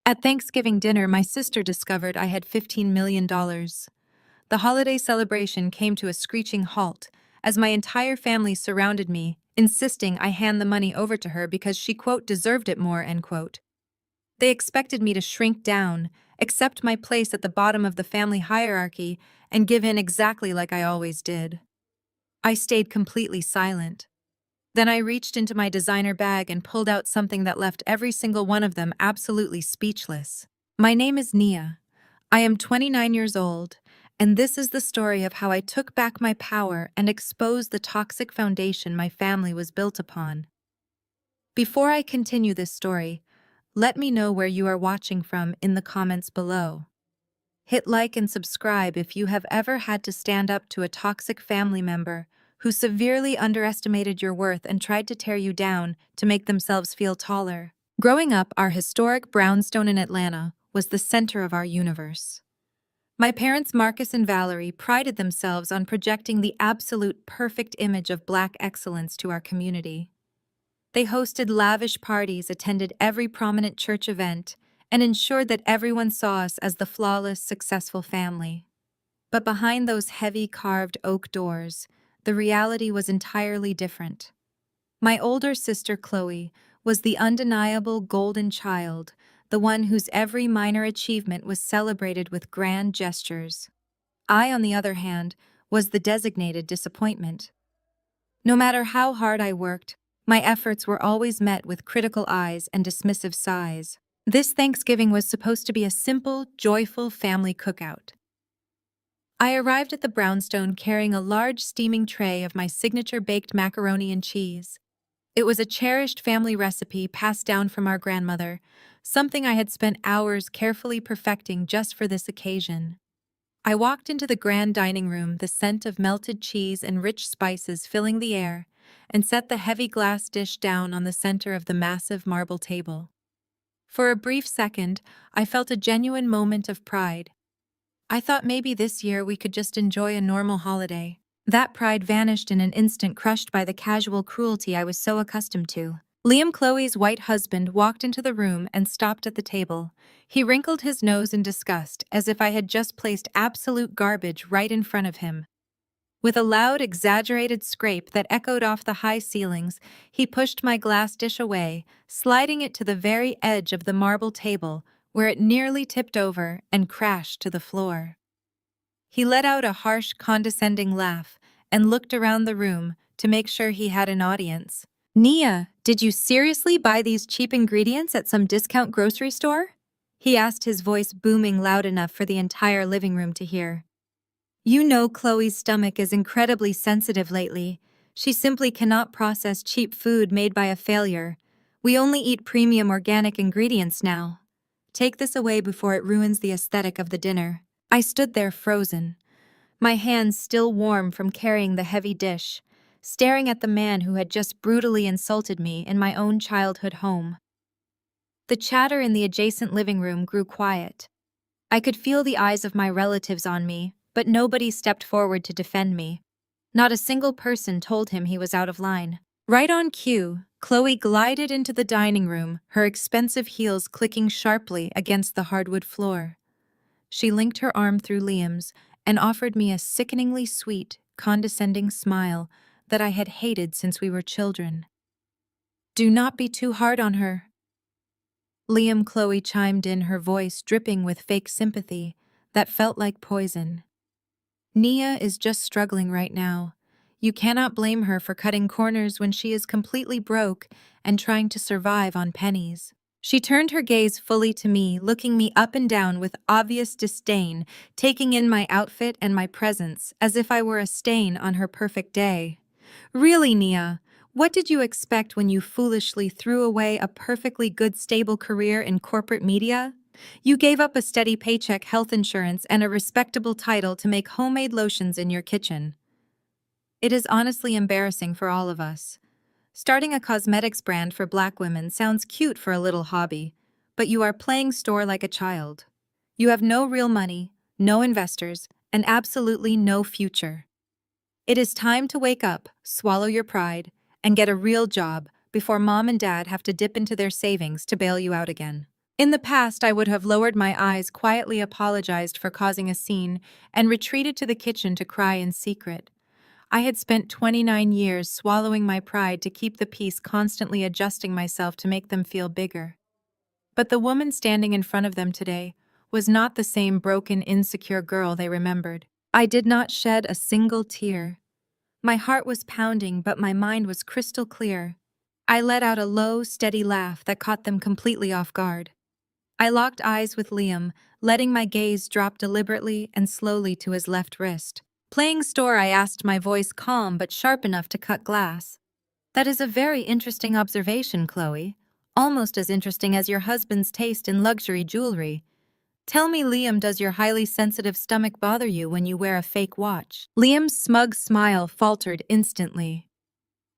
At Thanksgiving dinner, my sister discovered I had $15 million. The holiday celebration came to a screeching halt as my entire family surrounded me, insisting I hand the money over to her because she, quote, deserved it more, end quote. They expected me to shrink down, accept my place at the bottom of the family hierarchy, and give in exactly like I always did. I stayed completely silent. Then I reached into my designer bag and pulled out something that left every single one of them absolutely speechless. My name is Nia. I am 29 years old, and this is the story of how I took back my power and exposed the toxic foundation my family was built upon. Before I continue this story, let me know where you are watching from in the comments below. Hit like and subscribe if you have ever had to stand up to a toxic family member who severely underestimated your worth and tried to tear you down to make themselves feel taller. Growing up, our historic brownstone in Atlanta was the center of our universe. My parents, Marcus and Valerie, prided themselves on projecting the absolute perfect image of Black excellence to our community. They hosted lavish parties, attended every prominent church event, and ensured that everyone saw us as the flawless, successful family. But behind those heavy carved oak doors, the reality was entirely different. My older sister, Chloe, was the undeniable golden child, the one whose every minor achievement was celebrated with grand gestures. I, on the other hand, was the designated disappointment. No matter how hard I worked, my efforts were always met with critical eyes and dismissive sighs. This Thanksgiving was supposed to be a simple, joyful family cookout. I arrived at the brownstone carrying a large steaming tray of my signature baked macaroni and cheese. It was a cherished family recipe passed down from our grandmother, something I had spent hours carefully perfecting just for this occasion. I walked into the grand dining room, the scent of melted cheese and rich spices filling the air, and set the heavy glass dish down on the center of the massive marble table. For a brief second, I felt a genuine moment of pride. I thought maybe this year we could just enjoy a normal holiday. That pride vanished in an instant, crushed by the casual cruelty I was so accustomed to. Liam, Chloe's white husband, walked into the room and stopped at the table. He wrinkled his nose in disgust, as if I had just placed absolute garbage right in front of him. With a loud, exaggerated scrape that echoed off the high ceilings, he pushed my glass dish away, sliding it to the very edge of the marble table, where it nearly tipped over and crashed to the floor. He let out a harsh, condescending laugh and looked around the room to make sure he had an audience. "Nia, did you seriously buy these cheap ingredients at some discount grocery store?" he asked, his voice booming loud enough for the entire living room to hear. You know Chloe's stomach is incredibly sensitive lately. She simply cannot process cheap food made by a failure. We only eat premium organic ingredients now. Take this away before it ruins the aesthetic of the dinner. I stood there frozen, my hands still warm from carrying the heavy dish, staring at the man who had just brutally insulted me in my own childhood home. The chatter in the adjacent living room grew quiet. I could feel the eyes of my relatives on me, but nobody stepped forward to defend me. Not a single person told him he was out of line. Right on cue, Chloe glided into the dining room, her expensive heels clicking sharply against the hardwood floor. She linked her arm through Liam's and offered me a sickeningly sweet, condescending smile that I had hated since we were children. "Do not be too hard on her." Liam, Chloe chimed in, her voice dripping with fake sympathy that felt like poison. "Nia is just struggling right now. You cannot blame her for cutting corners when she is completely broke and trying to survive on pennies." She turned her gaze fully to me, looking me up and down with obvious disdain, taking in my outfit and my presence as if I were a stain on her perfect day. "Really, Nia? What did you expect when you foolishly threw away a perfectly good, stable career in corporate media? You gave up a steady paycheck, health insurance, and a respectable title to make homemade lotions in your kitchen." It is honestly embarrassing for all of us. Starting a cosmetics brand for Black women sounds cute for a little hobby, but you are playing store like a child. You have no real money, no investors, and absolutely no future. It is time to wake up, swallow your pride, and get a real job before mom and dad have to dip into their savings to bail you out again. In the past, I would have lowered my eyes, quietly apologized for causing a scene, and retreated to the kitchen to cry in secret. I had spent 29 years swallowing my pride to keep the peace, constantly adjusting myself to make them feel bigger. But the woman standing in front of them today was not the same broken, insecure girl they remembered. I did not shed a single tear. My heart was pounding, but my mind was crystal clear. I let out a low, steady laugh that caught them completely off guard. I locked eyes with Liam, letting my gaze drop deliberately and slowly to his left wrist. Playing store, I asked, my voice calm but sharp enough to cut glass. "That is a very interesting observation, Chloe. Almost as interesting as your husband's taste in luxury jewelry. Tell me, Liam, does your highly sensitive stomach bother you when you wear a fake watch?" Liam's smug smile faltered instantly.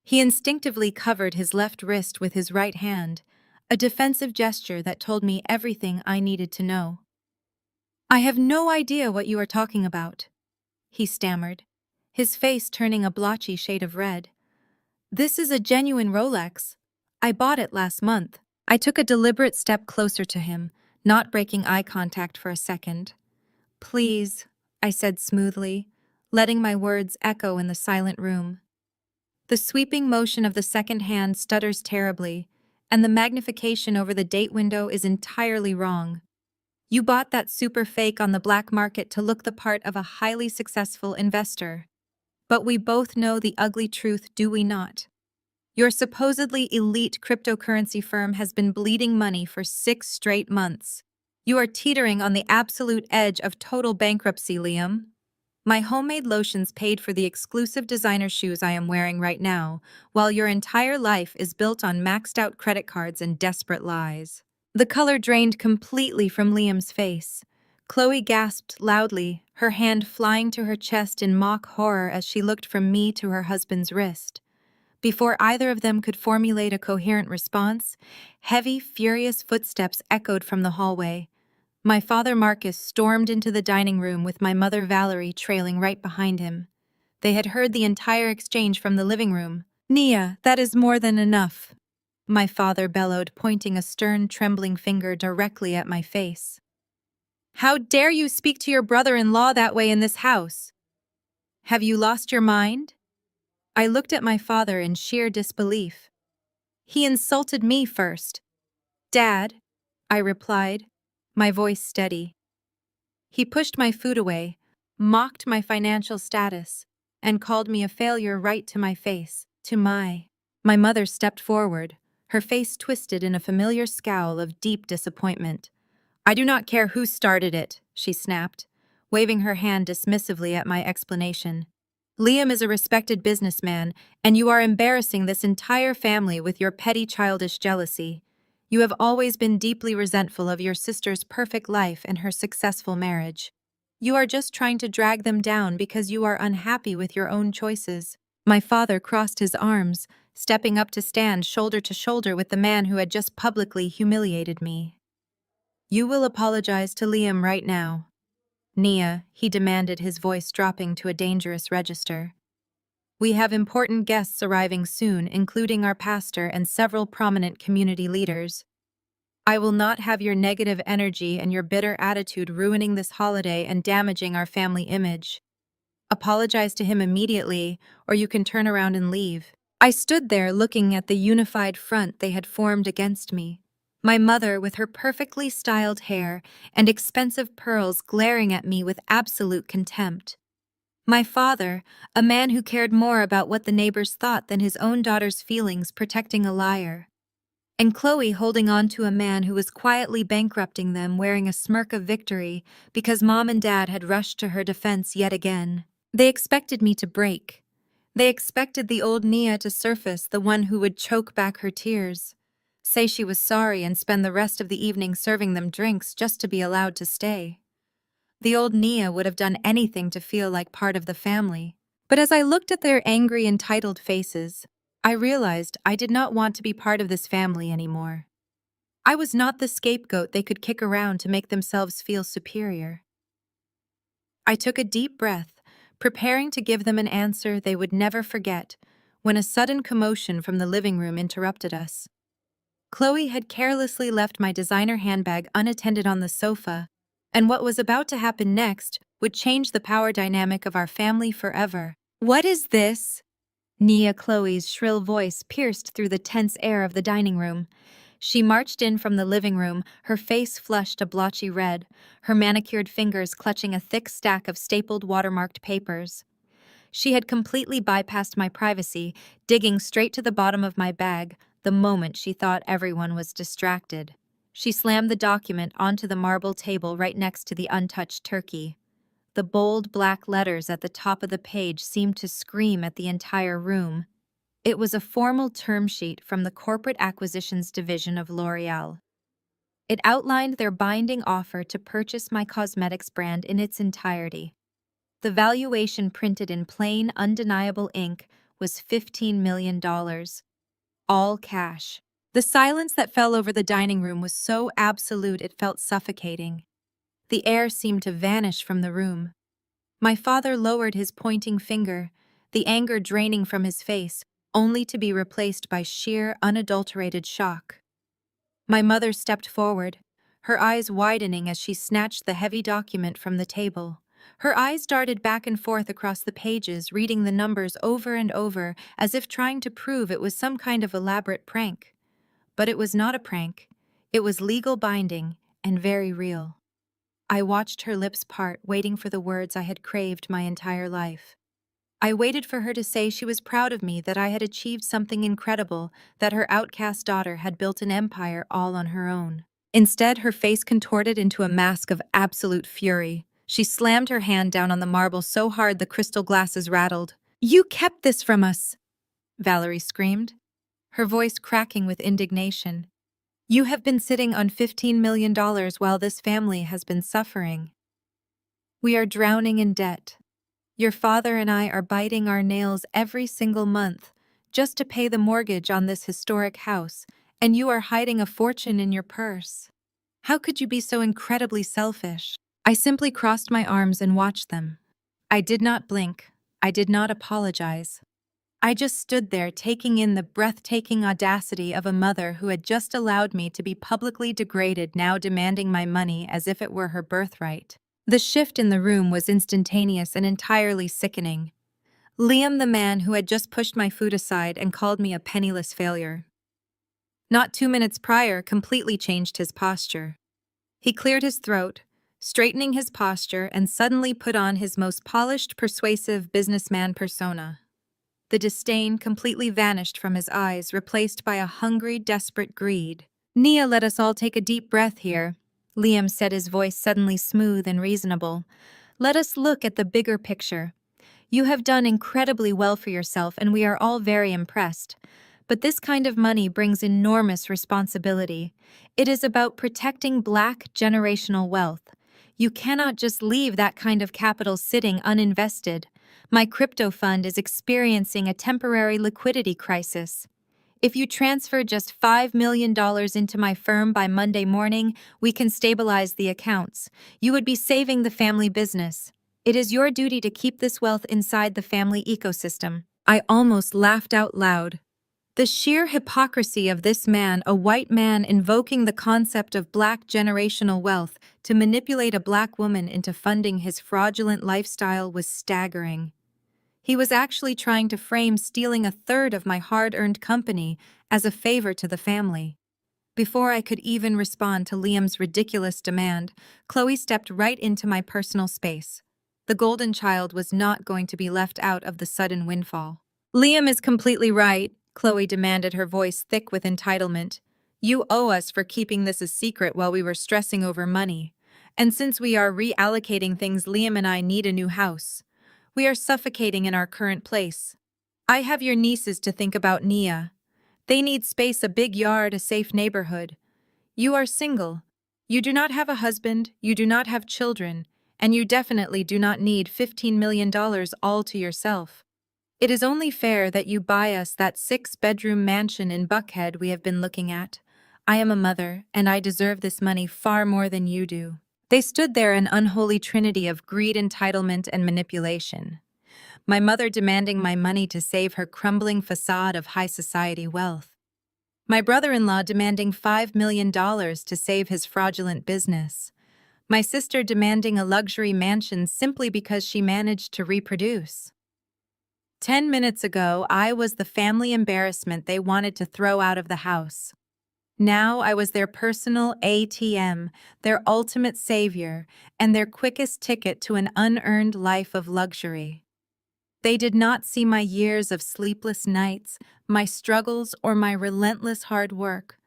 He instinctively covered his left wrist with his right hand, a defensive gesture that told me everything I needed to know. "I have no idea what you are talking about," he stammered, his face turning a blotchy shade of red. "This is a genuine Rolex. I bought it last month." I took a deliberate step closer to him, not breaking eye contact for a second. "Please," I said smoothly, letting my words echo in the silent room. The sweeping motion of the second hand stutters terribly, and the magnification over the date window is entirely wrong. You bought that super fake on the black market to look the part of a highly successful investor. But we both know the ugly truth, do we not? Your supposedly elite cryptocurrency firm has been bleeding money for 6 straight months. You are teetering on the absolute edge of total bankruptcy, Liam. My homemade lotions paid for the exclusive designer shoes I am wearing right now, while your entire life is built on maxed-out credit cards and desperate lies. The color drained completely from Liam's face. Chloe gasped loudly, her hand flying to her chest in mock horror as she looked from me to her husband's wrist. Before either of them could formulate a coherent response, heavy, furious footsteps echoed from the hallway. My father Marcus stormed into the dining room with my mother Valerie trailing right behind him. They had heard the entire exchange from the living room. "Nia, that is more than enough," my father bellowed, pointing a stern, trembling finger directly at my face. "How dare you speak to your brother-in-law that way in this house? Have you lost your mind?" I looked at my father in sheer disbelief. "He insulted me first." "Dad," I replied, my voice steady. "He pushed my food away, mocked my financial status, and called me a failure right to my face, to my—" My mother stepped forward, her face twisted in a familiar scowl of deep disappointment. "I do not care who started it," she snapped, waving her hand dismissively at my explanation. "Liam is a respected businessman, and you are embarrassing this entire family with your petty childish jealousy. You have always been deeply resentful of your sister's perfect life and her successful marriage. You are just trying to drag them down because you are unhappy with your own choices." My father crossed his arms, stepping up to stand shoulder to shoulder with the man who had just publicly humiliated me. "You will apologize to Liam right now." "Nia," he demanded, his voice dropping to a dangerous register. "We have important guests arriving soon, including our pastor and several prominent community leaders. I will not have your negative energy and your bitter attitude ruining this holiday and damaging our family image. Apologize to him immediately, or you can turn around and leave." I stood there looking at the unified front they had formed against me. My mother, with her perfectly styled hair and expensive pearls, glaring at me with absolute contempt. My father, a man who cared more about what the neighbors thought than his own daughter's feelings, protecting a liar. And Chloe holding on to a man who was quietly bankrupting them, wearing a smirk of victory because Mom and Dad had rushed to her defense yet again. They expected me to break. They expected the old Nia to surface, the one who would choke back her tears, say she was sorry, and spend the rest of the evening serving them drinks just to be allowed to stay. The old Nia would have done anything to feel like part of the family. But as I looked at their angry, entitled faces, I realized I did not want to be part of this family anymore. I was not the scapegoat they could kick around to make themselves feel superior. I took a deep breath, preparing to give them an answer they would never forget, when a sudden commotion from the living room interrupted us. Chloe had carelessly left my designer handbag unattended on the sofa, and what was about to happen next would change the power dynamic of our family forever. "What is this?" Nia Chloe's shrill voice pierced through the tense air of the dining room. She marched in from the living room, her face flushed a blotchy red, her manicured fingers clutching a thick stack of stapled watermarked papers. She had completely bypassed my privacy, digging straight to the bottom of my bag the moment she thought everyone was distracted. She slammed the document onto the marble table right next to the untouched turkey. The bold black letters at the top of the page seemed to scream at the entire room. It was a formal term sheet from the Corporate Acquisitions Division of L'Oreal. It outlined their binding offer to purchase my cosmetics brand in its entirety. The valuation, printed in plain, undeniable ink, was $15 million. All cash. The silence that fell over the dining room was so absolute it felt suffocating. The air seemed to vanish from the room. My father lowered his pointing finger, the anger draining from his face, only to be replaced by sheer, unadulterated shock. My mother stepped forward, her eyes widening as she snatched the heavy document from the table. Her eyes darted back and forth across the pages, reading the numbers over and over, as if trying to prove it was some kind of elaborate prank. But it was not a prank. It was legal binding and very real. I watched her lips part, waiting for the words I had craved my entire life. I waited for her to say she was proud of me, that I had achieved something incredible, that her outcast daughter had built an empire all on her own. Instead, her face contorted into a mask of absolute fury. She slammed her hand down on the marble so hard the crystal glasses rattled. "You kept this from us!" Valerie screamed, her voice cracking with indignation. "You have been sitting on $15 million while this family has been suffering. We are drowning in debt. Your father and I are biting our nails every single month just to pay the mortgage on this historic house, and you are hiding a fortune in your purse. How could you be so incredibly selfish?" I simply crossed my arms and watched them. I did not blink. I did not apologize. I just stood there, taking in the breathtaking audacity of a mother who had just allowed me to be publicly degraded, now demanding my money as if it were her birthright. The shift in the room was instantaneous and entirely sickening. Liam, the man who had just pushed my food aside and called me a penniless failure, not 2 minutes prior, completely changed his posture. He cleared his throat, straightening his posture, and suddenly put on his most polished, persuasive businessman persona. The disdain completely vanished from his eyes, replaced by a hungry, desperate greed. "Nia, let us all take a deep breath here," Liam said, his voice suddenly smooth and reasonable. "Let us look at the bigger picture. You have done incredibly well for yourself, and we are all very impressed. But this kind of money brings enormous responsibility. It is about protecting Black generational wealth. You cannot just leave that kind of capital sitting uninvested. My crypto fund is experiencing a temporary liquidity crisis. If you transfer just $5 million into my firm by Monday morning, we can stabilize the accounts. You would be saving the family business. It is your duty to keep this wealth inside the family ecosystem." I almost laughed out loud. The sheer hypocrisy of this man, a white man invoking the concept of Black generational wealth to manipulate a Black woman into funding his fraudulent lifestyle, was staggering. He was actually trying to frame stealing a third of my hard-earned company as a favor to the family. Before I could even respond to Liam's ridiculous demand, Chloe stepped right into my personal space. The golden child was not going to be left out of the sudden windfall. "Liam is completely right," Chloe demanded, her voice thick with entitlement. "You owe us for keeping this a secret while we were stressing over money. And since we are reallocating things, Liam and I need a new house. We are suffocating in our current place. I have your nieces to think about, Nia. They need space, a big yard, a safe neighborhood. You are single. You do not have a husband, you do not have children, and you definitely do not need $15 million all to yourself. It is only fair that you buy us that 6-bedroom mansion in Buckhead we have been looking at. I am a mother, and I deserve this money far more than you do." They stood there, an unholy trinity of greed, entitlement, and manipulation. My mother demanding my money to save her crumbling facade of high society wealth. My brother-in-law demanding $5 million to save his fraudulent business. My sister demanding a luxury mansion simply because she managed to reproduce. 10 minutes ago, I was the family embarrassment they wanted to throw out of the house. Now I was their personal ATM, their ultimate savior, and their quickest ticket to an unearned life of luxury. They did not see my years of sleepless nights, my struggles, or my relentless hard work.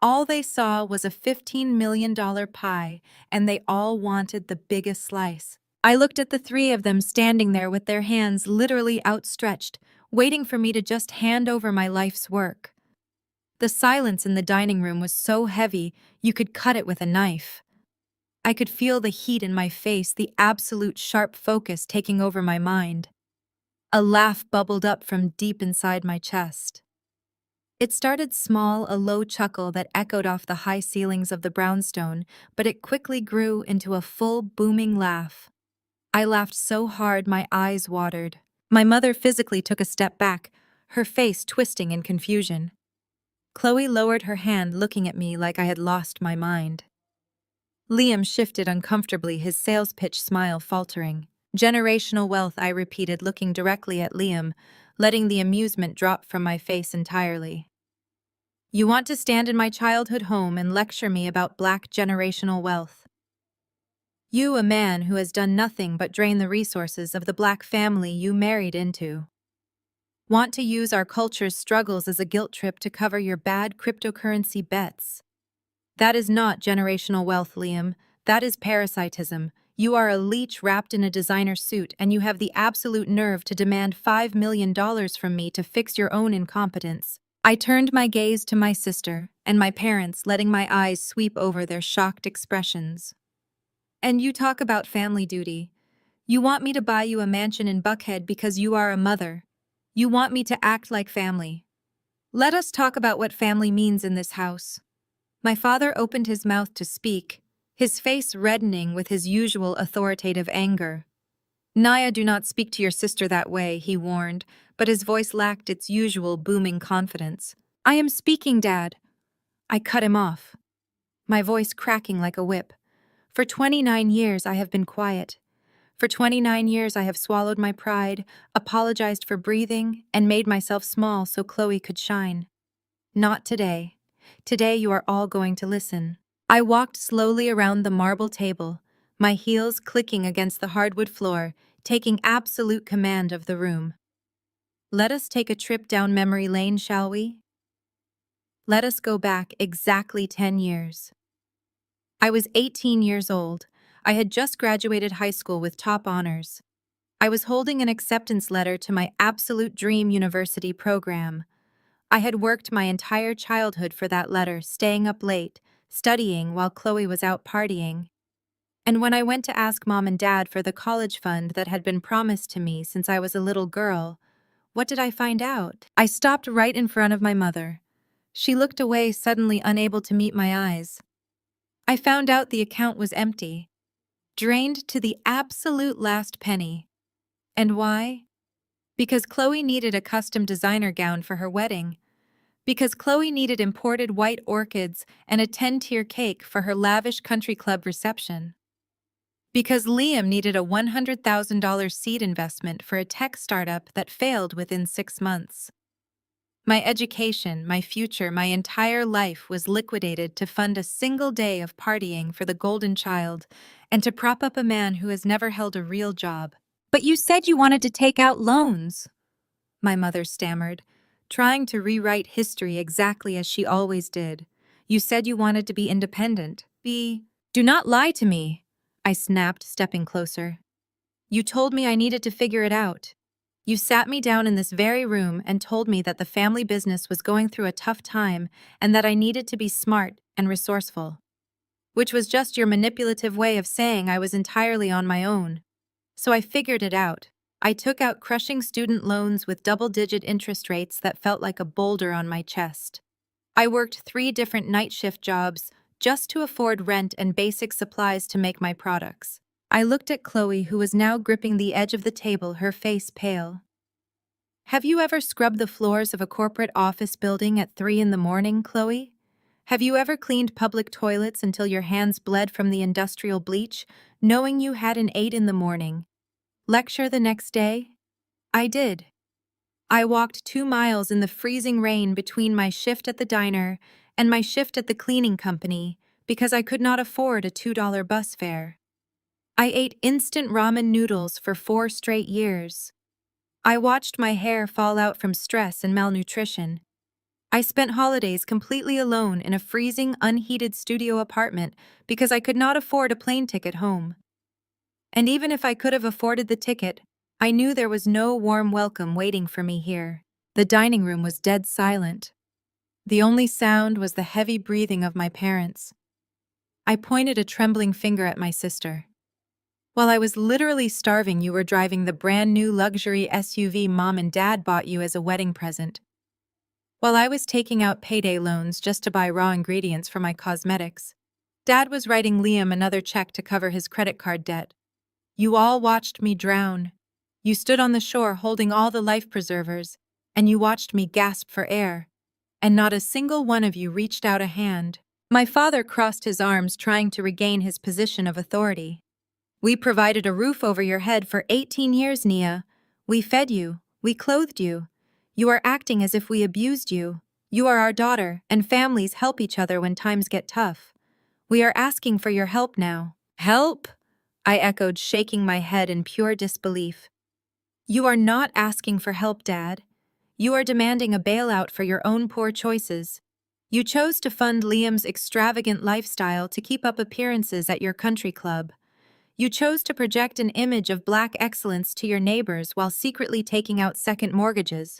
All they saw was a $15 million pie, and they all wanted the biggest slice. I looked at the three of them standing there with their hands literally outstretched, waiting for me to just hand over my life's work. The silence in the dining room was so heavy you could cut it with a knife. I could feel the heat in my face, the absolute sharp focus taking over my mind. A laugh bubbled up from deep inside my chest. It started small, a low chuckle that echoed off the high ceilings of the brownstone, but it quickly grew into a full, booming laugh. I laughed so hard my eyes watered. My mother physically took a step back, her face twisting in confusion. Chloe lowered her hand, looking at me like I had lost my mind. Liam shifted uncomfortably, his sales pitch smile faltering. Generational wealth, I repeated, looking directly at Liam, letting the amusement drop from my face entirely. You want to stand in my childhood home and lecture me about black generational wealth? You, a man who has done nothing but drain the resources of the black family you married into. Want to use our culture's struggles as a guilt trip to cover your bad cryptocurrency bets? That is not generational wealth, Liam. That is parasitism. You are a leech wrapped in a designer suit, and you have the absolute nerve to demand $5 million from me to fix your own incompetence. I turned my gaze to my sister and my parents, letting my eyes sweep over their shocked expressions. And you talk about family duty. You want me to buy you a mansion in Buckhead because you are a mother. You want me to act like family. Let us talk about what family means in this house. My father opened his mouth to speak, his face reddening with his usual authoritative anger. Naya, do not speak to your sister that way, he warned, but his voice lacked its usual booming confidence. I am speaking, Dad. I cut him off, my voice cracking like a whip. For 29 years I have been quiet. For 29 years I have swallowed my pride, apologized for breathing, and made myself small so Chloe could shine. Not today. Today you are all going to listen. I walked slowly around the marble table, my heels clicking against the hardwood floor, taking absolute command of the room. Let us take a trip down memory lane, shall we? Let us go back exactly 10 years. I was 18 years old. I had just graduated high school with top honors. I was holding an acceptance letter to my absolute dream university program. I had worked my entire childhood for that letter, staying up late, studying while Chloe was out partying. And when I went to ask Mom and Dad for the college fund that had been promised to me since I was a little girl, what did I find out? I stopped right in front of my mother. She looked away, suddenly unable to meet my eyes. I found out the account was empty, drained to the absolute last penny. And why? Because Chloe needed a custom designer gown for her wedding. Because Chloe needed imported white orchids and a 10-tier cake for her lavish country club reception. Because Liam needed a $100,000 seed investment for a tech startup that failed within 6 months. My education, my future, my entire life was liquidated to fund a single day of partying for the golden child and to prop up a man who has never held a real job. But you said you wanted to take out loans, my mother stammered, trying to rewrite history exactly as she always did. You said you wanted to be independent. Do not lie to me, I snapped, stepping closer. You told me I needed to figure it out. You sat me down in this very room and told me that the family business was going through a tough time and that I needed to be smart and resourceful. Which was just your manipulative way of saying I was entirely on my own. So I figured it out. I took out crushing student loans with double-digit interest rates that felt like a boulder on my chest. I worked 3 different night shift jobs just to afford rent and basic supplies to make my products. I looked at Chloe, who was now gripping the edge of the table, her face pale. Have you ever scrubbed the floors of a corporate office building at 3 in the morning, Chloe? Have you ever cleaned public toilets until your hands bled from the industrial bleach, knowing you had an 8 in the morning lecture the next day? I did. I walked 2 miles in the freezing rain between my shift at the diner and my shift at the cleaning company because I could not afford a $2 bus fare. I ate instant ramen noodles for 4 straight years. I watched my hair fall out from stress and malnutrition. I spent holidays completely alone in a freezing, unheated studio apartment because I could not afford a plane ticket home. And even if I could have afforded the ticket, I knew there was no warm welcome waiting for me here. The dining room was dead silent. The only sound was the heavy breathing of my parents. I pointed a trembling finger at my sister. While I was literally starving, you were driving the brand new luxury SUV Mom and Dad bought you as a wedding present. While I was taking out payday loans just to buy raw ingredients for my cosmetics, Dad was writing Liam another check to cover his credit card debt. You all watched me drown. You stood on the shore holding all the life preservers, and you watched me gasp for air. And not a single one of you reached out a hand. My father crossed his arms, trying to regain his position of authority. We provided a roof over your head for 18 years, Nia. We fed you. We clothed you. You are acting as if we abused you. You are our daughter, and families help each other when times get tough. We are asking for your help now. Help? I echoed, shaking my head in pure disbelief. You are not asking for help, Dad. You are demanding a bailout for your own poor choices. You chose to fund Liam's extravagant lifestyle to keep up appearances at your country club. You chose to project an image of black excellence to your neighbors while secretly taking out second mortgages.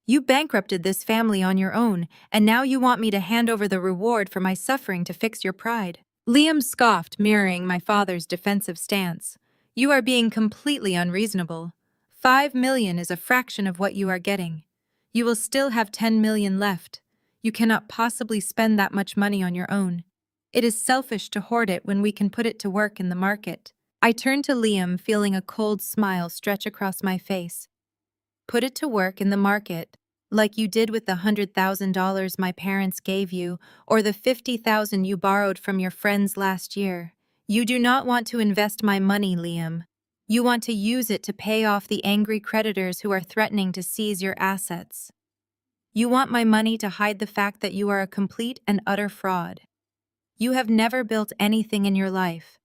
You bankrupted this family on your own, and now you want me to hand over the reward for my suffering to fix your pride. Liam scoffed, mirroring my father's defensive stance. You are being completely unreasonable. 5 million is a fraction of what you are getting. You will still have 10 million left. You cannot possibly spend that much money on your own. It is selfish to hoard it when we can put it to work in the market. I turned to Liam, feeling a cold smile stretch across my face. Put it to work in the market, like you did with the $100,000 my parents gave you, or the $50,000 you borrowed from your friends last year. You do not want to invest my money, Liam. You want to use it to pay off the angry creditors who are threatening to seize your assets. You want my money to hide the fact that you are a complete and utter fraud. You have never built anything in your life.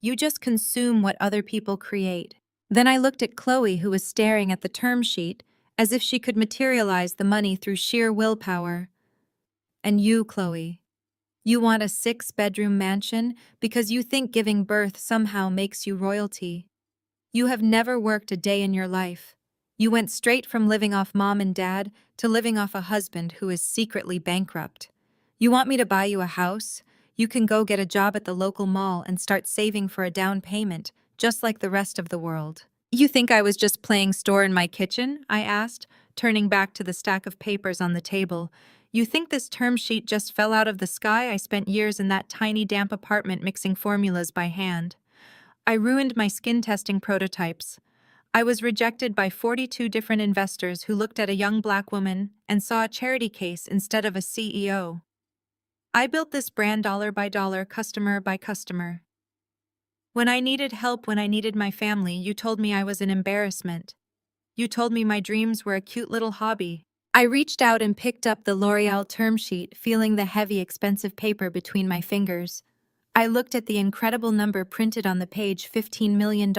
You just consume what other people create. Then I looked at Chloe, who was staring at the term sheet, as if she could materialize the money through sheer willpower. And you, Chloe, you want a 6-bedroom mansion because you think giving birth somehow makes you royalty. You have never worked a day in your life. You went straight from living off Mom and Dad to living off a husband who is secretly bankrupt. You want me to buy you a house? You can go get a job at the local mall and start saving for a down payment, just like the rest of the world. You think I was just playing store in my kitchen? I asked, turning back to the stack of papers on the table. You think this term sheet just fell out of the sky? I spent years in that tiny, damp apartment mixing formulas by hand. I ruined my skin testing prototypes. I was rejected by 42 different investors who looked at a young black woman and saw a charity case instead of a CEO. I built this brand dollar by dollar, customer by customer. When I needed help, when I needed my family, you told me I was an embarrassment. You told me my dreams were a cute little hobby. I reached out and picked up the L'Oreal term sheet, feeling the heavy, expensive paper between my fingers. I looked at the incredible number printed on the page, $15 million,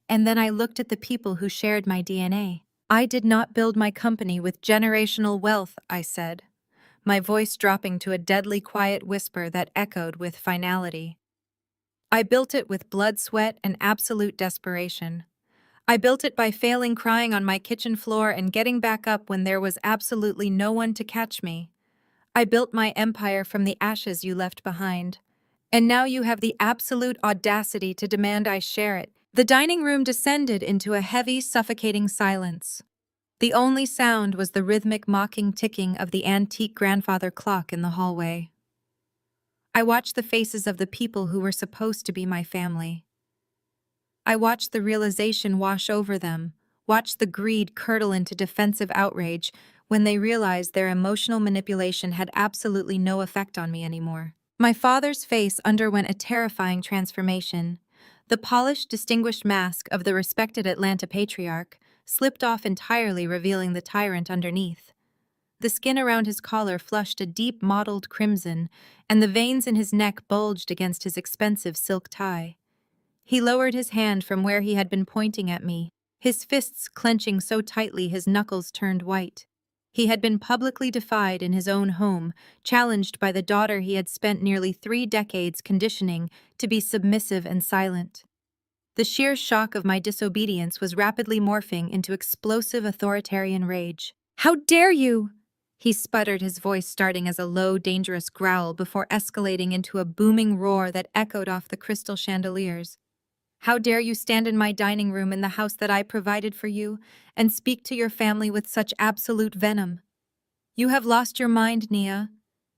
and then I looked at the people who shared my DNA. I did not build my company with generational wealth, I said, my voice dropping to a deadly quiet whisper that echoed with finality. I built it with blood, sweat, and absolute desperation. I built it by failing, crying on my kitchen floor, and getting back up when there was absolutely no one to catch me. I built my empire from the ashes you left behind. And now you have the absolute audacity to demand I share it. The dining room descended into a heavy, suffocating silence. The only sound was the rhythmic, mocking ticking of the antique grandfather clock in the hallway. I watched the faces of the people who were supposed to be my family. I watched the realization wash over them, watched the greed curdle into defensive outrage when they realized their emotional manipulation had absolutely no effect on me anymore. My father's face underwent a terrifying transformation. The polished, distinguished mask of the respected Atlanta patriarch slipped off entirely, revealing the tyrant underneath. The skin around his collar flushed a deep mottled crimson, and the veins in his neck bulged against his expensive silk tie. He lowered his hand from where he had been pointing at me, his fists clenching so tightly his knuckles turned white. He had been publicly defied in his own home, challenged by the daughter he had spent nearly 3 decades conditioning to be submissive and silent. The sheer shock of my disobedience was rapidly morphing into explosive authoritarian rage. "How dare you!" He sputtered, his voice starting as a low, dangerous growl before escalating into a booming roar that echoed off the crystal chandeliers. "How dare you stand in my dining room in the house that I provided for you and speak to your family with such absolute venom? You have lost your mind, Nia.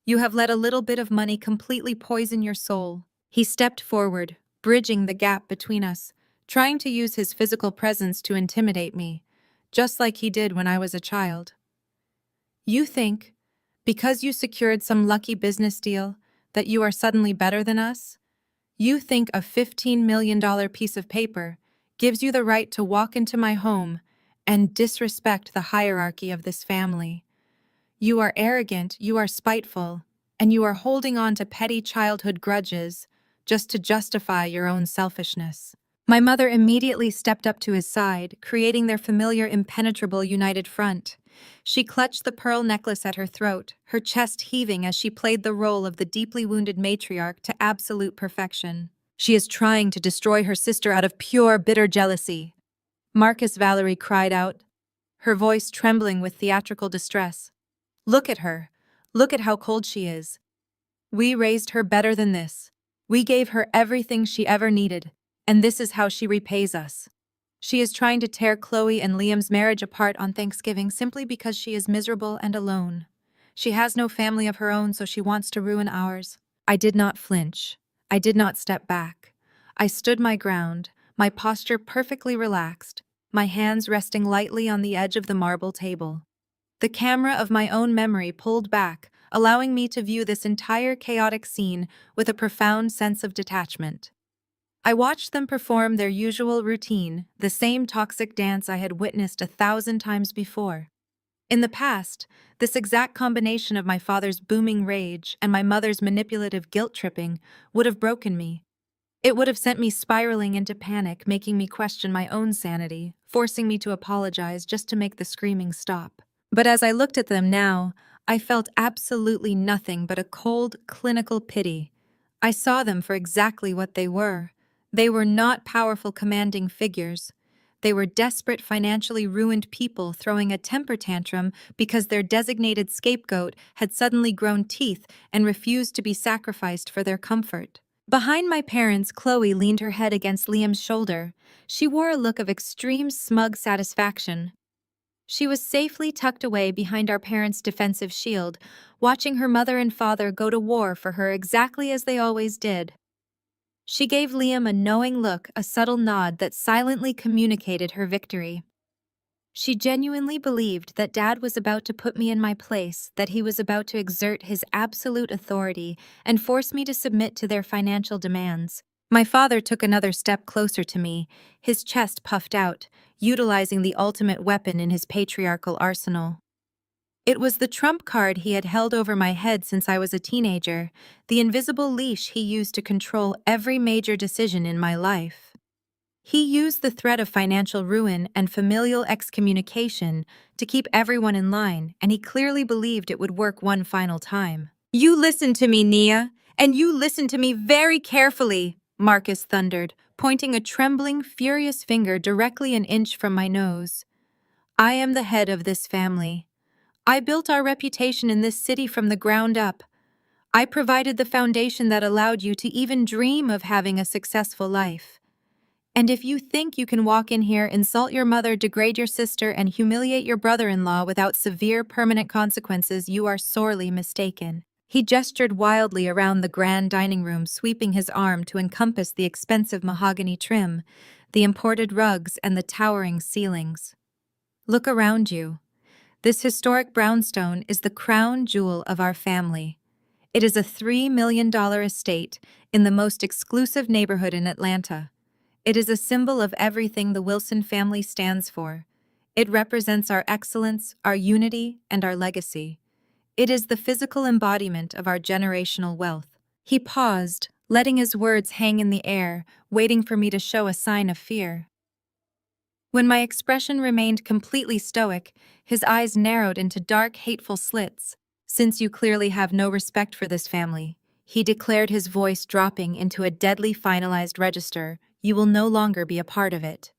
You have let a little bit of money completely poison your soul." He stepped forward, bridging the gap between us, trying to use his physical presence to intimidate me, just like he did when I was a child. "You think, because you secured some lucky business deal, that you are suddenly better than us? You think a $15 million piece of paper gives you the right to walk into my home and disrespect the hierarchy of this family. You are arrogant, you are spiteful, and you are holding on to petty childhood grudges just to justify your own selfishness." My mother immediately stepped up to his side, creating their familiar impenetrable united front. She clutched the pearl necklace at her throat, her chest heaving as she played the role of the deeply wounded matriarch to absolute perfection. "She is trying to destroy her sister out of pure, bitter jealousy," Marcus Valerie cried out, her voice trembling with theatrical distress. "Look at her. Look at how cold she is. We raised her better than this. We gave her everything she ever needed, and this is how she repays us. She is trying to tear Chloe and Liam's marriage apart on Thanksgiving simply because she is miserable and alone. She has no family of her own, so she wants to ruin ours." I did not flinch. I did not step back. I stood my ground, my posture perfectly relaxed, my hands resting lightly on the edge of the marble table. The camera of my own memory pulled back, allowing me to view this entire chaotic scene with a profound sense of detachment. I watched them perform their usual routine, the same toxic dance I had witnessed 1,000 times before. In the past, this exact combination of my father's booming rage and my mother's manipulative guilt-tripping would have broken me. It would have sent me spiraling into panic, making me question my own sanity, forcing me to apologize just to make the screaming stop. But as I looked at them now, I felt absolutely nothing but a cold, clinical pity. I saw them for exactly what they were. They were not powerful, commanding figures. They were desperate, financially ruined people throwing a temper tantrum because their designated scapegoat had suddenly grown teeth and refused to be sacrificed for their comfort. Behind my parents, Chloe leaned her head against Liam's shoulder. She wore a look of extreme smug satisfaction. She was safely tucked away behind our parents' defensive shield, watching her mother and father go to war for her exactly as they always did. She gave Liam a knowing look, a subtle nod that silently communicated her victory. She genuinely believed that Dad was about to put me in my place, that he was about to exert his absolute authority and force me to submit to their financial demands. My father took another step closer to me, his chest puffed out, utilizing the ultimate weapon in his patriarchal arsenal. It was the trump card he had held over my head since I was a teenager, the invisible leash he used to control every major decision in my life. He used the threat of financial ruin and familial excommunication to keep everyone in line, and he clearly believed it would work one final time. "You listen to me, Nia, and you listen to me very carefully," Marcus thundered, pointing a trembling, furious finger directly an inch from my nose. "I am the head of this family. I built our reputation in this city from the ground up. I provided the foundation that allowed you to even dream of having a successful life. And if you think you can walk in here, insult your mother, degrade your sister, and humiliate your brother-in-law without severe permanent consequences, you are sorely mistaken." He gestured wildly around the grand dining room, sweeping his arm to encompass the expensive mahogany trim, the imported rugs, and the towering ceilings. Look around you. This historic brownstone is the crown jewel of our family. It is a $3 million estate in the most exclusive neighborhood in Atlanta. It is a symbol of everything the Wilson family stands for. It represents our excellence, our unity, and our legacy. It is the physical embodiment of our generational wealth. He paused, letting his words hang in the air, waiting for me to show a sign of fear. When my expression remained completely stoic, his eyes narrowed into dark, hateful slits. "Since you clearly have no respect for this family," he declared, his voice dropping into a deadly finalized register, "you will no longer be a part of it.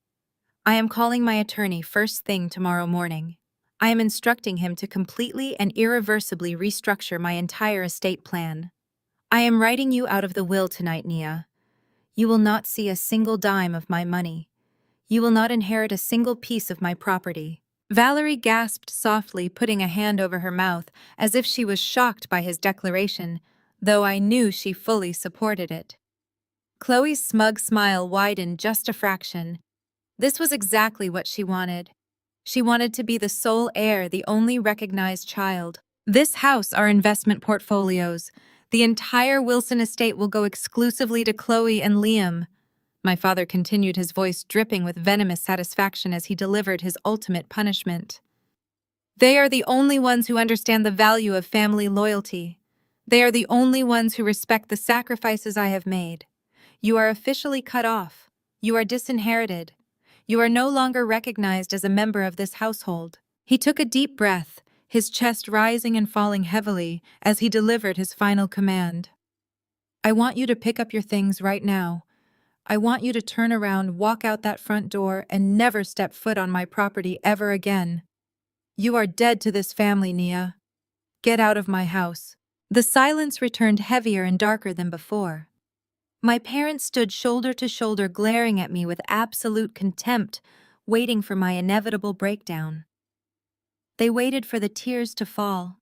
I am calling my attorney first thing tomorrow morning. I am instructing him to completely and irreversibly restructure my entire estate plan. I am writing you out of the will tonight, Nia. You will not see a single dime of my money. You will not inherit a single piece of my property." Valerie gasped softly, putting a hand over her mouth, as if she was shocked by his declaration, though I knew she fully supported it. Chloe's smug smile widened just a fraction. This was exactly what she wanted. She wanted to be the sole heir, the only recognized child. "This house, our investment portfolios, the entire Wilson estate will go exclusively to Chloe and Liam." My father continued, his voice dripping with venomous satisfaction as he delivered his ultimate punishment. "They are the only ones who understand the value of family loyalty. They are the only ones who respect the sacrifices I have made. You are officially cut off. You are disinherited. You are no longer recognized as a member of this household." He took a deep breath, his chest rising and falling heavily as he delivered his final command. "I want you to pick up your things right now. I want you to turn around, walk out that front door, and never step foot on my property ever again. You are dead to this family, Nia. Get out of my house." The silence returned heavier and darker than before. My parents stood shoulder to shoulder, glaring at me with absolute contempt, waiting for my inevitable breakdown. They waited for the tears to fall.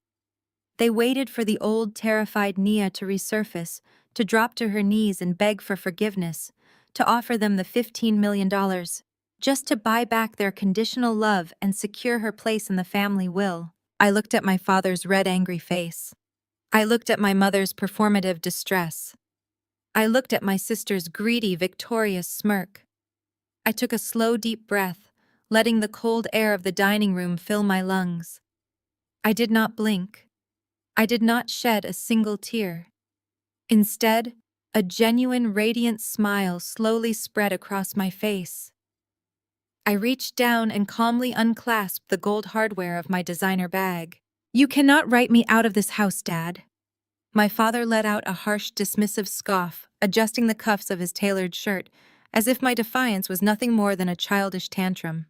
They waited for the old, terrified Nia to resurface, to drop to her knees and beg for forgiveness, to offer them the $15 million, just to buy back their conditional love and secure her place in the family will. I looked at my father's red, angry face. I looked at my mother's performative distress. I looked at my sister's greedy, victorious smirk. I took a slow, deep breath, letting the cold air of the dining room fill my lungs. I did not blink. I did not shed a single tear. Instead, a genuine, radiant smile slowly spread across my face. I reached down and calmly unclasped the gold hardware of my designer bag. "You cannot write me out of this house, Dad." My father let out a harsh, dismissive scoff, adjusting the cuffs of his tailored shirt, as if my defiance was nothing more than a childish tantrum.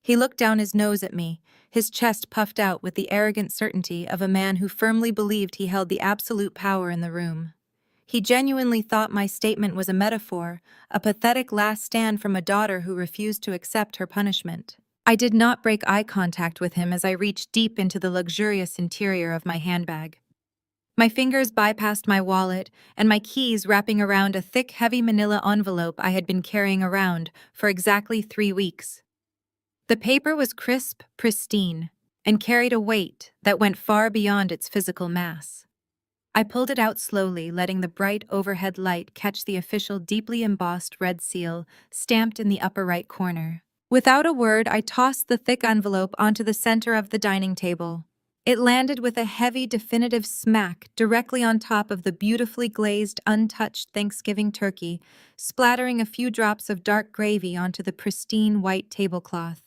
He looked down his nose at me, his chest puffed out with the arrogant certainty of a man who firmly believed he held the absolute power in the room. He genuinely thought my statement was a metaphor, a pathetic last stand from a daughter who refused to accept her punishment. I did not break eye contact with him as I reached deep into the luxurious interior of my handbag. My fingers bypassed my wallet and my keys, wrapping around a thick, heavy manila envelope I had been carrying around for exactly 3 weeks. The paper was crisp, pristine, and carried a weight that went far beyond its physical mass. I pulled it out slowly, letting the bright overhead light catch the official, deeply embossed red seal stamped in the upper right corner. Without a word, I tossed the thick envelope onto the center of the dining table. It landed with a heavy, definitive smack directly on top of the beautifully glazed, untouched Thanksgiving turkey, splattering a few drops of dark gravy onto the pristine white tablecloth.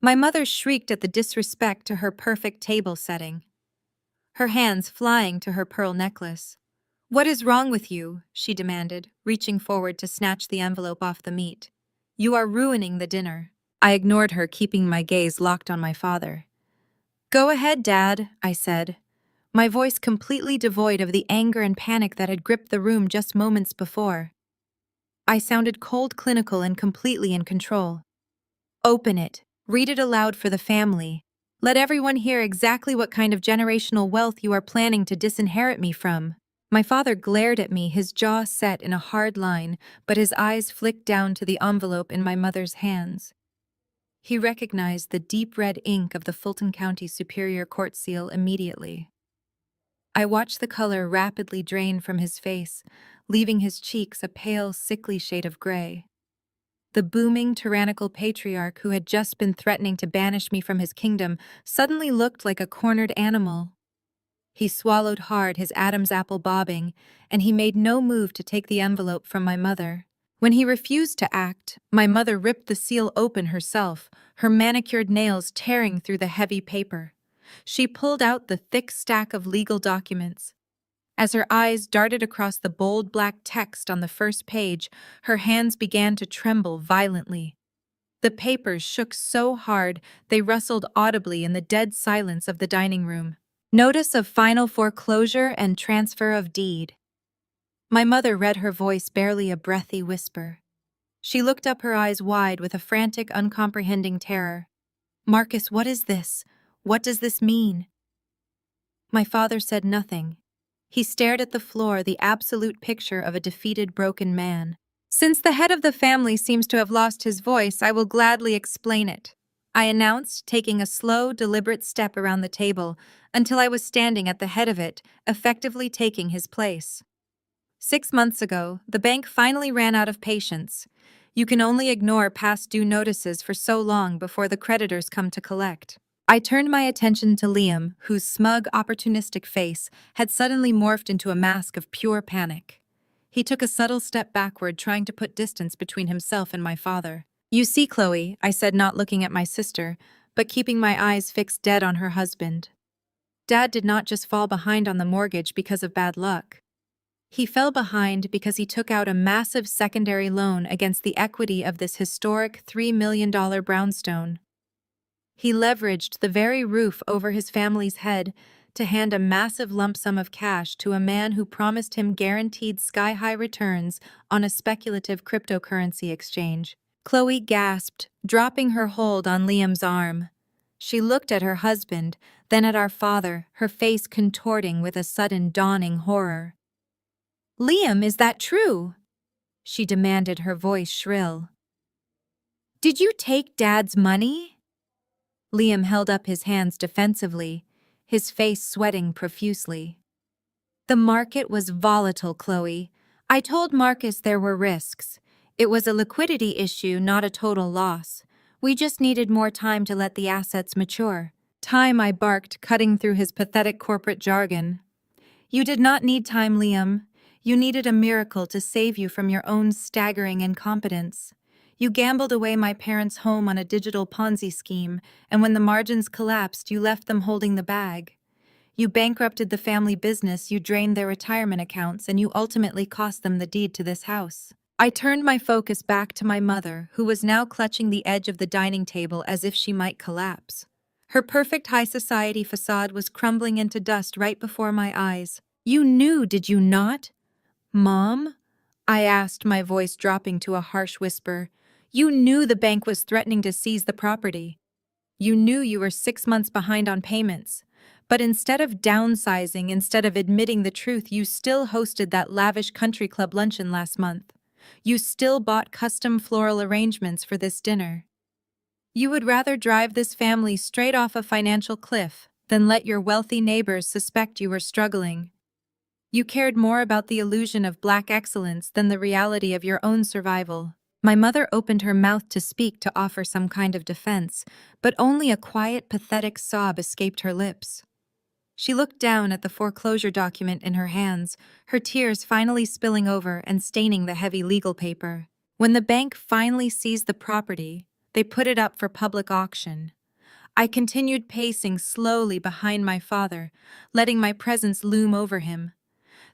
My mother shrieked at the disrespect to her perfect table setting, her hands flying to her pearl necklace. "What is wrong with you?" she demanded, reaching forward to snatch the envelope off the meat. "You are ruining the dinner." I ignored her, keeping my gaze locked on my father. "Go ahead, Dad," I said, my voice completely devoid of the anger and panic that had gripped the room just moments before. I sounded cold, clinical, and completely in control. "Open it. Read it aloud for the family. Let everyone hear exactly what kind of generational wealth you are planning to disinherit me from." My father glared at me, his jaw set in a hard line, but his eyes flicked down to the envelope in my mother's hands. He recognized the deep red ink of the Fulton County Superior Court seal immediately. I watched the color rapidly drain from his face, leaving his cheeks a pale, sickly shade of gray. The booming, tyrannical patriarch who had just been threatening to banish me from his kingdom suddenly looked like a cornered animal. He swallowed hard, his Adam's apple bobbing, and he made no move to take the envelope from my mother. When he refused to act, my mother ripped the seal open herself, her manicured nails tearing through the heavy paper. She pulled out the thick stack of legal documents. As her eyes darted across the bold black text on the first page, her hands began to tremble violently. The papers shook so hard they rustled audibly in the dead silence of the dining room. Notice of final foreclosure and transfer of deed. My mother read her voice barely a breathy whisper. She looked up, her eyes wide with a frantic, uncomprehending terror. "Marcus, what is this? What does this mean?" My father said nothing. He stared at the floor, the absolute picture of a defeated, broken man. "Since the head of the family seems to have lost his voice, I will gladly explain it," I announced, taking a slow, deliberate step around the table until I was standing at the head of it, effectively taking his place. 6 months ago, the bank finally ran out of patience. You can only ignore past due notices for so long before the creditors come to collect. I turned my attention to Liam, whose smug, opportunistic face had suddenly morphed into a mask of pure panic. He took a subtle step backward, trying to put distance between himself and my father. "You see, Chloe," I said, not looking at my sister, but keeping my eyes fixed dead on her husband. Dad did not just fall behind on the mortgage because of bad luck. He fell behind because he took out a massive secondary loan against the equity of this historic $3 million brownstone. He leveraged the very roof over his family's head to hand a massive lump sum of cash to a man who promised him guaranteed sky-high returns on a speculative cryptocurrency exchange. Chloe gasped, dropping her hold on Liam's arm. She looked at her husband, then at our father, her face contorting with a sudden dawning horror. "Liam, is that true?" she demanded, her voice shrill. "Did you take Dad's money?" Liam held up his hands defensively, his face sweating profusely. "The market was volatile, Chloe. I told Marcus there were risks. It was a liquidity issue, not a total loss. We just needed more time to let the assets mature." "Time," I barked, cutting through his pathetic corporate jargon. "You did not need time, Liam. You needed a miracle to save you from your own staggering incompetence. You gambled away my parents' home on a digital Ponzi scheme, and when the margins collapsed, you left them holding the bag. You bankrupted the family business, you drained their retirement accounts, and you ultimately cost them the deed to this house." I turned my focus back to my mother, who was now clutching the edge of the dining table as if she might collapse. Her perfect high society facade was crumbling into dust right before my eyes. "You knew, did you not, Mom?" I asked, my voice dropping to a harsh whisper. "You knew the bank was threatening to seize the property. You knew you were 6 months behind on payments. But instead of downsizing, instead of admitting the truth, you still hosted that lavish country club luncheon last month. You still bought custom floral arrangements for this dinner. You would rather drive this family straight off a financial cliff than let your wealthy neighbors suspect you were struggling. You cared more about the illusion of black excellence than the reality of your own survival." My mother opened her mouth to speak, to offer some kind of defense, but only a quiet, pathetic sob escaped her lips. She looked down at the foreclosure document in her hands, her tears finally spilling over and staining the heavy legal paper. When the bank finally seized the property, they put it up for public auction. I continued pacing slowly behind my father, letting my presence loom over him.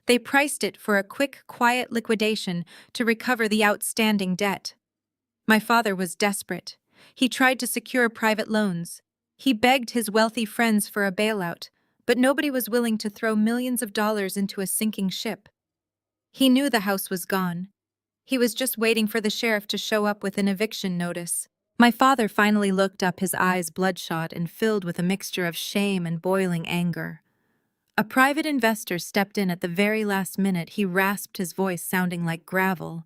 They priced it for a quick, quiet liquidation to recover the outstanding debt. My father was desperate. He tried to secure private loans. He begged his wealthy friends for a bailout, but nobody was willing to throw millions of dollars into a sinking ship. He knew the house was gone. He was just waiting for the sheriff to show up with an eviction notice. My father finally looked up, his eyes bloodshot and filled with a mixture of shame and boiling anger. A private investor stepped in at the very last minute. He rasped, his voice sounding like gravel.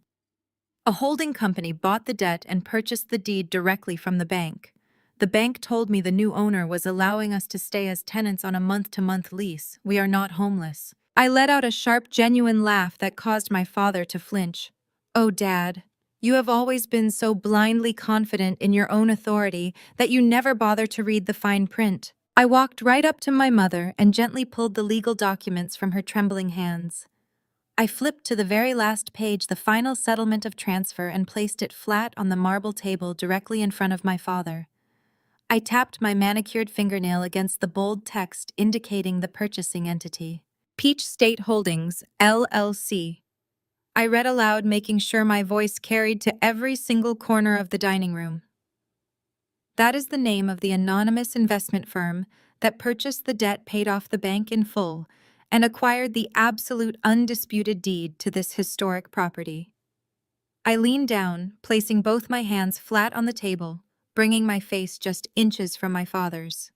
A holding company bought the debt and purchased the deed directly from the bank. The bank told me the new owner was allowing us to stay as tenants on a month-to-month lease. We are not homeless. I let out a sharp, genuine laugh that caused my father to flinch. Oh, Dad, you have always been so blindly confident in your own authority that you never bother to read the fine print. I walked right up to my mother and gently pulled the legal documents from her trembling hands. I flipped to the very last page, the final settlement of transfer, and placed it flat on the marble table directly in front of my father. I tapped my manicured fingernail against the bold text indicating the purchasing entity. Peach State Holdings, LLC. I read aloud, making sure my voice carried to every single corner of the dining room. That is the name of the anonymous investment firm that purchased the debt, paid off the bank in full, and acquired the absolute undisputed deed to this historic property. I leaned down, placing both my hands flat on the table, bringing my face just inches from my father's.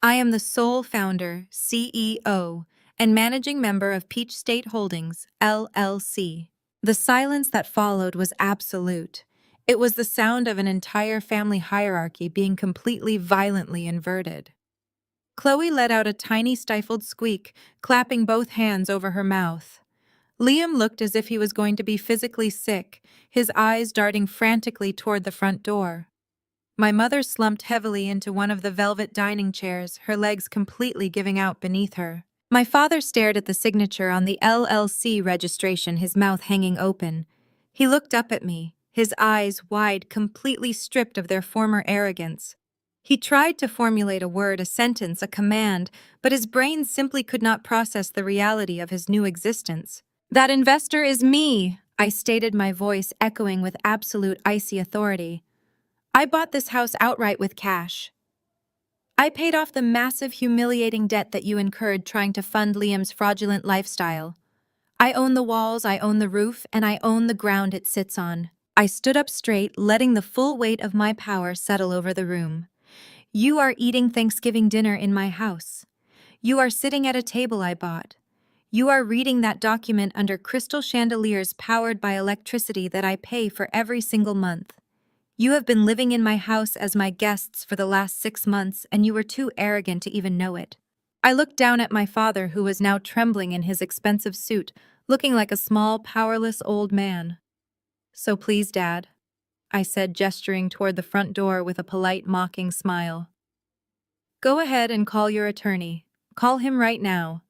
I am the sole founder, CEO, and managing member of Peach State Holdings, LLC. The silence that followed was absolute. It was the sound of an entire family hierarchy being completely violently inverted. Chloe let out a tiny stifled squeak, clapping both hands over her mouth. Liam looked as if he was going to be physically sick, his eyes darting frantically toward the front door. My mother slumped heavily into one of the velvet dining chairs, her legs completely giving out beneath her. My father stared at the signature on the LLC registration, his mouth hanging open. He looked up at me, his eyes wide, completely stripped of their former arrogance. He tried to formulate a word, a sentence, a command, but his brain simply could not process the reality of his new existence. "That investor is me," I stated, my voice echoing with absolute icy authority. "I bought this house outright with cash. I paid off the massive, humiliating debt that you incurred trying to fund Liam's fraudulent lifestyle. I own the walls, I own the roof, and I own the ground it sits on." I stood up straight, letting the full weight of my power settle over the room. "You are eating Thanksgiving dinner in my house. You are sitting at a table I bought. You are reading that document under crystal chandeliers powered by electricity that I pay for every single month. You have been living in my house as my guests for the last 6 months, and you were too arrogant to even know it." I looked down at my father, who was now trembling in his expensive suit, looking like a small, powerless old man. "So please, Dad," I said, gesturing toward the front door with a polite, mocking smile. "Go ahead and call your attorney. Call him right now.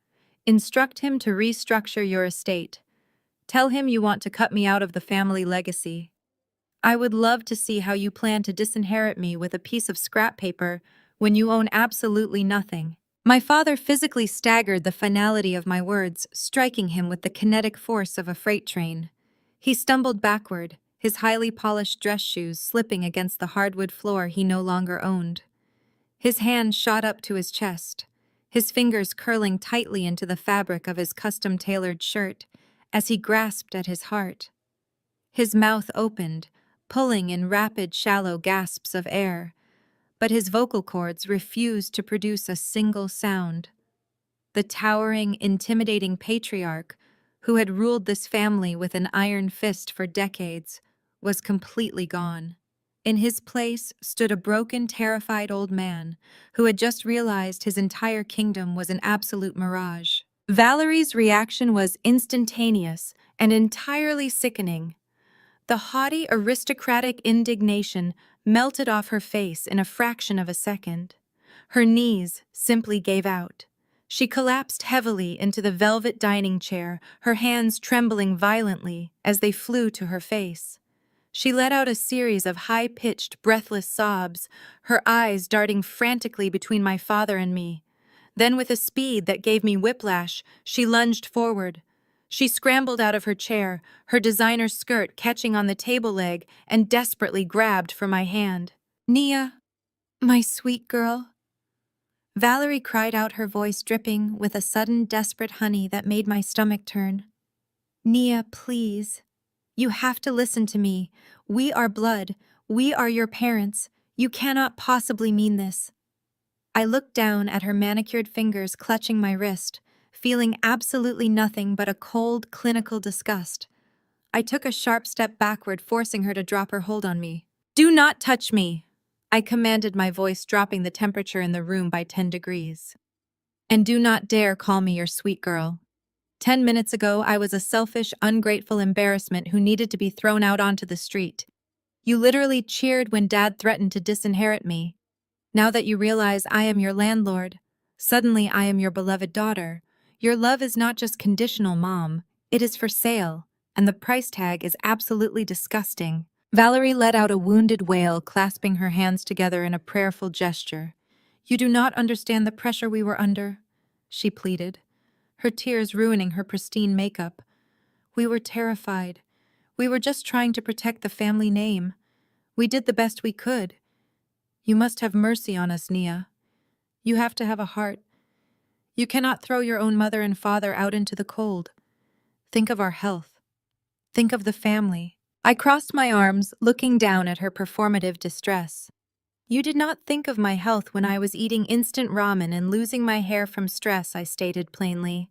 Instruct him to restructure your estate. Tell him you want to cut me out of the family legacy. I would love to see how you plan to disinherit me with a piece of scrap paper when you own absolutely nothing." My father physically staggered, the finality of my words striking him with the kinetic force of a freight train. He stumbled backward, his highly polished dress shoes slipping against the hardwood floor he no longer owned. His hand shot up to his chest, his fingers curling tightly into the fabric of his custom-tailored shirt as he grasped at his heart. His mouth opened, pulling in rapid, shallow gasps of air, but his vocal cords refused to produce a single sound. The towering, intimidating patriarch, who had ruled this family with an iron fist for decades, was completely gone. In his place stood a broken, terrified old man who had just realized his entire kingdom was an absolute mirage. Valerie's reaction was instantaneous and entirely sickening. The haughty, aristocratic indignation melted off her face in a fraction of a second. Her knees simply gave out. She collapsed heavily into the velvet dining chair, her hands trembling violently as they flew to her face. She let out a series of high-pitched, breathless sobs, her eyes darting frantically between my father and me. Then, with a speed that gave me whiplash, she lunged forward. She scrambled out of her chair, her designer skirt catching on the table leg, and desperately grabbed for my hand. "Nia, my sweet girl." Valerie cried out, her voice dripping with a sudden, desperate honey that made my stomach turn. "Nia, please. You have to listen to me. We are blood. We are your parents. You cannot possibly mean this." I looked down at her manicured fingers clutching my wrist, feeling absolutely nothing but a cold, clinical disgust. I took a sharp step backward, forcing her to drop her hold on me. "Do not touch me!" I commanded, my voice dropping the temperature in the room by 10 degrees. "And do not dare call me your sweet girl. 10 minutes ago, I was a selfish, ungrateful embarrassment who needed to be thrown out onto the street. You literally cheered when Dad threatened to disinherit me. Now that you realize I am your landlord, suddenly I am your beloved daughter. Your love is not just conditional, Mom. It is for sale, and the price tag is absolutely disgusting." Valerie let out a wounded wail, clasping her hands together in a prayerful gesture. "You do not understand the pressure we were under," she pleaded, her tears ruining her pristine makeup. "We were terrified. We were just trying to protect the family name. We did the best we could. You must have mercy on us, Nia. You have to have a heart. You cannot throw your own mother and father out into the cold. Think of our health. Think of the family." I crossed my arms, looking down at her performative distress. "You did not think of my health when I was eating instant ramen and losing my hair from stress," I stated plainly.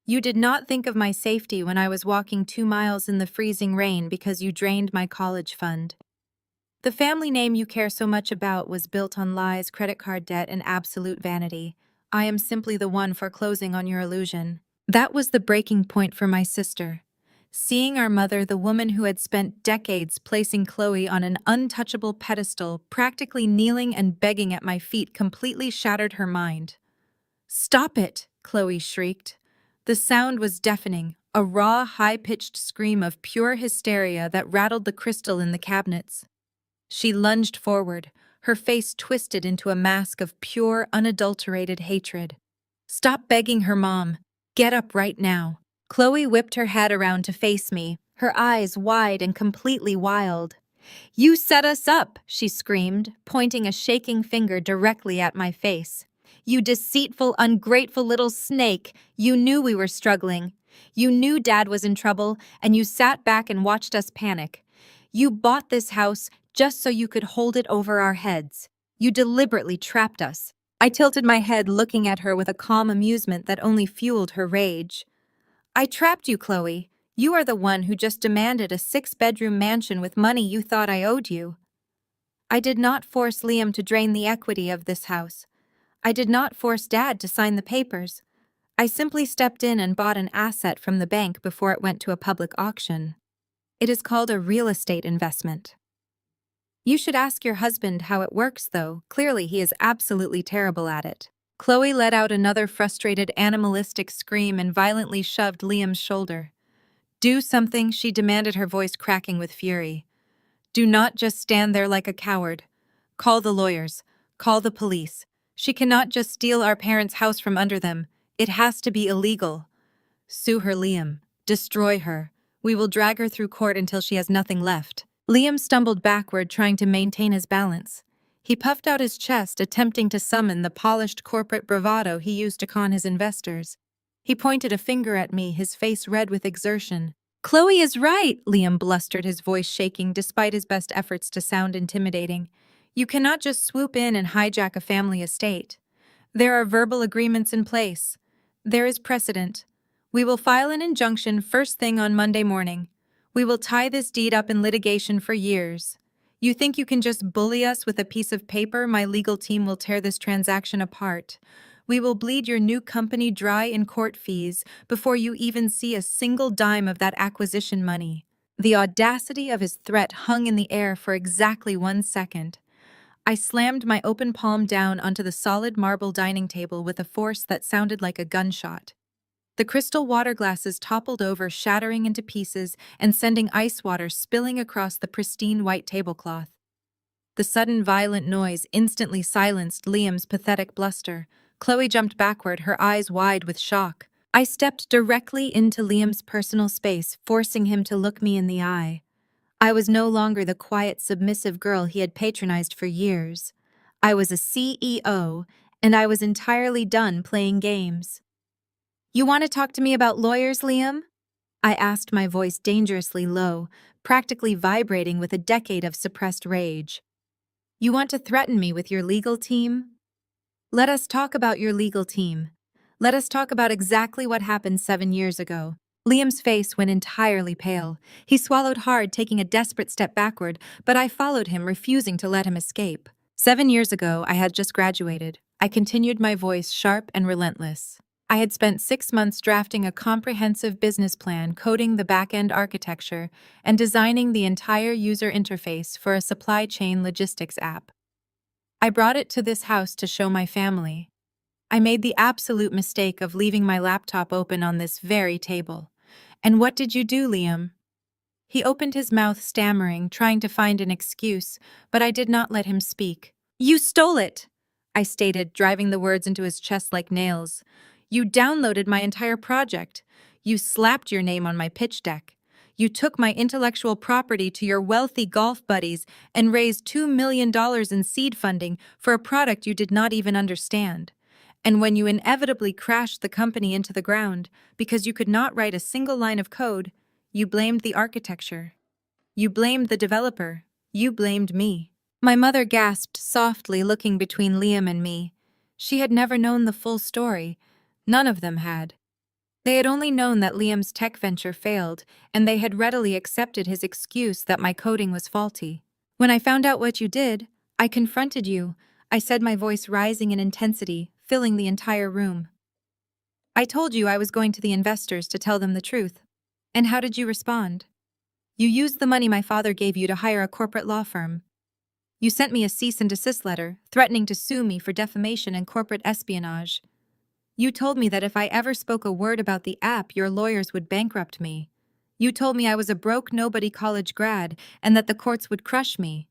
"You did not think of my safety when I was walking 2 miles in the freezing rain because you drained my college fund. The family name you care so much about was built on lies, credit card debt, and absolute vanity. I am simply the one foreclosing on your illusion." That was the breaking point for my sister. Seeing our mother, the woman who had spent decades placing Chloe on an untouchable pedestal, practically kneeling and begging at my feet, completely shattered her mind. "Stop it!" Chloe shrieked. The sound was deafening, a raw, high-pitched scream of pure hysteria that rattled the crystal in the cabinets. She lunged forward, her face twisted into a mask of pure, unadulterated hatred. "Stop begging her, Mom. Get up right now." Chloe whipped her head around to face me, her eyes wide and completely wild. "You set us up," she screamed, pointing a shaking finger directly at my face. "You deceitful, ungrateful little snake. You knew we were struggling. You knew Dad was in trouble, and you sat back and watched us panic. You bought this house just so you could hold it over our heads. You deliberately trapped us." I tilted my head, looking at her with a calm amusement that only fueled her rage. "I trapped you, Chloe. You are the one who just demanded a 6-bedroom mansion with money you thought I owed you. I did not force Liam to drain the equity of this house. I did not force Dad to sign the papers. I simply stepped in and bought an asset from the bank before it went to a public auction. It is called a real estate investment. You should ask your husband how it works, though. Clearly, he is absolutely terrible at it." Chloe let out another frustrated, animalistic scream and violently shoved Liam's shoulder. "Do something," she demanded, her voice cracking with fury. "Do not just stand there like a coward. Call the lawyers. Call the police. She cannot just steal our parents' house from under them. It has to be illegal. Sue her, Liam. Destroy her. We will drag her through court until she has nothing left." Liam stumbled backward, trying to maintain his balance. He puffed out his chest, attempting to summon the polished corporate bravado he used to con his investors. He pointed a finger at me, his face red with exertion. "Chloe is right," Liam blustered, his voice shaking despite his best efforts to sound intimidating. "You cannot just swoop in and hijack a family estate. There are verbal agreements in place. There is precedent. We will file an injunction first thing on Monday morning. We will tie this deed up in litigation for years. You think you can just bully us with a piece of paper? My legal team will tear this transaction apart. We will bleed your new company dry in court fees before you even see a single dime of that acquisition money." The audacity of his threat hung in the air for exactly 1 second. I slammed my open palm down onto the solid marble dining table with a force that sounded like a gunshot. The crystal water glasses toppled over, shattering into pieces and sending ice water spilling across the pristine white tablecloth. The sudden violent noise instantly silenced Liam's pathetic bluster. Chloe jumped backward, her eyes wide with shock. I stepped directly into Liam's personal space, forcing him to look me in the eye. I was no longer the quiet, submissive girl he had patronized for years. I was a CEO, and I was entirely done playing games. "You want to talk to me about lawyers, Liam?" I asked, my voice dangerously low, practically vibrating with a decade of suppressed rage. "You want to threaten me with your legal team? Let us talk about your legal team. Let us talk about exactly what happened 7 years ago." Liam's face went entirely pale. He swallowed hard, taking a desperate step backward, but I followed him, refusing to let him escape. 7 years ago, I had just graduated. I continued, my voice sharp and relentless. I had spent 6 months drafting a comprehensive business plan, coding the back-end architecture, and designing the entire user interface for a supply chain logistics app. I brought it to this house to show my family. I made the absolute mistake of leaving my laptop open on this very table. And what did you do, Liam? He opened his mouth, stammering, trying to find an excuse, but I did not let him speak. You stole it, I stated, driving the words into his chest like nails. You downloaded my entire project. You slapped your name on my pitch deck. You took my intellectual property to your wealthy golf buddies and raised $2 million in seed funding for a product you did not even understand. And when you inevitably crashed the company into the ground because you could not write a single line of code, you blamed the architecture. You blamed the developer. You blamed me. My mother gasped softly, looking between Liam and me. She had never known the full story. None of them had. They had only known that Liam's tech venture failed, and they had readily accepted his excuse that my coding was faulty. When I found out what you did, I confronted you, I said, my voice rising in intensity, filling the entire room. I told you I was going to the investors to tell them the truth. And how did you respond? You used the money my father gave you to hire a corporate law firm. You sent me a cease and desist letter, threatening to sue me for defamation and corporate espionage. You told me that if I ever spoke a word about the app, your lawyers would bankrupt me. You told me I was a broke nobody college grad and that the courts would crush me.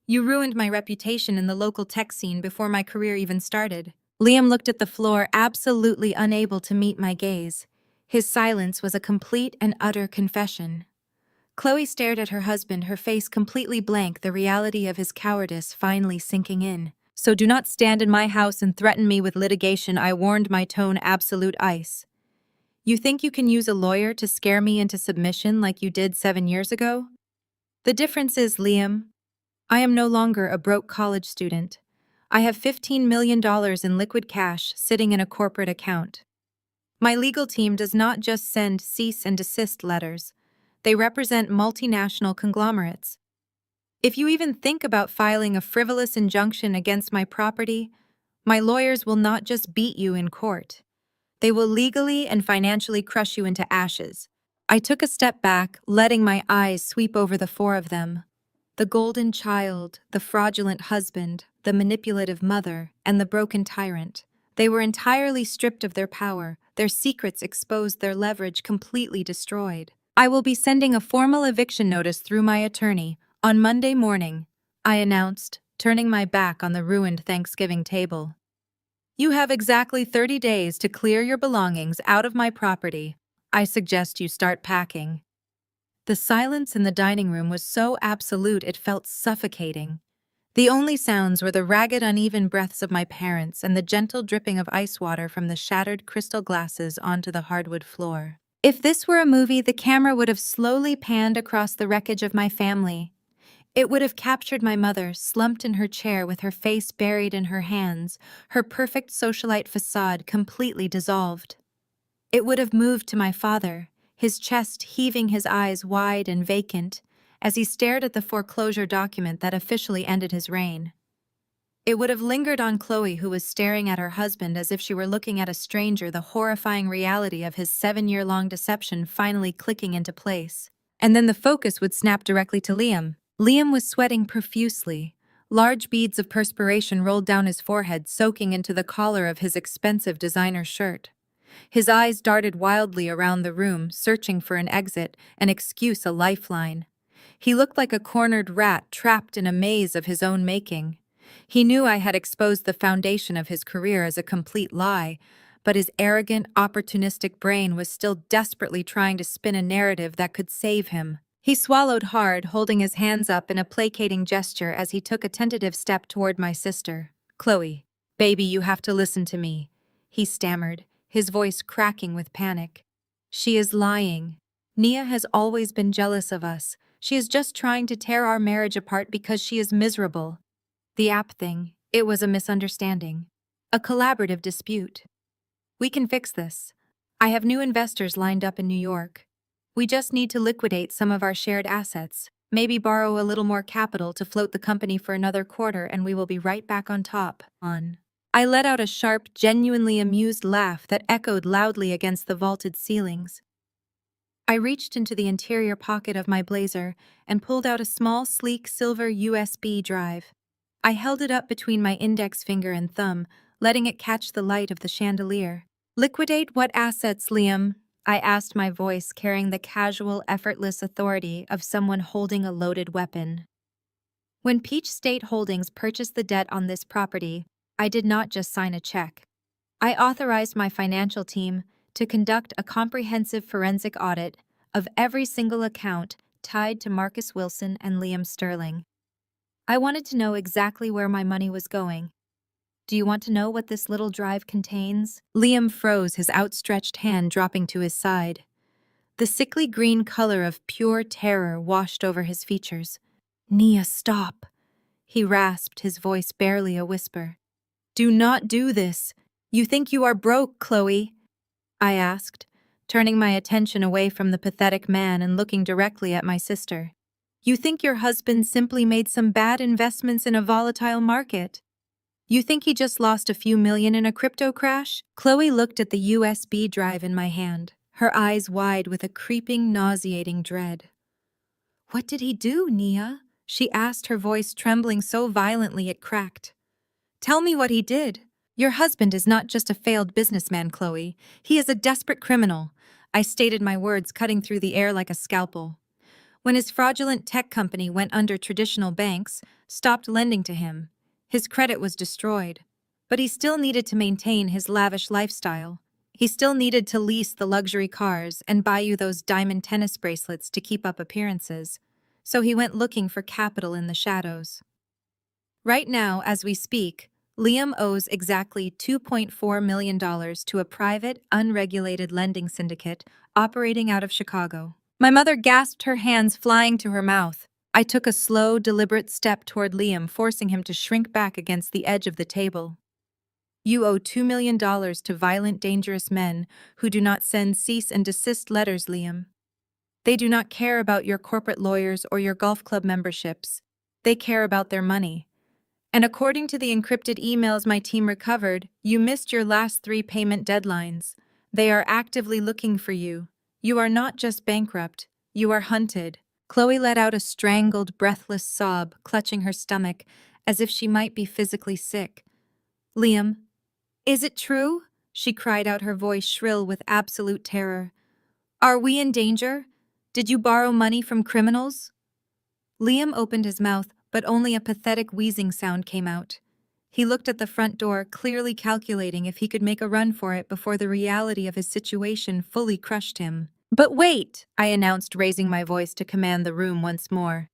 You ruined my reputation in the local tech scene before my career even started. Liam looked at the floor, absolutely unable to meet my gaze. His silence was a complete and utter confession. Chloe stared at her husband, her face completely blank, the reality of his cowardice finally sinking in. So do not stand in my house and threaten me with litigation, I warned, my tone absolute ice. You think you can use a lawyer to scare me into submission like you did 7 years ago? The difference is, Liam, I am no longer a broke college student. I have $15 million in liquid cash sitting in a corporate account. My legal team does not just send cease and desist letters. They represent multinational conglomerates. If you even think about filing a frivolous injunction against my property, my lawyers will not just beat you in court. They will legally and financially crush you into ashes. I took a step back, letting my eyes sweep over the four of them. The golden child, the fraudulent husband, the manipulative mother, and the broken tyrant. They were entirely stripped of their power, their secrets exposed, their leverage completely destroyed. I will be sending a formal eviction notice through my attorney on Monday morning, I announced, turning my back on the ruined Thanksgiving table. You have exactly 30 days to clear your belongings out of my property. I suggest you start packing. The silence in the dining room was so absolute it felt suffocating. The only sounds were the ragged, uneven breaths of my parents and the gentle dripping of ice water from the shattered crystal glasses onto the hardwood floor. If this were a movie, the camera would have slowly panned across the wreckage of my family. It would have captured my mother, slumped in her chair with her face buried in her hands, her perfect socialite facade completely dissolved. It would have moved to my father, his chest heaving, his eyes wide and vacant, as he stared at the foreclosure document that officially ended his reign. It would have lingered on Chloe, who was staring at her husband as if she were looking at a stranger, the horrifying reality of his 7-year-long deception finally clicking into place. And then the focus would snap directly to Liam. Liam was sweating profusely. Large beads of perspiration rolled down his forehead, soaking into the collar of his expensive designer shirt. His eyes darted wildly around the room, searching for an exit, an excuse, a lifeline. He looked like a cornered rat trapped in a maze of his own making. He knew I had exposed the foundation of his career as a complete lie, but his arrogant, opportunistic brain was still desperately trying to spin a narrative that could save him. He swallowed hard, holding his hands up in a placating gesture as he took a tentative step toward my sister. Chloe, baby, you have to listen to me, he stammered, his voice cracking with panic. She is lying. Nia has always been jealous of us. She is just trying to tear our marriage apart because she is miserable. The app thing, it was a misunderstanding. A collaborative dispute. We can fix this. I have new investors lined up in New York. We just need to liquidate some of our shared assets, maybe borrow a little more capital to float the company for another quarter, and we will be right back on top. I let out a sharp, genuinely amused laugh that echoed loudly against the vaulted ceilings. I reached into the interior pocket of my blazer and pulled out a small, sleek silver USB drive. I held it up between my index finger and thumb, letting it catch the light of the chandelier. Liquidate what assets, Liam? I asked, my voice carrying the casual, effortless authority of someone holding a loaded weapon. When Peach State Holdings purchased the debt on this property, I did not just sign a check. I authorized my financial team to conduct a comprehensive forensic audit of every single account tied to Marcus Wilson and Liam Sterling. I wanted to know exactly where my money was going. Do you want to know what this little drive contains? Liam froze, his outstretched hand dropping to his side. The sickly green color of pure terror washed over his features. Nia, stop, he rasped, his voice barely a whisper. Do not do this. You think you are broke, Chloe? I asked, turning my attention away from the pathetic man and looking directly at my sister. You think your husband simply made some bad investments in a volatile market? You think he just lost a few million in a crypto crash? Chloe looked at the USB drive in my hand, her eyes wide with a creeping, nauseating dread. What did he do, Nia? She asked, her voice trembling so violently it cracked. Tell me what he did. Your husband is not just a failed businessman, Chloe. He is a desperate criminal. I stated, my words cutting through the air like a scalpel. When his fraudulent tech company went under, traditional banks stopped lending to him. His credit was destroyed. But he still needed to maintain his lavish lifestyle. He still needed to lease the luxury cars and buy you those diamond tennis bracelets to keep up appearances. So he went looking for capital in the shadows. Right now, as we speak, Liam owes exactly $2.4 million to a private, unregulated lending syndicate operating out of Chicago. My mother gasped, her hands flying to her mouth. I took a slow, deliberate step toward Liam, forcing him to shrink back against the edge of the table. You owe $2 million to violent, dangerous men who do not send cease and desist letters, Liam. They do not care about your corporate lawyers or your golf club memberships. They care about their money. And according to the encrypted emails my team recovered, you missed your last 3 payment deadlines. They are actively looking for you. You are not just bankrupt, you are hunted. Chloe let out a strangled, breathless sob, clutching her stomach as if she might be physically sick. Liam, is it true? She cried out, her voice shrill with absolute terror. Are we in danger? Did you borrow money from criminals? Liam opened his mouth, but only a pathetic wheezing sound came out. He looked at the front door, clearly calculating if he could make a run for it before the reality of his situation fully crushed him. But wait, I announced, raising my voice to command the room once more.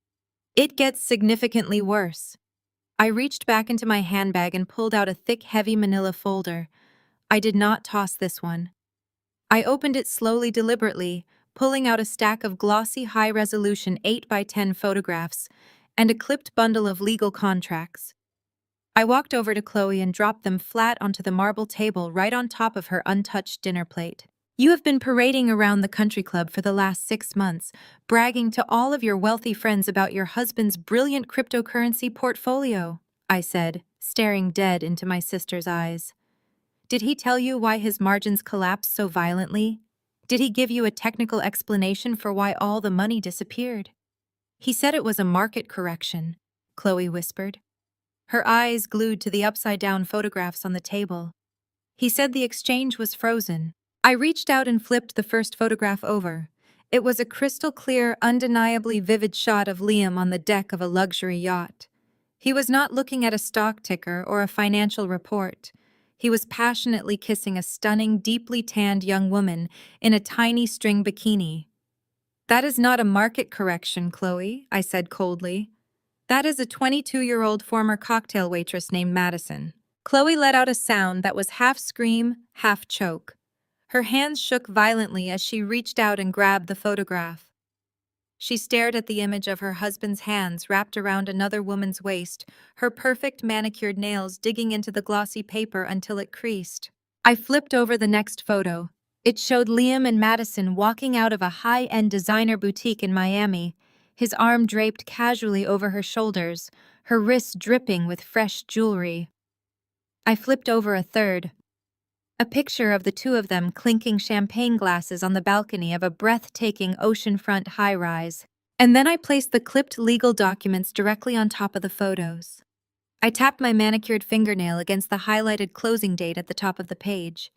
It gets significantly worse. I reached back into my handbag and pulled out a thick, heavy manila folder. I did not toss this one. I opened it slowly, deliberately, pulling out a stack of glossy, high-resolution 8x10 photographs and a clipped bundle of legal contracts. I walked over to Chloe and dropped them flat onto the marble table right on top of her untouched dinner plate. You have been parading around the country club for the last 6 months, bragging to all of your wealthy friends about your husband's brilliant cryptocurrency portfolio, I said, staring dead into my sister's eyes. Did he tell you why his margins collapsed so violently? Did he give you a technical explanation for why all the money disappeared? He said it was a market correction, Chloe whispered, her eyes glued to the upside-down photographs on the table. He said the exchange was frozen. I reached out and flipped the first photograph over. It was a crystal-clear, undeniably vivid shot of Liam on the deck of a luxury yacht. He was not looking at a stock ticker or a financial report. He was passionately kissing a stunning, deeply tanned young woman in a tiny string bikini. That is not a market correction, Chloe, I said coldly. That is a 22-year-old former cocktail waitress named Madison. Chloe let out a sound that was half scream, half choke. Her hands shook violently as she reached out and grabbed the photograph. She stared at the image of her husband's hands wrapped around another woman's waist, her perfect manicured nails digging into the glossy paper until it creased. I flipped over the next photo. It showed Liam and Madison walking out of a high-end designer boutique in Miami, his arm draped casually over her shoulders, her wrists dripping with fresh jewelry. I flipped over a third. A picture of the two of them clinking champagne glasses on the balcony of a breathtaking oceanfront high-rise. And then I placed the clipped legal documents directly on top of the photos. I tapped my manicured fingernail against the highlighted closing date at the top of the page.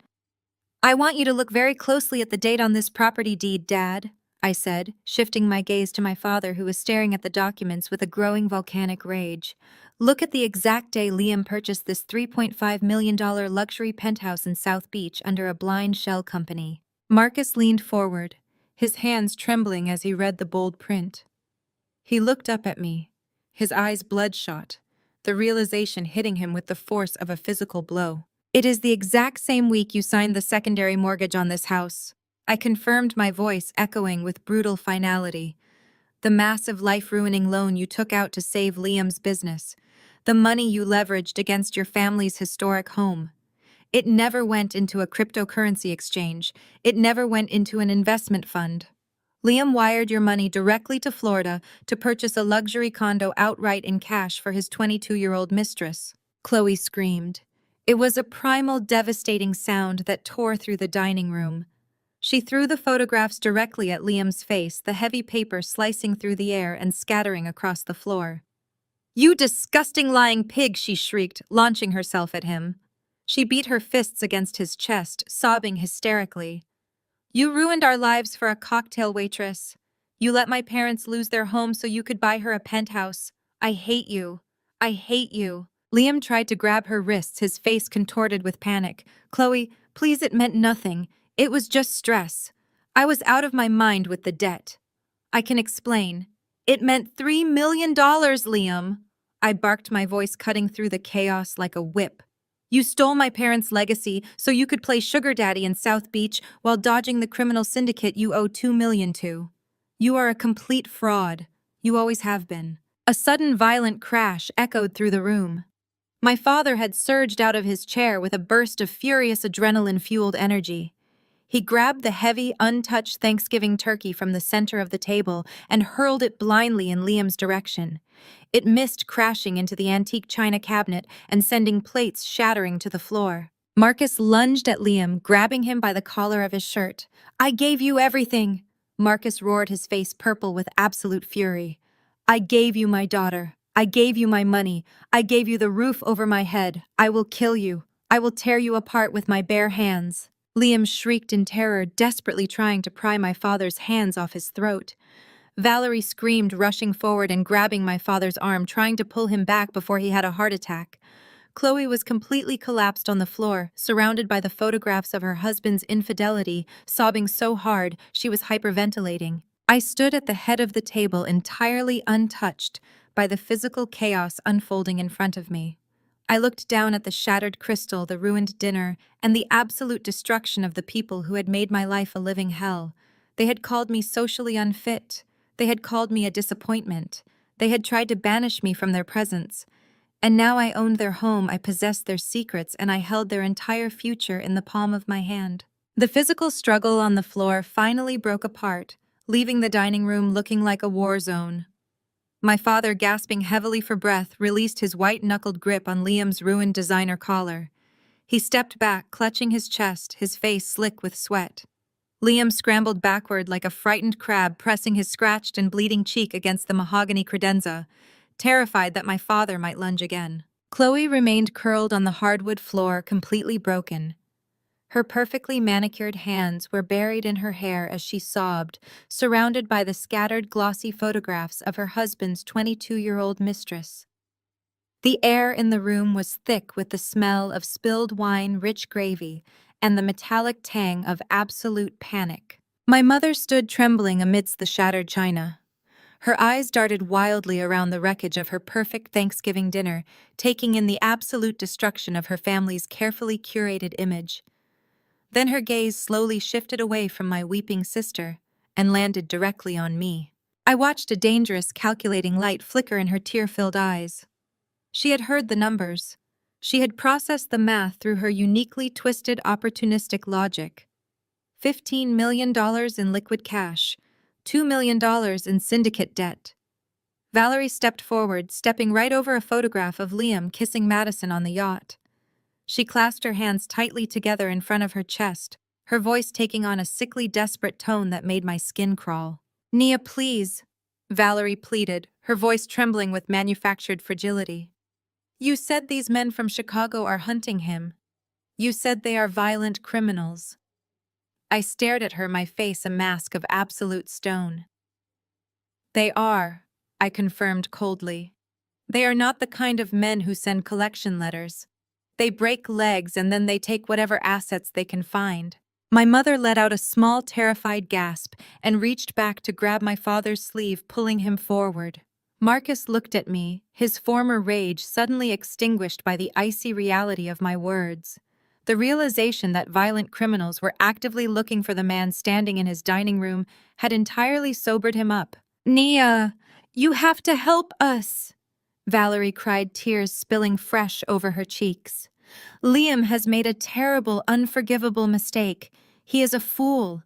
"I want you to look very closely at the date on this property deed, Dad," I said, shifting my gaze to my father, who was staring at the documents with a growing volcanic rage. "Look at the exact day Liam purchased this $3.5 million luxury penthouse in South Beach under a blind shell company." Marcus leaned forward, his hands trembling as he read the bold print. He looked up at me, his eyes bloodshot, the realization hitting him with the force of a physical blow. "It is the exact same week you signed the secondary mortgage on this house," I confirmed, my voice echoing with brutal finality. "The massive life-ruining loan you took out to save Liam's business. The money you leveraged against your family's historic home. It never went into a cryptocurrency exchange. It never went into an investment fund. Liam wired your money directly to Florida to purchase a luxury condo outright in cash for his 22-year-old mistress." Chloe screamed. It was a primal, devastating sound that tore through the dining room. She threw the photographs directly at Liam's face, the heavy paper slicing through the air and scattering across the floor. "You disgusting lying pig!" she shrieked, launching herself at him. She beat her fists against his chest, sobbing hysterically. "You ruined our lives for a cocktail waitress. You let my parents lose their home so you could buy her a penthouse. I hate you. I hate you." Liam tried to grab her wrists, his face contorted with panic. "Chloe, please, it meant nothing. It was just stress. I was out of my mind with the debt. I can explain. It meant $3 million, Liam." I barked, my voice cutting through the chaos like a whip. "You stole my parents' legacy so you could play sugar daddy in South Beach while dodging the criminal syndicate you owe $2 million to. You are a complete fraud. You always have been." A sudden violent crash echoed through the room. My father had surged out of his chair with a burst of furious adrenaline-fueled energy. He grabbed the heavy, untouched Thanksgiving turkey from the center of the table and hurled it blindly in Liam's direction. It missed, crashing into the antique china cabinet and sending plates shattering to the floor. Marcus lunged at Liam, grabbing him by the collar of his shirt. "I gave you everything!" Marcus roared, his face purple with absolute fury. "I gave you my daughter. I gave you my money. I gave you the roof over my head. I will kill you. I will tear you apart with my bare hands." Liam shrieked in terror, desperately trying to pry my father's hands off his throat. Valerie screamed, rushing forward and grabbing my father's arm, trying to pull him back before he had a heart attack. Chloe was completely collapsed on the floor, surrounded by the photographs of her husband's infidelity, sobbing so hard she was hyperventilating. I stood at the head of the table, entirely untouched by the physical chaos unfolding in front of me. I looked down at the shattered crystal, the ruined dinner, and the absolute destruction of the people who had made my life a living hell. They had called me socially unfit. They had called me a disappointment. They had tried to banish me from their presence. And now I owned their home, I possessed their secrets, and I held their entire future in the palm of my hand. The physical struggle on the floor finally broke apart, leaving the dining room looking like a war zone. My father, gasping heavily for breath, released his white-knuckled grip on Liam's ruined designer collar. He stepped back, clutching his chest, his face slick with sweat. Liam scrambled backward like a frightened crab, pressing his scratched and bleeding cheek against the mahogany credenza, terrified that my father might lunge again. Chloe remained curled on the hardwood floor, completely broken. Her perfectly manicured hands were buried in her hair as she sobbed, surrounded by the scattered glossy photographs of her husband's 22-year-old mistress. The air in the room was thick with the smell of spilled wine, rich gravy, and the metallic tang of absolute panic. My mother stood trembling amidst the shattered china. Her eyes darted wildly around the wreckage of her perfect Thanksgiving dinner, taking in the absolute destruction of her family's carefully curated image. Then her gaze slowly shifted away from my weeping sister and landed directly on me. I watched a dangerous, calculating light flicker in her tear-filled eyes. She had heard the numbers. She had processed the math through her uniquely twisted, opportunistic logic. $15 million in liquid cash, $2 million in syndicate debt. Valerie stepped forward, stepping right over a photograph of Liam kissing Madison on the yacht. She clasped her hands tightly together in front of her chest, her voice taking on a sickly, desperate tone that made my skin crawl. "Nia, please," Valerie pleaded, her voice trembling with manufactured fragility. "You said these men from Chicago are hunting him. You said they are violent criminals." I stared at her, my face a mask of absolute stone. "They are," I confirmed coldly. "They are not the kind of men who send collection letters. They break legs and then they take whatever assets they can find." My mother let out a small, terrified gasp and reached back to grab my father's sleeve, pulling him forward. Marcus looked at me, his former rage suddenly extinguished by the icy reality of my words. The realization that violent criminals were actively looking for the man standing in his dining room had entirely sobered him up. "Nia, you have to help us," Valerie cried, tears spilling fresh over her cheeks. "Liam has made a terrible, unforgivable mistake. He is a fool.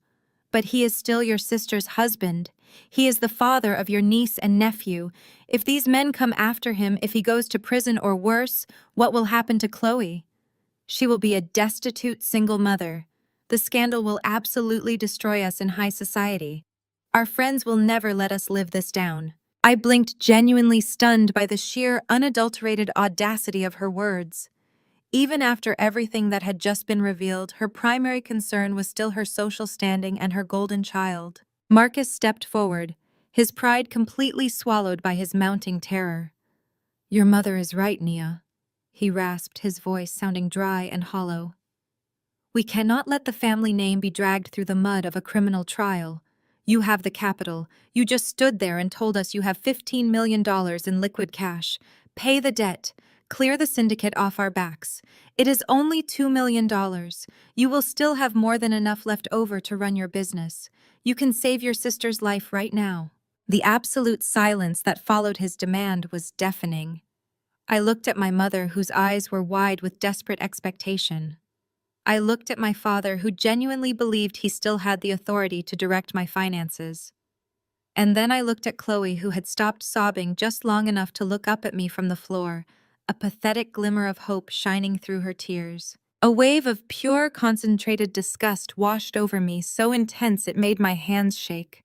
But he is still your sister's husband. He is the father of your niece and nephew. If these men come after him, if he goes to prison or worse, what will happen to Chloe? She will be a destitute single mother. The scandal will absolutely destroy us in high society. Our friends will never let us live this down." I blinked, genuinely stunned by the sheer, unadulterated audacity of her words. Even after everything that had just been revealed, her primary concern was still her social standing and her golden child. Marcus stepped forward, his pride completely swallowed by his mounting terror. "Your mother is right, Nia," he rasped, his voice sounding dry and hollow. "We cannot let the family name be dragged through the mud of a criminal trial. You have the capital. You just stood there and told us you have $15 million in liquid cash. Pay the debt. Clear the syndicate off our backs. It is only $2 million. You will still have more than enough left over to run your business. You can save your sister's life right now." The absolute silence that followed his demand was deafening. I looked at my mother, whose eyes were wide with desperate expectation. I looked at my father, who genuinely believed he still had the authority to direct my finances. And then I looked at Chloe, who had stopped sobbing just long enough to look up at me from the floor, a pathetic glimmer of hope shining through her tears. A wave of pure, concentrated disgust washed over me, so intense it made my hands shake.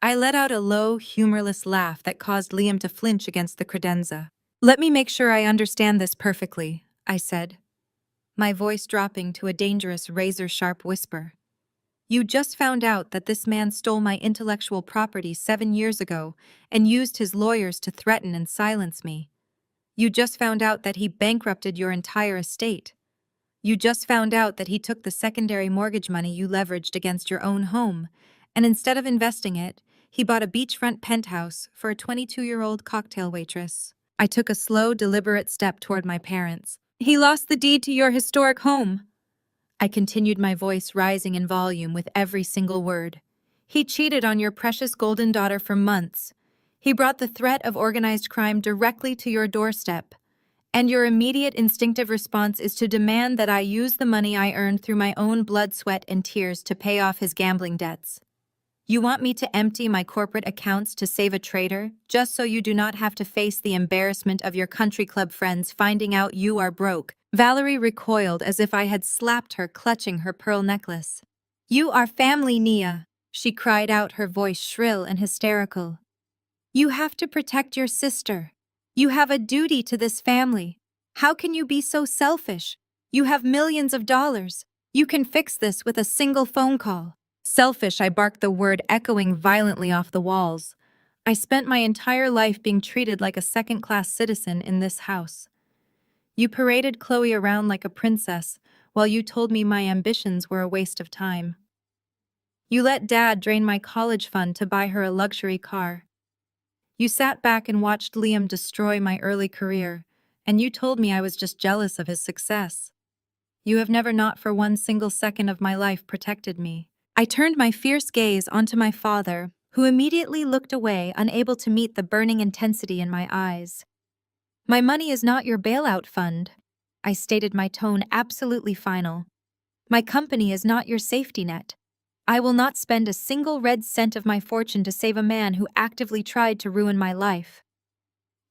I let out a low, humorless laugh that caused Liam to flinch against the credenza. "Let me make sure I understand this perfectly," I said, my voice dropping to a dangerous, razor-sharp whisper. "You just found out that this man stole my intellectual property 7 years ago and used his lawyers to threaten and silence me. You just found out that he bankrupted your entire estate. You just found out that he took the secondary mortgage money you leveraged against your own home, and instead of investing it, he bought a beachfront penthouse for a 22-year-old cocktail waitress." I took a slow, deliberate step toward my parents. "He lost the deed to your historic home," I continued, my voice rising in volume with every single word. "He cheated on your precious golden daughter for months. He brought the threat of organized crime directly to your doorstep. And your immediate instinctive response is to demand that I use the money I earned through my own blood, sweat, and tears to pay off his gambling debts. You want me to empty my corporate accounts to save a traitor, just so you do not have to face the embarrassment of your country club friends finding out you are broke." Valerie recoiled as if I had slapped her, clutching her pearl necklace. "You are family, Nia," she cried out, her voice shrill and hysterical. "You have to protect your sister. You have a duty to this family. How can you be so selfish? You have millions of dollars. You can fix this with a single phone call." Selfish, I barked, the word echoing violently off the walls. I spent my entire life being treated like a second-class citizen in this house. You paraded Chloe around like a princess, while you told me my ambitions were a waste of time. You let Dad drain my college fund to buy her a luxury car. You sat back and watched Liam destroy my early career, and you told me I was just jealous of his success. You have never, not for one single second of my life, protected me. I turned my fierce gaze onto my father, who immediately looked away, unable to meet the burning intensity in my eyes. "My money is not your bailout fund," I stated, my tone absolutely final. "My company is not your safety net. I will not spend a single red cent of my fortune to save a man who actively tried to ruin my life.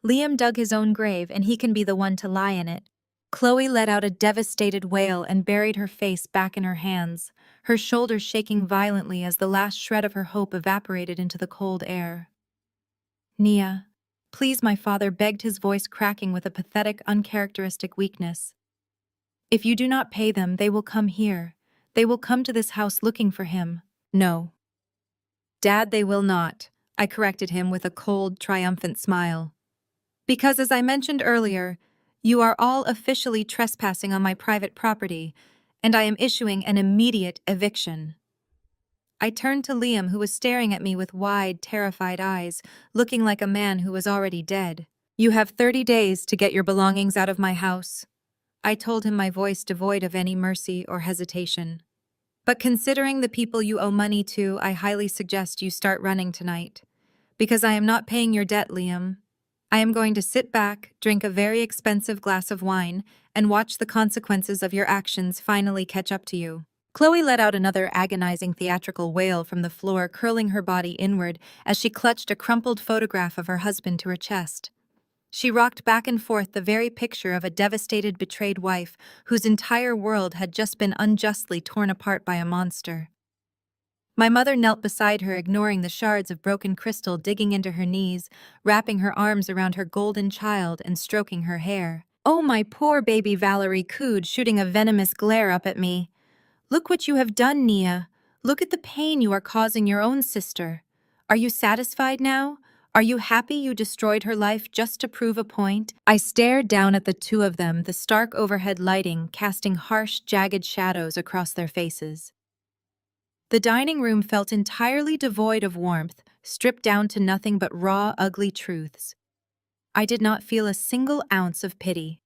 Liam dug his own grave, and he can be the one to lie in it. Chloe let out a devastated wail and buried her face back in her hands, her shoulders shaking violently as the last shred of her hope evaporated into the cold air. Nia, please, my father begged, his voice cracking with a pathetic, uncharacteristic weakness. If you do not pay them, they will come here. They will come to this house looking for him. No. Dad, they will not, I corrected him with a cold, triumphant smile. Because, as I mentioned earlier, you are all officially trespassing on my private property, and I am issuing an immediate eviction. I turned to Liam, who was staring at me with wide, terrified eyes, looking like a man who was already dead. You have 30 days to get your belongings out of my house. I told him, my voice devoid of any mercy or hesitation. But considering the people you owe money to, I highly suggest you start running tonight. Because I am not paying your debt, Liam. I am going to sit back, drink a very expensive glass of wine, and watch the consequences of your actions finally catch up to you. Chloe let out another agonizing theatrical wail from the floor, curling her body inward as she clutched a crumpled photograph of her husband to her chest. She rocked back and forth, the very picture of a devastated, betrayed wife whose entire world had just been unjustly torn apart by a monster. My mother knelt beside her, ignoring the shards of broken crystal digging into her knees, wrapping her arms around her golden child and stroking her hair. "Oh, my poor baby," Valerie cooed, shooting a venomous glare up at me. "Look what you have done, Nia. Look at the pain you are causing your own sister. Are you satisfied now? Are you happy you destroyed her life just to prove a point?" I stared down at the two of them, the stark overhead lighting casting harsh, jagged shadows across their faces. The dining room felt entirely devoid of warmth, stripped down to nothing but raw, ugly truths. I did not feel a single ounce of pity.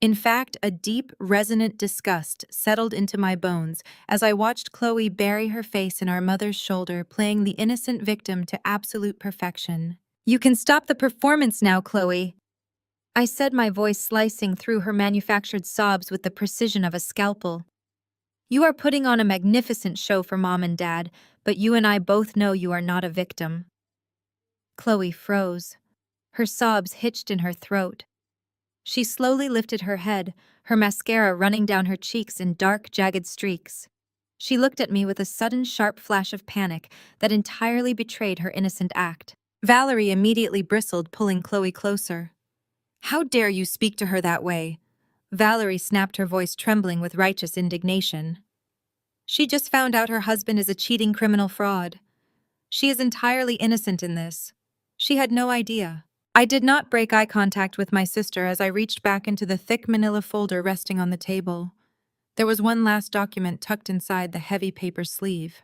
In fact, a deep, resonant disgust settled into my bones as I watched Chloe bury her face in our mother's shoulder, playing the innocent victim to absolute perfection. "You can stop the performance now, Chloe," I said, my voice slicing through her manufactured sobs with the precision of a scalpel. "You are putting on a magnificent show for Mom and Dad, but you and I both know you are not a victim." Chloe froze. Her sobs hitched in her throat. She slowly lifted her head, her mascara running down her cheeks in dark, jagged streaks. She looked at me with a sudden, sharp flash of panic that entirely betrayed her innocent act. Valerie immediately bristled, pulling Chloe closer. "How dare you speak to her that way?" Valerie snapped, her voice trembling with righteous indignation. "She just found out her husband is a cheating criminal fraud. She is entirely innocent in this. She had no idea." I did not break eye contact with my sister as I reached back into the thick manila folder resting on the table. There was one last document tucked inside the heavy paper sleeve.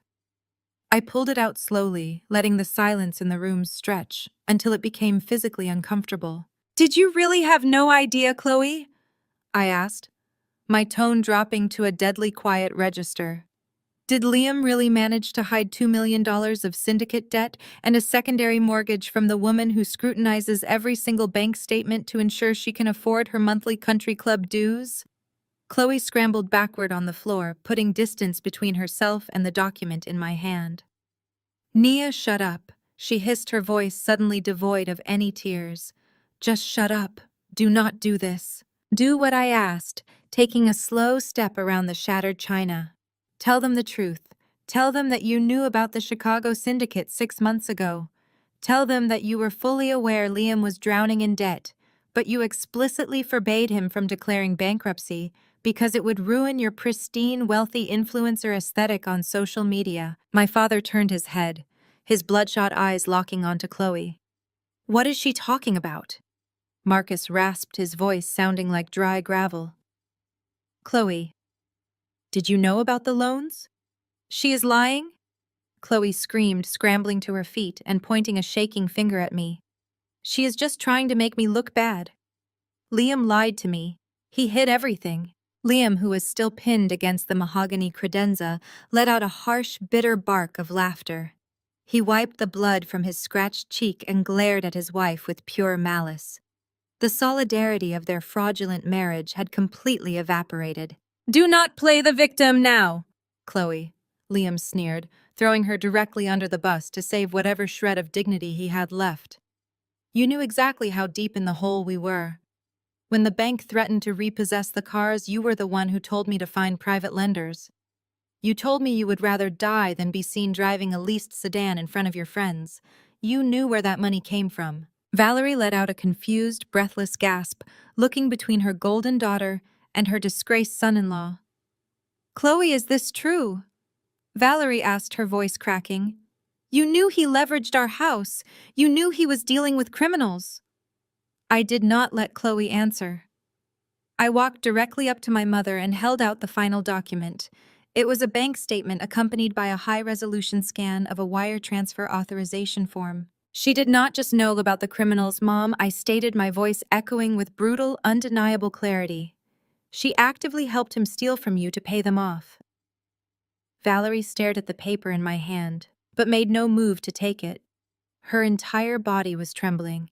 I pulled it out slowly, letting the silence in the room stretch until it became physically uncomfortable. "Did you really have no idea, Chloe?" I asked, my tone dropping to a deadly quiet register. Did Liam really manage to hide $2 million of syndicate debt and a secondary mortgage from the woman who scrutinizes every single bank statement to ensure she can afford her monthly country club dues? Chloe scrambled backward on the floor, putting distance between herself and the document in my hand. "Nia, shut up," she hissed, her voice suddenly devoid of any tears. "Just shut up. Do not do this." "Do what I asked," taking a slow step around the shattered china. "Tell them the truth. Tell them that you knew about the Chicago syndicate 6 months ago. Tell them that you were fully aware Liam was drowning in debt, but you explicitly forbade him from declaring bankruptcy because it would ruin your pristine, wealthy influencer aesthetic on social media." My father turned his head, his bloodshot eyes locking onto Chloe. "What is she talking about?" Marcus rasped, his voice sounding like dry gravel. "Chloe, did you know about the loans? She is lying?" Chloe screamed, scrambling to her feet and pointing a shaking finger at me. "She is just trying to make me look bad. Liam lied to me. He hid everything." Liam, who was still pinned against the mahogany credenza, let out a harsh, bitter bark of laughter. He wiped the blood from his scratched cheek and glared at his wife with pure malice. The solidarity of their fraudulent marriage had completely evaporated. "Do not play the victim now, Chloe. Liam sneered, throwing her directly under the bus to save whatever shred of dignity he had left. You knew exactly how deep in the hole we were. When the bank threatened to repossess the cars, you were the one who told me to find private lenders. You told me you would rather die than be seen driving a leased sedan in front of your friends. You knew where that money came from. Valerie let out a confused, breathless gasp, looking between her golden daughter and her disgraced son-in-law. Chloe, is this true? Valerie asked, her voice cracking. You knew he leveraged our house. You knew he was dealing with criminals. I did not let Chloe answer. I walked directly up to my mother and held out the final document. It was a bank statement accompanied by a high-resolution scan of a wire transfer authorization form. She did not just know about the criminals, Mom, I stated, my voice echoing with brutal, undeniable clarity. She actively helped him steal from you to pay them off. Valerie stared at the paper in my hand, but made no move to take it. Her entire body was trembling.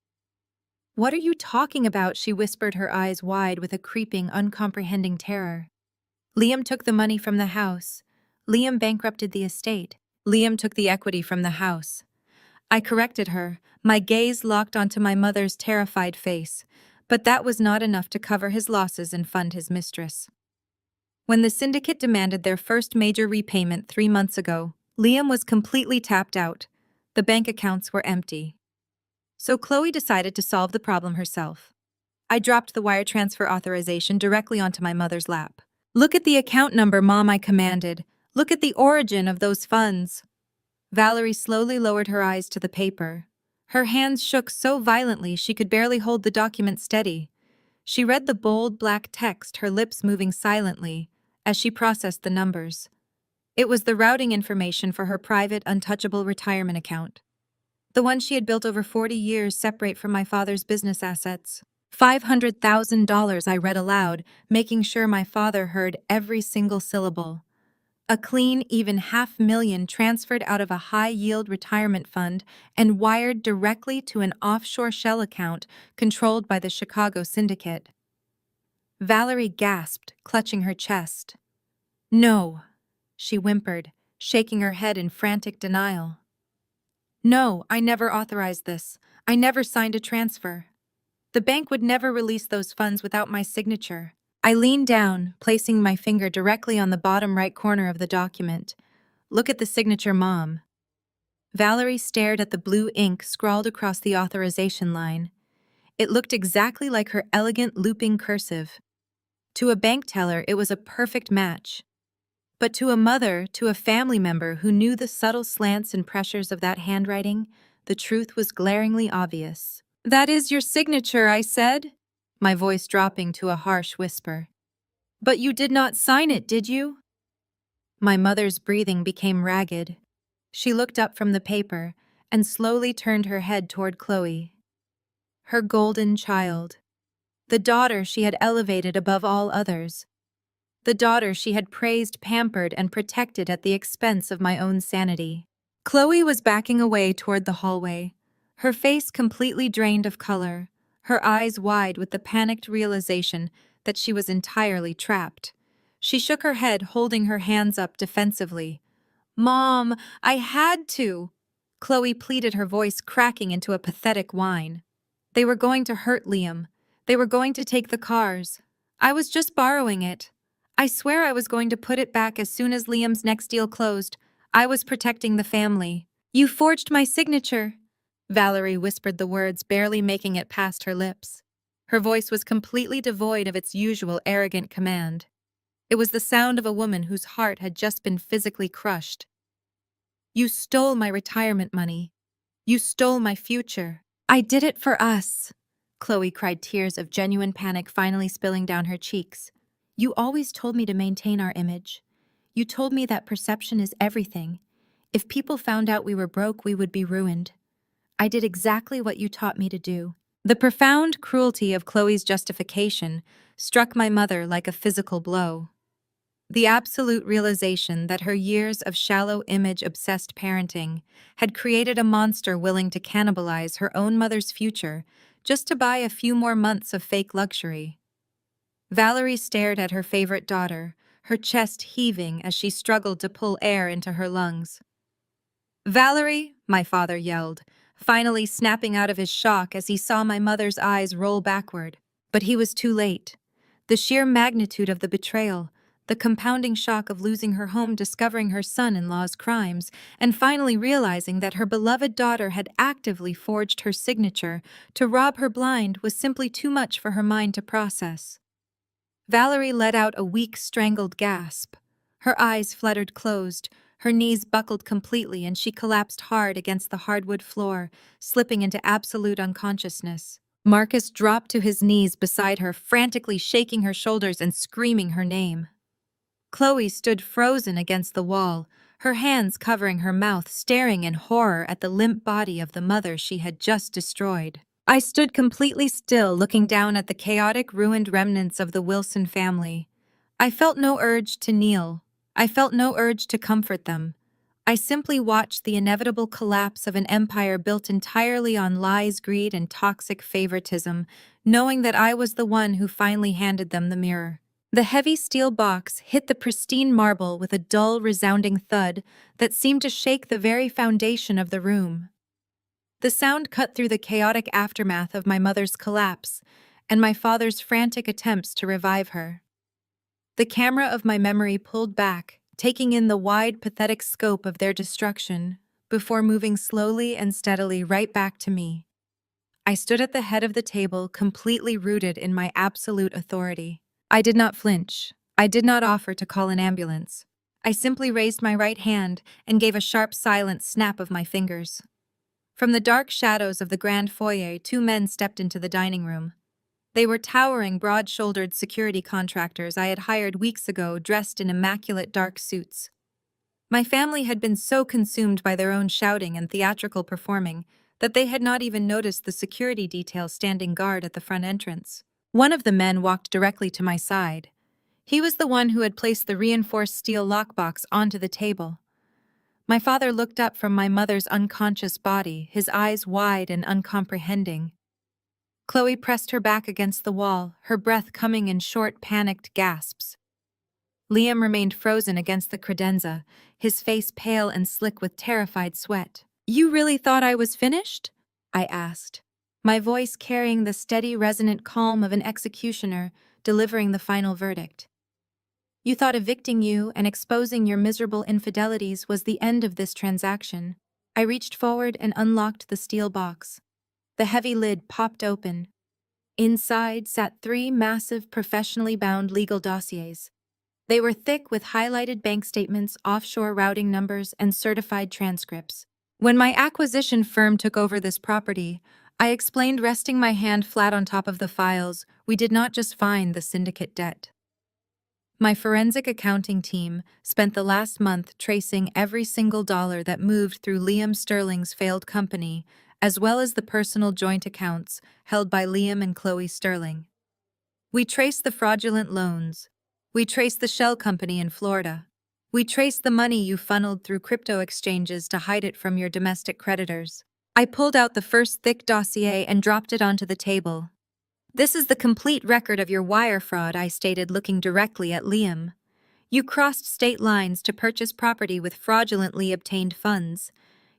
What are you talking about? She whispered, her eyes wide with a creeping, uncomprehending terror. Liam took the money from the house. Liam bankrupted the estate. Liam took the equity from the house. I corrected her, my gaze locked onto my mother's terrified face, but that was not enough to cover his losses and fund his mistress. When the syndicate demanded their first major repayment 3 months ago, Liam was completely tapped out. The bank accounts were empty. So Chloe decided to solve the problem herself. I dropped the wire transfer authorization directly onto my mother's lap. Look at the account number, Mom, I commanded. Look at the origin of those funds. Valerie slowly lowered her eyes to the paper. Her hands shook so violently she could barely hold the document steady. She read the bold black text, her lips moving silently, as she processed the numbers. It was the routing information for her private, untouchable retirement account. The one she had built over 40 years separate from my father's business assets. $500,000, I read aloud, making sure my father heard every single syllable. A clean, even $500,000 transferred out of a high-yield retirement fund and wired directly to an offshore shell account controlled by the Chicago syndicate. Valerie gasped, clutching her chest. No, she whimpered, shaking her head in frantic denial. No, I never authorized this. I never signed a transfer. The bank would never release those funds without my signature. I leaned down, placing my finger directly on the bottom right corner of the document. Look at the signature, Mom. Valerie stared at the blue ink scrawled across the authorization line. It looked exactly like her elegant looping cursive. To a bank teller, it was a perfect match. But to a mother, to a family member who knew the subtle slants and pressures of that handwriting, the truth was glaringly obvious. That is your signature, I said, my voice dropping to a harsh whisper. But you did not sign it, did you? My mother's breathing became ragged. She looked up from the paper and slowly turned her head toward Chloe. Her golden child. The daughter she had elevated above all others. The daughter she had praised, pampered, and protected at the expense of my own sanity. Chloe was backing away toward the hallway, her face completely drained of color, her eyes wide with the panicked realization that she was entirely trapped. She shook her head, holding her hands up defensively. Mom, I had to, Chloe pleaded, her voice cracking into a pathetic whine. They were going to hurt Liam. They were going to take the cars. I was just borrowing it. I swear I was going to put it back as soon as Liam's next deal closed. I was protecting the family. You forged my signature. Valerie whispered the words, barely making it past her lips. Her voice was completely devoid of its usual arrogant command. It was the sound of a woman whose heart had just been physically crushed. You stole my retirement money. You stole my future. I did it for us, Chloe cried, tears of genuine panic finally spilling down her cheeks. You always told me to maintain our image. You told me that perception is everything. If people found out we were broke, we would be ruined. I did exactly what you taught me to do. The profound cruelty of Chloe's justification struck my mother like a physical blow. The absolute realization that her years of shallow image-obsessed parenting had created a monster willing to cannibalize her own mother's future just to buy a few more months of fake luxury. Valerie stared at her favorite daughter, her chest heaving as she struggled to pull air into her lungs. "Valerie!" my father yelled, finally snapping out of his shock as he saw my mother's eyes roll backward. But he was too late. The sheer magnitude of the betrayal, the compounding shock of losing her home, discovering her son-in-law's crimes, and finally realizing that her beloved daughter had actively forged her signature to rob her blind was simply too much for her mind to process. Valerie let out a weak, strangled gasp. Her eyes fluttered closed, her knees buckled completely, and she collapsed hard against the hardwood floor, slipping into absolute unconsciousness. Marcus dropped to his knees beside her, frantically shaking her shoulders and screaming her name. Chloe stood frozen against the wall, her hands covering her mouth, staring in horror at the limp body of the mother she had just destroyed. I stood completely still, looking down at the chaotic, ruined remnants of the Wilson family. I felt no urge to kneel. I felt no urge to comfort them. I simply watched the inevitable collapse of an empire built entirely on lies, greed, and toxic favoritism, knowing that I was the one who finally handed them the mirror. The heavy steel box hit the pristine marble with a dull, resounding thud that seemed to shake the very foundation of the room. The sound cut through the chaotic aftermath of my mother's collapse and my father's frantic attempts to revive her. The camera of my memory pulled back, taking in the wide, pathetic scope of their destruction, before moving slowly and steadily right back to me. I stood at the head of the table, completely rooted in my absolute authority. I did not flinch. I did not offer to call an ambulance. I simply raised my right hand and gave a sharp, silent snap of my fingers. From the dark shadows of the grand foyer, two men stepped into the dining room. They were towering, broad-shouldered security contractors I had hired weeks ago, dressed in immaculate dark suits. My family had been so consumed by their own shouting and theatrical performing that they had not even noticed the security detail standing guard at the front entrance. One of the men walked directly to my side. He was the one who had placed the reinforced steel lockbox onto the table. My father looked up from my mother's unconscious body, his eyes wide and uncomprehending. Chloe pressed her back against the wall, her breath coming in short, panicked gasps. Liam remained frozen against the credenza, his face pale and slick with terrified sweat. "You really thought I was finished?" I asked, my voice carrying the steady, resonant calm of an executioner delivering the final verdict. "You thought evicting you and exposing your miserable infidelities was the end of this transaction." I reached forward and unlocked the steel box. The heavy lid popped open. Inside sat three massive, professionally bound legal dossiers. They were thick with highlighted bank statements, offshore routing numbers, and certified transcripts. When my acquisition firm took over this property, I explained, resting my hand flat on top of the files, we did not just find the syndicate debt. My forensic accounting team spent the last month tracing every single dollar that moved through Liam Sterling's failed company, as well as the personal joint accounts held by Liam and Chloe Sterling. We traced the fraudulent loans. We traced the shell company in Florida. We traced the money you funneled through crypto exchanges to hide it from your domestic creditors. I pulled out the first thick dossier and dropped it onto the table. "This is the complete record of your wire fraud," I stated, looking directly at Liam. "You crossed state lines to purchase property with fraudulently obtained funds.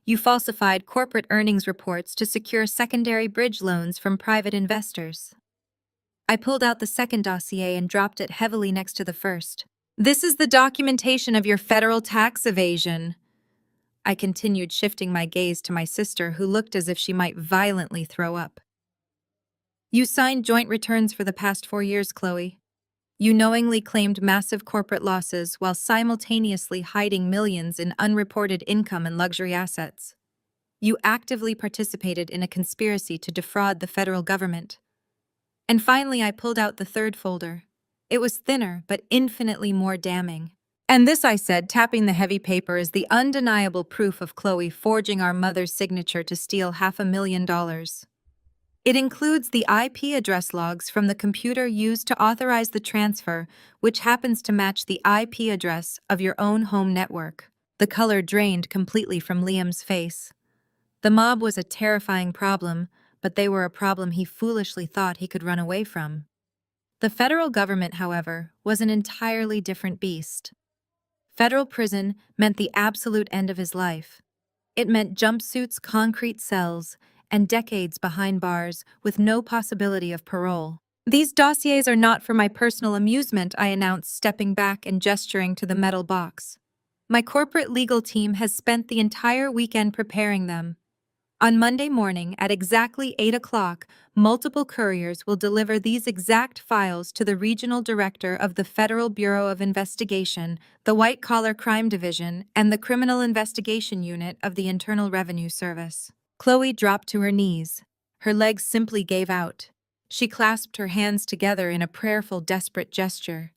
You falsified corporate earnings reports to secure secondary bridge loans from private investors." I pulled out the second dossier and dropped it heavily next to the first. "This is the documentation of your federal tax evasion." I continued, shifting my gaze to my sister, who looked as if she might violently throw up. "You signed joint returns for the past 4 years, Chloe. You knowingly claimed massive corporate losses while simultaneously hiding millions in unreported income and luxury assets. You actively participated in a conspiracy to defraud the federal government." And finally, I pulled out the third folder. It was thinner, but infinitely more damning. "And this," I said, tapping the heavy paper, "is the undeniable proof of Chloe forging our mother's signature to steal $500,000. It includes the IP address logs from the computer used to authorize the transfer, which happens to match the IP address of your own home network." The color drained completely from Liam's face. The mob was a terrifying problem, but they were a problem he foolishly thought he could run away from. The federal government, however, was an entirely different beast. Federal prison meant the absolute end of his life. It meant jumpsuits, concrete cells, and decades behind bars with no possibility of parole. "These dossiers are not for my personal amusement," I announced, stepping back and gesturing to the metal box. "My corporate legal team has spent the entire weekend preparing them. On Monday morning at exactly 8 o'clock, multiple couriers will deliver these exact files to the regional director of the Federal Bureau of Investigation, the White Collar Crime Division, and the Criminal Investigation Unit of the Internal Revenue Service." Chloe dropped to her knees. Her legs simply gave out. She clasped her hands together in a prayerful, desperate gesture.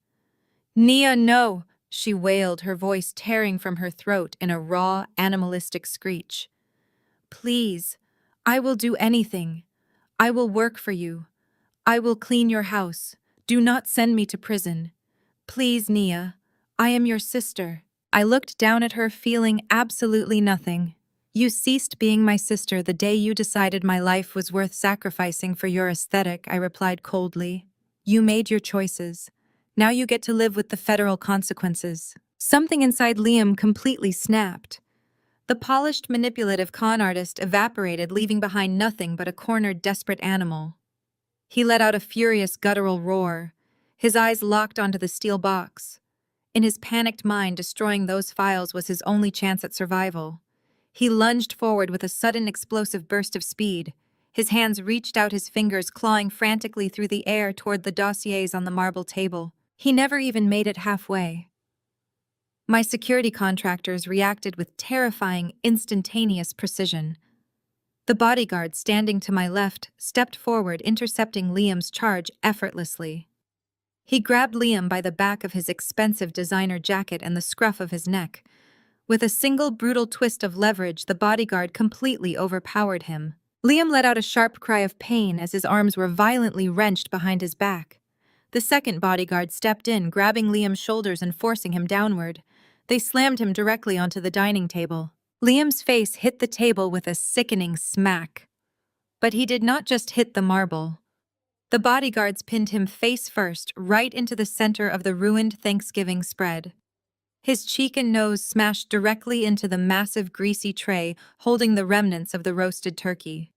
"Nia, no!" she wailed, her voice tearing from her throat in a raw, animalistic screech. "Please, I will do anything. I will work for you. I will clean your house. Do not send me to prison. Please, Nia, I am your sister." I looked down at her, feeling absolutely nothing. "You ceased being my sister the day you decided my life was worth sacrificing for your aesthetic," I replied coldly. "You made your choices. Now you get to live with the federal consequences." Something inside Liam completely snapped. The polished, manipulative con artist evaporated, leaving behind nothing but a cornered, desperate animal. He let out a furious, guttural roar, his eyes locked onto the steel box. In his panicked mind, destroying those files was his only chance at survival. He lunged forward with a sudden, explosive burst of speed. His hands reached out, his fingers clawing frantically through the air toward the dossiers on the marble table. He never even made it halfway. My security contractors reacted with terrifying, instantaneous precision. The bodyguard standing to my left stepped forward, intercepting Liam's charge effortlessly. He grabbed Liam by the back of his expensive designer jacket and the scruff of his neck. With a single brutal twist of leverage, the bodyguard completely overpowered him. Liam let out a sharp cry of pain as his arms were violently wrenched behind his back. The second bodyguard stepped in, grabbing Liam's shoulders and forcing him downward. They slammed him directly onto the dining table. Liam's face hit the table with a sickening smack. But he did not just hit the marble. The bodyguards pinned him face first, right into the center of the ruined Thanksgiving spread. His cheek and nose smashed directly into the massive, greasy tray holding the remnants of the roasted turkey.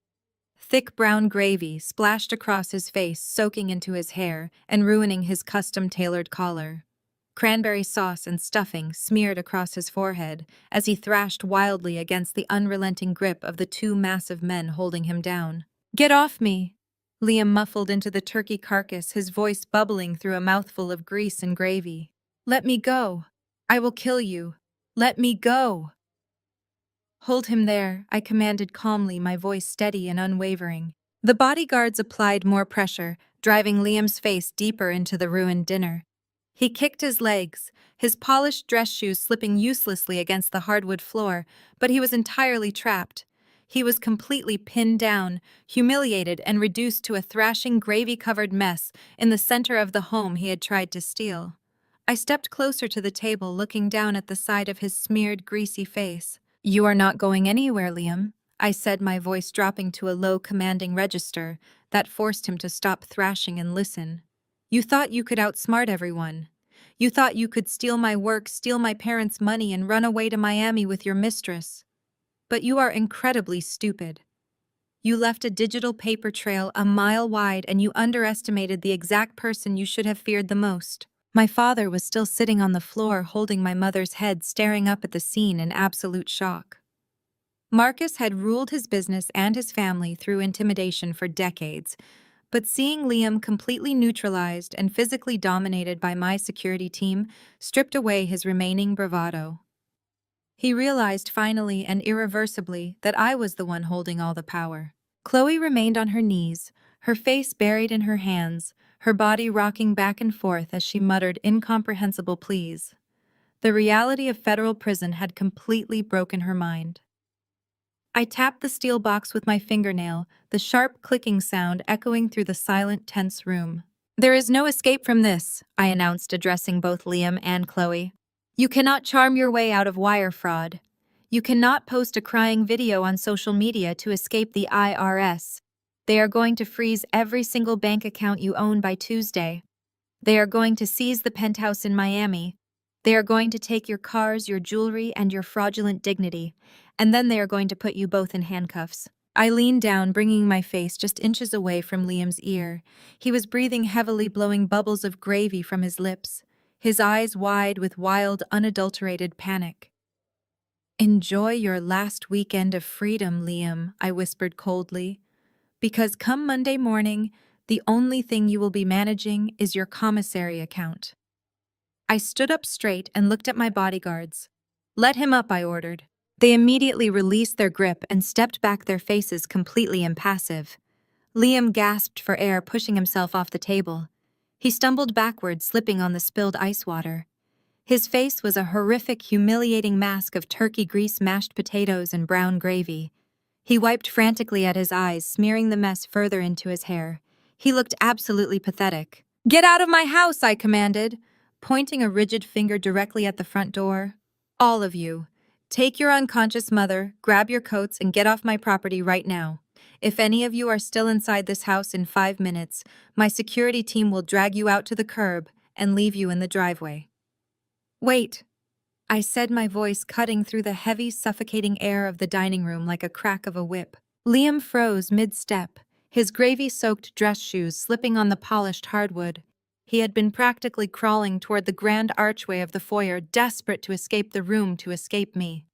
Thick brown gravy splashed across his face, soaking into his hair and ruining his custom-tailored collar. Cranberry sauce and stuffing smeared across his forehead as he thrashed wildly against the unrelenting grip of the two massive men holding him down. "Get off me!" Liam muffled into the turkey carcass, his voice bubbling through a mouthful of grease and gravy. "Let me go! I will kill you! Let me go!" "Hold him there," I commanded calmly, my voice steady and unwavering. The bodyguards applied more pressure, driving Liam's face deeper into the ruined dinner. He kicked his legs, his polished dress shoes slipping uselessly against the hardwood floor, but he was entirely trapped. He was completely pinned down, humiliated, and reduced to a thrashing, gravy-covered mess in the center of the home he had tried to steal. I stepped closer to the table, looking down at the side of his smeared, greasy face. "You are not going anywhere, Liam," I said, my voice dropping to a low, commanding register that forced him to stop thrashing and listen. "You thought you could outsmart everyone. You thought you could steal my work, steal my parents' money, and run away to Miami with your mistress. But you are incredibly stupid. You left a digital paper trail a mile wide, and you underestimated the exact person you should have feared the most." My father was still sitting on the floor, holding my mother's head, staring up at the scene in absolute shock. Marcus had ruled his business and his family through intimidation for decades, but seeing Liam completely neutralized and physically dominated by my security team stripped away his remaining bravado. He realized finally and irreversibly that I was the one holding all the power. Chloe remained on her knees, her face buried in her hands, her body rocking back and forth as she muttered incomprehensible pleas. The reality of federal prison had completely broken her mind. I tapped the steel box with my fingernail, the sharp clicking sound echoing through the silent, tense room. "There is no escape from this," I announced, addressing both Liam and Chloe. "You cannot charm your way out of wire fraud. You cannot post a crying video on social media to escape the IRS. They are going to freeze every single bank account you own by Tuesday." They are going to seize the penthouse in Miami. They are going to take your cars, your jewelry, and your fraudulent dignity, and then they are going to put you both in handcuffs. I leaned down, bringing my face just inches away from Liam's ear. He was breathing heavily, blowing bubbles of gravy from his lips, his eyes wide with wild, unadulterated panic. "Enjoy your last weekend of freedom, Liam," I whispered coldly, "because come Monday morning, the only thing you will be managing is your commissary account." I stood up straight and looked at my bodyguards. "Let him up," I ordered. They immediately released their grip and stepped back, their faces completely impassive. Liam gasped for air, pushing himself off the table. He stumbled backward, slipping on the spilled ice water. His face was a horrific, humiliating mask of turkey grease, mashed potatoes, and brown gravy. He wiped frantically at his eyes, smearing the mess further into his hair. He looked absolutely pathetic. "Get out of my house," I commanded, pointing a rigid finger directly at the front door. "All of you. Take your unconscious mother, grab your coats, and get off my property right now. If any of you are still inside this house in 5 minutes, my security team will drag you out to the curb and leave you in the driveway." "Wait," I said, my voice cutting through the heavy, suffocating air of the dining room like a crack of a whip. Liam froze mid-step, his gravy-soaked dress shoes slipping on the polished hardwood. He had been practically crawling toward the grand archway of the foyer, desperate to escape the room, to escape me.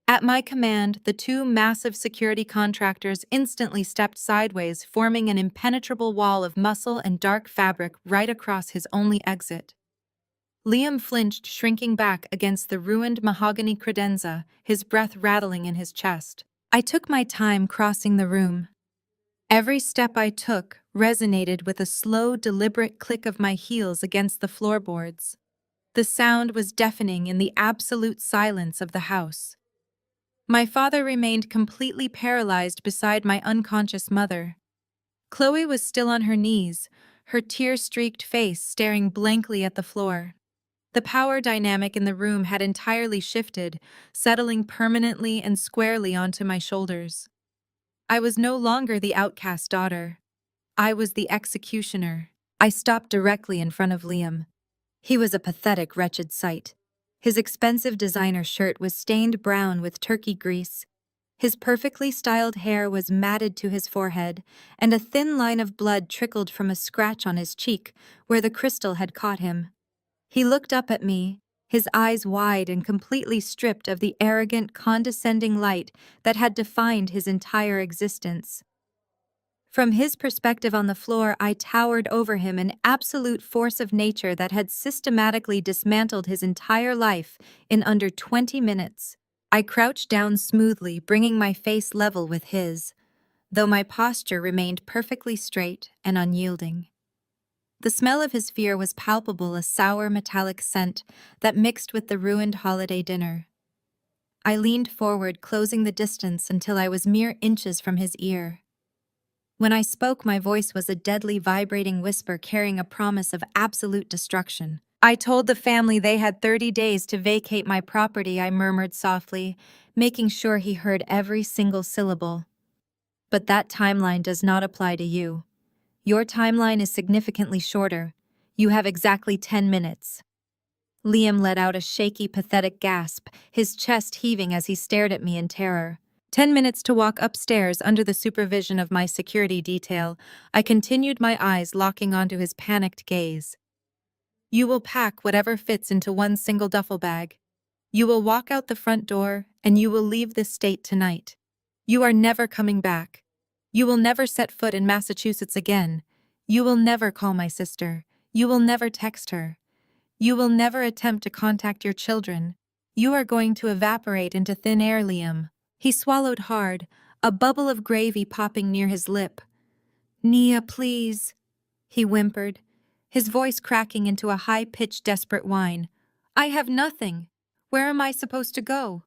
At my command, the two massive security contractors instantly stepped sideways, forming an impenetrable wall of muscle and dark fabric right across his only exit. Liam flinched, shrinking back against the ruined mahogany credenza, his breath rattling in his chest. I took my time crossing the room. Every step I took resonated with a slow, deliberate click of my heels against the floorboards. The sound was deafening in the absolute silence of the house. My father remained completely paralyzed beside my unconscious mother. Chloe was still on her knees, her tear-streaked face staring blankly at the floor. The power dynamic in the room had entirely shifted, settling permanently and squarely onto my shoulders. I was no longer the outcast daughter. I was the executioner. I stopped directly in front of Liam. He was a pathetic, wretched sight. His expensive designer shirt was stained brown with turkey grease. His perfectly styled hair was matted to his forehead, and a thin line of blood trickled from a scratch on his cheek where the crystal had caught him. He looked up at me, his eyes wide and completely stripped of the arrogant, condescending light that had defined his entire existence. From his perspective on the floor, I towered over him, an absolute force of nature that had systematically dismantled his entire life in under 20 minutes. I crouched down smoothly, bringing my face level with his, though my posture remained perfectly straight and unyielding. The smell of his fear was palpable, a sour metallic scent that mixed with the ruined holiday dinner. I leaned forward, closing the distance until I was mere inches from his ear. When I spoke, my voice was a deadly, vibrating whisper carrying a promise of absolute destruction. "I told the family they had 30 days to vacate my property," I murmured softly, making sure he heard every single syllable. "But that timeline does not apply to you. Your timeline is significantly shorter. You have exactly 10 minutes. Liam let out a shaky, pathetic gasp, his chest heaving as he stared at me in terror. 10 minutes to walk upstairs under the supervision of my security detail. I continued, my eyes locking onto his panicked gaze. "You will pack whatever fits into one single duffel bag. You will walk out the front door, and you will leave this state tonight. You are never coming back. You will never set foot in Massachusetts again. You will never call my sister. You will never text her. You will never attempt to contact your children. You are going to evaporate into thin air, Liam." He swallowed hard, a bubble of gravy popping near his lip. "Nia, please," he whimpered, his voice cracking into a high-pitched, desperate whine. "I have nothing. Where am I supposed to go?"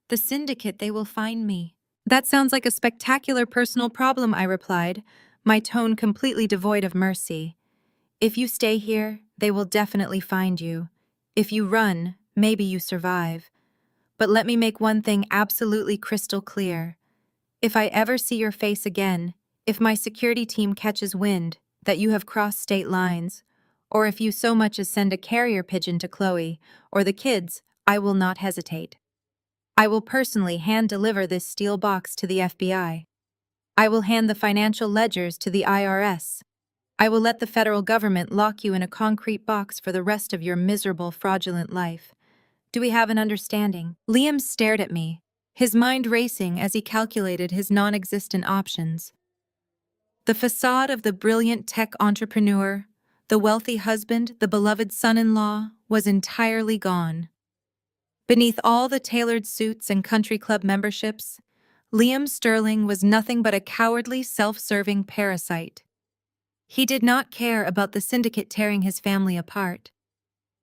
"The syndicate, they will find me." "That sounds like a spectacular personal problem," I replied, my tone completely devoid of mercy. "If you stay here, they will definitely find you. If you run, maybe you survive. But let me make one thing absolutely crystal clear. If I ever see your face again, if my security team catches wind that you have crossed state lines, or if you so much as send a carrier pigeon to Chloe or the kids, I will not hesitate. I will personally hand-deliver this steel box to the FBI. I will hand the financial ledgers to the IRS. I will let the federal government lock you in a concrete box for the rest of your miserable, fraudulent life. Do we have an understanding? Liam stared at me, his mind racing as he calculated his non-existent options. The facade of the brilliant tech entrepreneur, the wealthy husband, the beloved son-in-law, was entirely gone. Beneath all the tailored suits and country club memberships, Liam Sterling was nothing but a cowardly, self-serving parasite. He did not care about the syndicate tearing his family apart.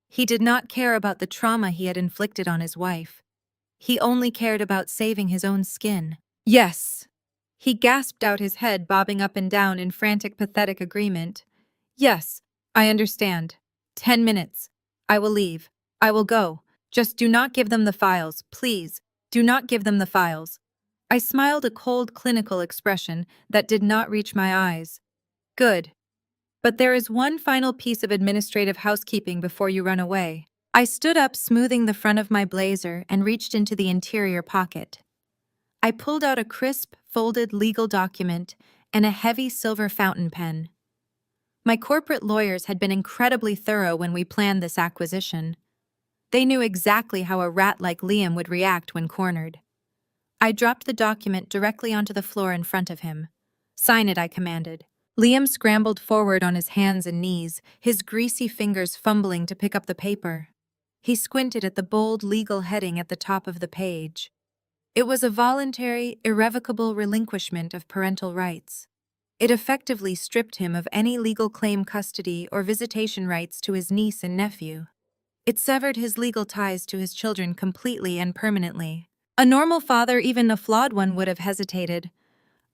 He did not care about the trauma he had inflicted on his wife. He only cared about saving his own skin. Yes. He gasped out, his head bobbing up and down in frantic, pathetic agreement. Yes, I understand. 10 minutes. I will leave. I will go. Just do not give them the files, please. Do not give them the files. I smiled, a cold, clinical expression that did not reach my eyes. Good. But there is one final piece of administrative housekeeping before you run away. I stood up, smoothing the front of my blazer, and reached into the interior pocket. I pulled out a crisp, folded legal document and a heavy silver fountain pen. My corporate lawyers had been incredibly thorough when we planned this acquisition. They knew exactly how a rat like Liam would react when cornered. I dropped the document directly onto the floor in front of him. Sign it, I commanded. Liam scrambled forward on his hands and knees, his greasy fingers fumbling to pick up the paper. He squinted at the bold legal heading at the top of the page. It was a voluntary, irrevocable relinquishment of parental rights. It effectively stripped him of any legal claim, custody, or visitation rights to his niece and nephew. It severed his legal ties to his children completely and permanently. A normal father, even a flawed one, would have hesitated.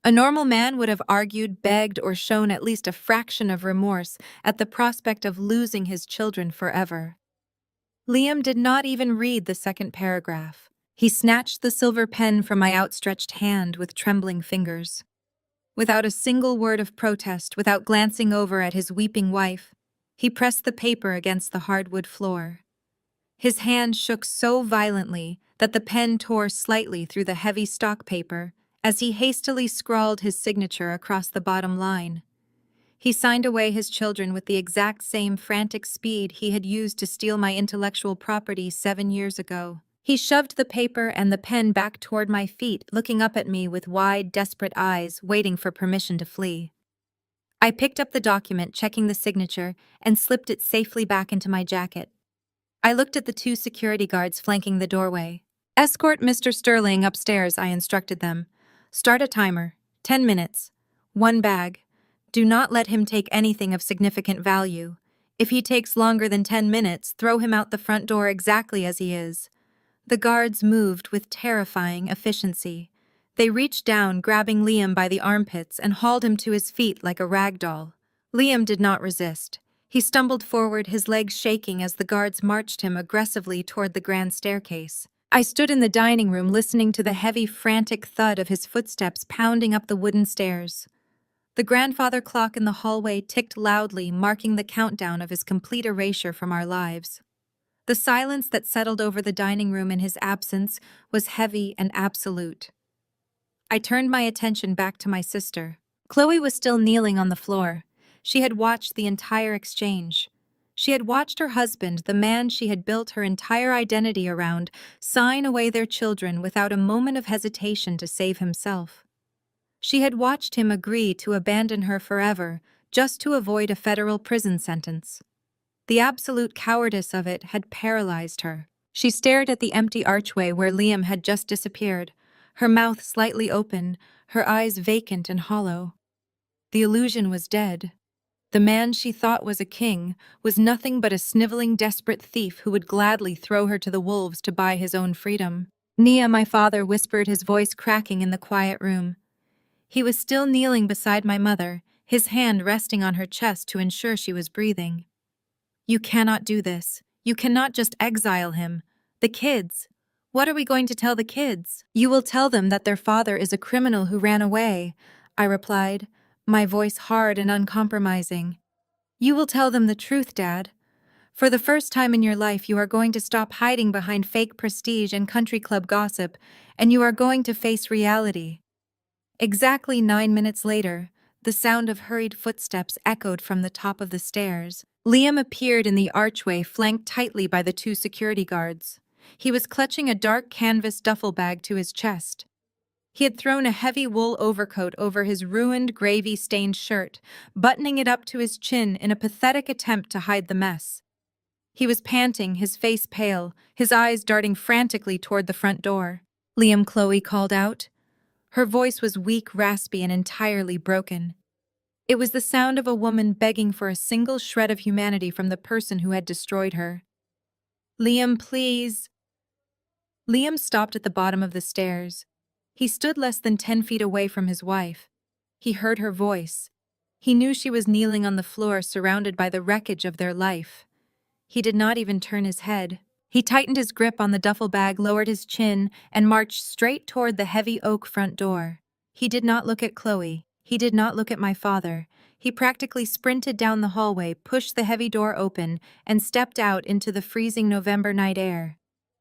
A normal man would have argued, begged, or shown at least a fraction of remorse at the prospect of losing his children forever. Liam did not even read the second paragraph. He snatched the silver pen from my outstretched hand with trembling fingers. Without a single word of protest, without glancing over at his weeping wife, he pressed the paper against the hardwood floor. His hand shook so violently that the pen tore slightly through the heavy stock paper as he hastily scrawled his signature across the bottom line. He signed away his children with the exact same frantic speed he had used to steal my intellectual property 7 years ago. He shoved the paper and the pen back toward my feet, looking up at me with wide, desperate eyes, waiting for permission to flee. I picked up the document, checking the signature, and slipped it safely back into my jacket. I looked at the 2 security guards flanking the doorway. Escort Mr. Sterling upstairs, I instructed them. Start a timer. 10 minutes. 1 bag. Do not let him take anything of significant value. If he takes longer than 10 minutes, throw him out the front door exactly as he is. The guards moved with terrifying efficiency. They reached down, grabbing Liam by the armpits, and hauled him to his feet like a rag doll. Liam did not resist. He stumbled forward, his legs shaking as the guards marched him aggressively toward the grand staircase. I stood in the dining room listening to the heavy, frantic thud of his footsteps pounding up the wooden stairs. The grandfather clock in the hallway ticked loudly, marking the countdown of his complete erasure from our lives. The silence that settled over the dining room in his absence was heavy and absolute. I turned my attention back to my sister. Chloe was still kneeling on the floor. She had watched the entire exchange. She had watched her husband, the man she had built her entire identity around, sign away their children without a moment of hesitation to save himself. She had watched him agree to abandon her forever, just to avoid a federal prison sentence. The absolute cowardice of it had paralyzed her. She stared at the empty archway where Liam had just disappeared, her mouth slightly open, her eyes vacant and hollow. The illusion was dead. The man she thought was a king was nothing but a sniveling, desperate thief who would gladly throw her to the wolves to buy his own freedom. Nia, my father whispered, his voice cracking in the quiet room. He was still kneeling beside my mother, his hand resting on her chest to ensure she was breathing. You cannot do this. You cannot just exile him. The kids. What are we going to tell the kids? You will tell them that their father is a criminal who ran away, I replied, my voice hard and uncompromising. You will tell them the truth, Dad. For the first time in your life, you are going to stop hiding behind fake prestige and country club gossip, and you are going to face reality. Exactly 9 minutes later, the sound of hurried footsteps echoed from the top of the stairs. Liam appeared in the archway, flanked tightly by the two security guards. He was clutching a dark canvas duffel bag to his chest. He had thrown a heavy wool overcoat over his ruined, gravy-stained shirt, buttoning it up to his chin in a pathetic attempt to hide the mess. He was panting, his face pale, his eyes darting frantically toward the front door. "Liam," Chloe called out. Her voice was weak, raspy, and entirely broken. It was the sound of a woman begging for a single shred of humanity from the person who had destroyed her. "Liam, please." Liam stopped at the bottom of the stairs. He stood less than 10 feet away from his wife. He heard her voice. He knew she was kneeling on the floor, surrounded by the wreckage of their life. He did not even turn his head. He tightened his grip on the duffel bag, lowered his chin, and marched straight toward the heavy oak front door. He did not look at Chloe. He did not look at my father. He practically sprinted down the hallway, pushed the heavy door open, and stepped out into the freezing November night air.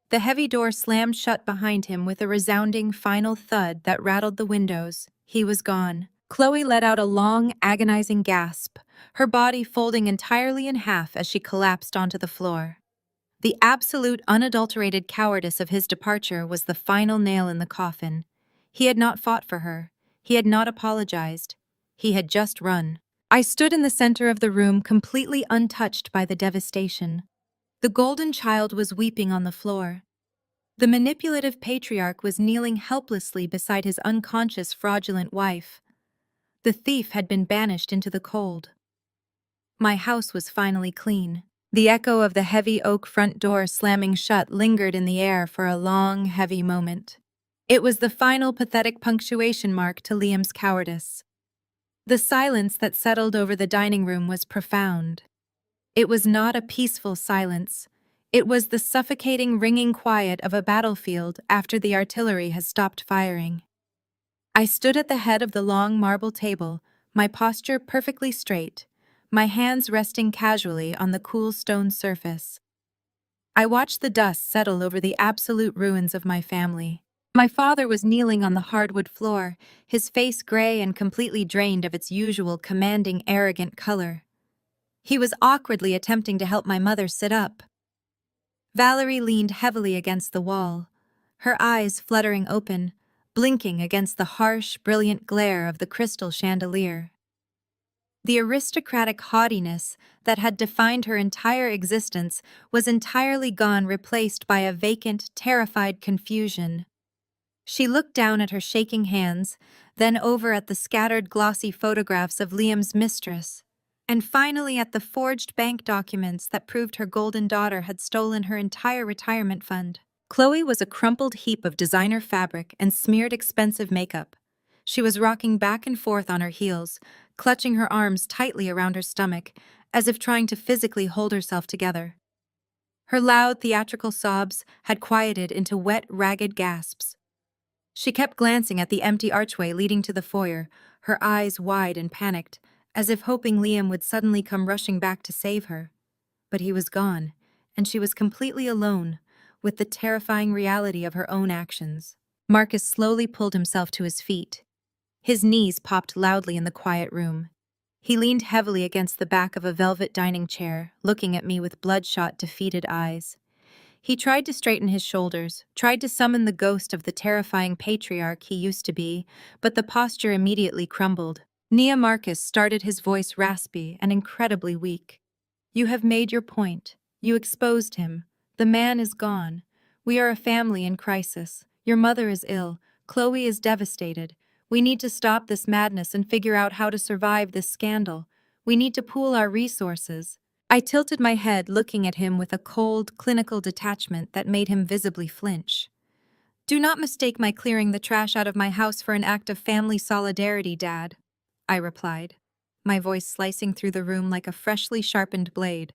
The heavy door slammed shut behind him with a resounding final thud that rattled the windows. He was gone. Chloe let out a long, agonizing gasp, her body folding entirely in half as she collapsed onto the floor. The absolute, unadulterated cowardice of his departure was the final nail in the coffin. He had not fought for her. He had not apologized. He had just run. I stood in the center of the room, completely untouched by the devastation. The golden child was weeping on the floor. The manipulative patriarch was kneeling helplessly beside his unconscious, fraudulent wife. The thief had been banished into the cold. My house was finally clean. The echo of the heavy oak front door slamming shut lingered in the air for a long, heavy moment. It was the final pathetic punctuation mark to Liam's cowardice. The silence that settled over the dining room was profound. It was not a peaceful silence. It was the suffocating, ringing quiet of a battlefield after the artillery has stopped firing. I stood at the head of the long marble table, my posture perfectly straight, my hands resting casually on the cool stone surface. I watched the dust settle over the absolute ruins of my family. My father was kneeling on the hardwood floor, his face gray and completely drained of its usual commanding, arrogant color. He was awkwardly attempting to help my mother sit up. Valerie leaned heavily against the wall, her eyes fluttering open, blinking against the harsh, brilliant glare of the crystal chandelier. The aristocratic haughtiness that had defined her entire existence was entirely gone, replaced by a vacant, terrified confusion. She looked down at her shaking hands, then over at the scattered glossy photographs of Liam's mistress, and finally at the forged bank documents that proved her golden daughter had stolen her entire retirement fund. Chloe was a crumpled heap of designer fabric and smeared expensive makeup. She was rocking back and forth on her heels, clutching her arms tightly around her stomach, as if trying to physically hold herself together. Her loud, theatrical sobs had quieted into wet, ragged gasps. She kept glancing at the empty archway leading to the foyer, her eyes wide and panicked, as if hoping Liam would suddenly come rushing back to save her. But he was gone, and she was completely alone, with the terrifying reality of her own actions. Marcus slowly pulled himself to his feet. His knees popped loudly in the quiet room. He leaned heavily against the back of a velvet dining chair, looking at me with bloodshot, defeated eyes. He tried to straighten his shoulders, tried to summon the ghost of the terrifying patriarch he used to be, but the posture immediately crumbled. Nia Marcus started, his voice raspy and incredibly weak. "You have made your point. You exposed him. The man is gone. We are a family in crisis. Your mother is ill. Chloe is devastated. We need to stop this madness and figure out how to survive this scandal. We need to pool our resources." I tilted my head, looking at him with a cold, clinical detachment that made him visibly flinch. "Do not mistake my clearing the trash out of my house for an act of family solidarity, Dad," I replied, my voice slicing through the room like a freshly sharpened blade.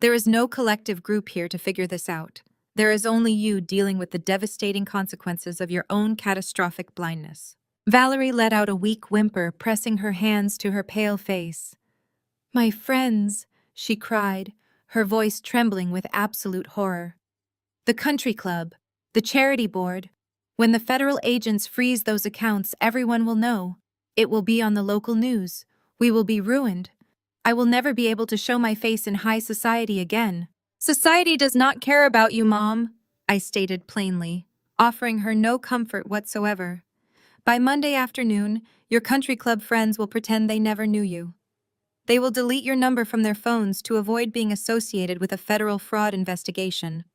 "There is no collective group here to figure this out. There is only you dealing with the devastating consequences of your own catastrophic blindness." Valerie let out a weak whimper, pressing her hands to her pale face. My friends, she cried, her voice trembling with absolute horror. The country club, the charity board. When the federal agents freeze those accounts, everyone will know. It will be on the local news. We will be ruined. I will never be able to show my face in high society again. Society does not care about you, Mom, I stated plainly, offering her no comfort whatsoever. By Monday afternoon, your country club friends will pretend they never knew you. They will delete your number from their phones to avoid being associated with a federal fraud investigation.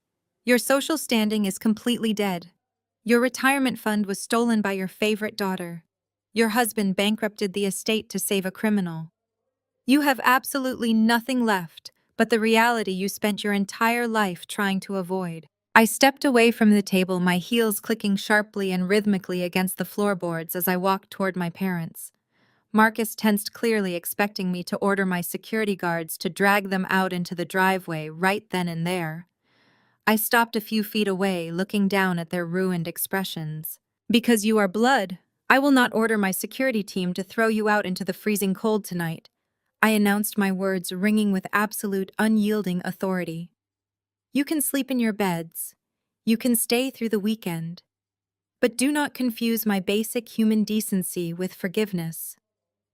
Your social standing is completely dead. Your retirement fund was stolen by your favorite daughter. Your husband bankrupted the estate to save a criminal. You have absolutely nothing left but the reality you spent your entire life trying to avoid. I stepped away from the table, my heels clicking sharply and rhythmically against the floorboards as I walked toward my parents. Marcus tensed, clearly expecting me to order my security guards to drag them out into the driveway right then and there. I stopped a few feet away, looking down at their ruined expressions. Because you are blood, I will not order my security team to throw you out into the freezing cold tonight. I announced, my words ringing with absolute, unyielding authority. You can sleep in your beds. You can stay through the weekend. But do not confuse my basic human decency with forgiveness.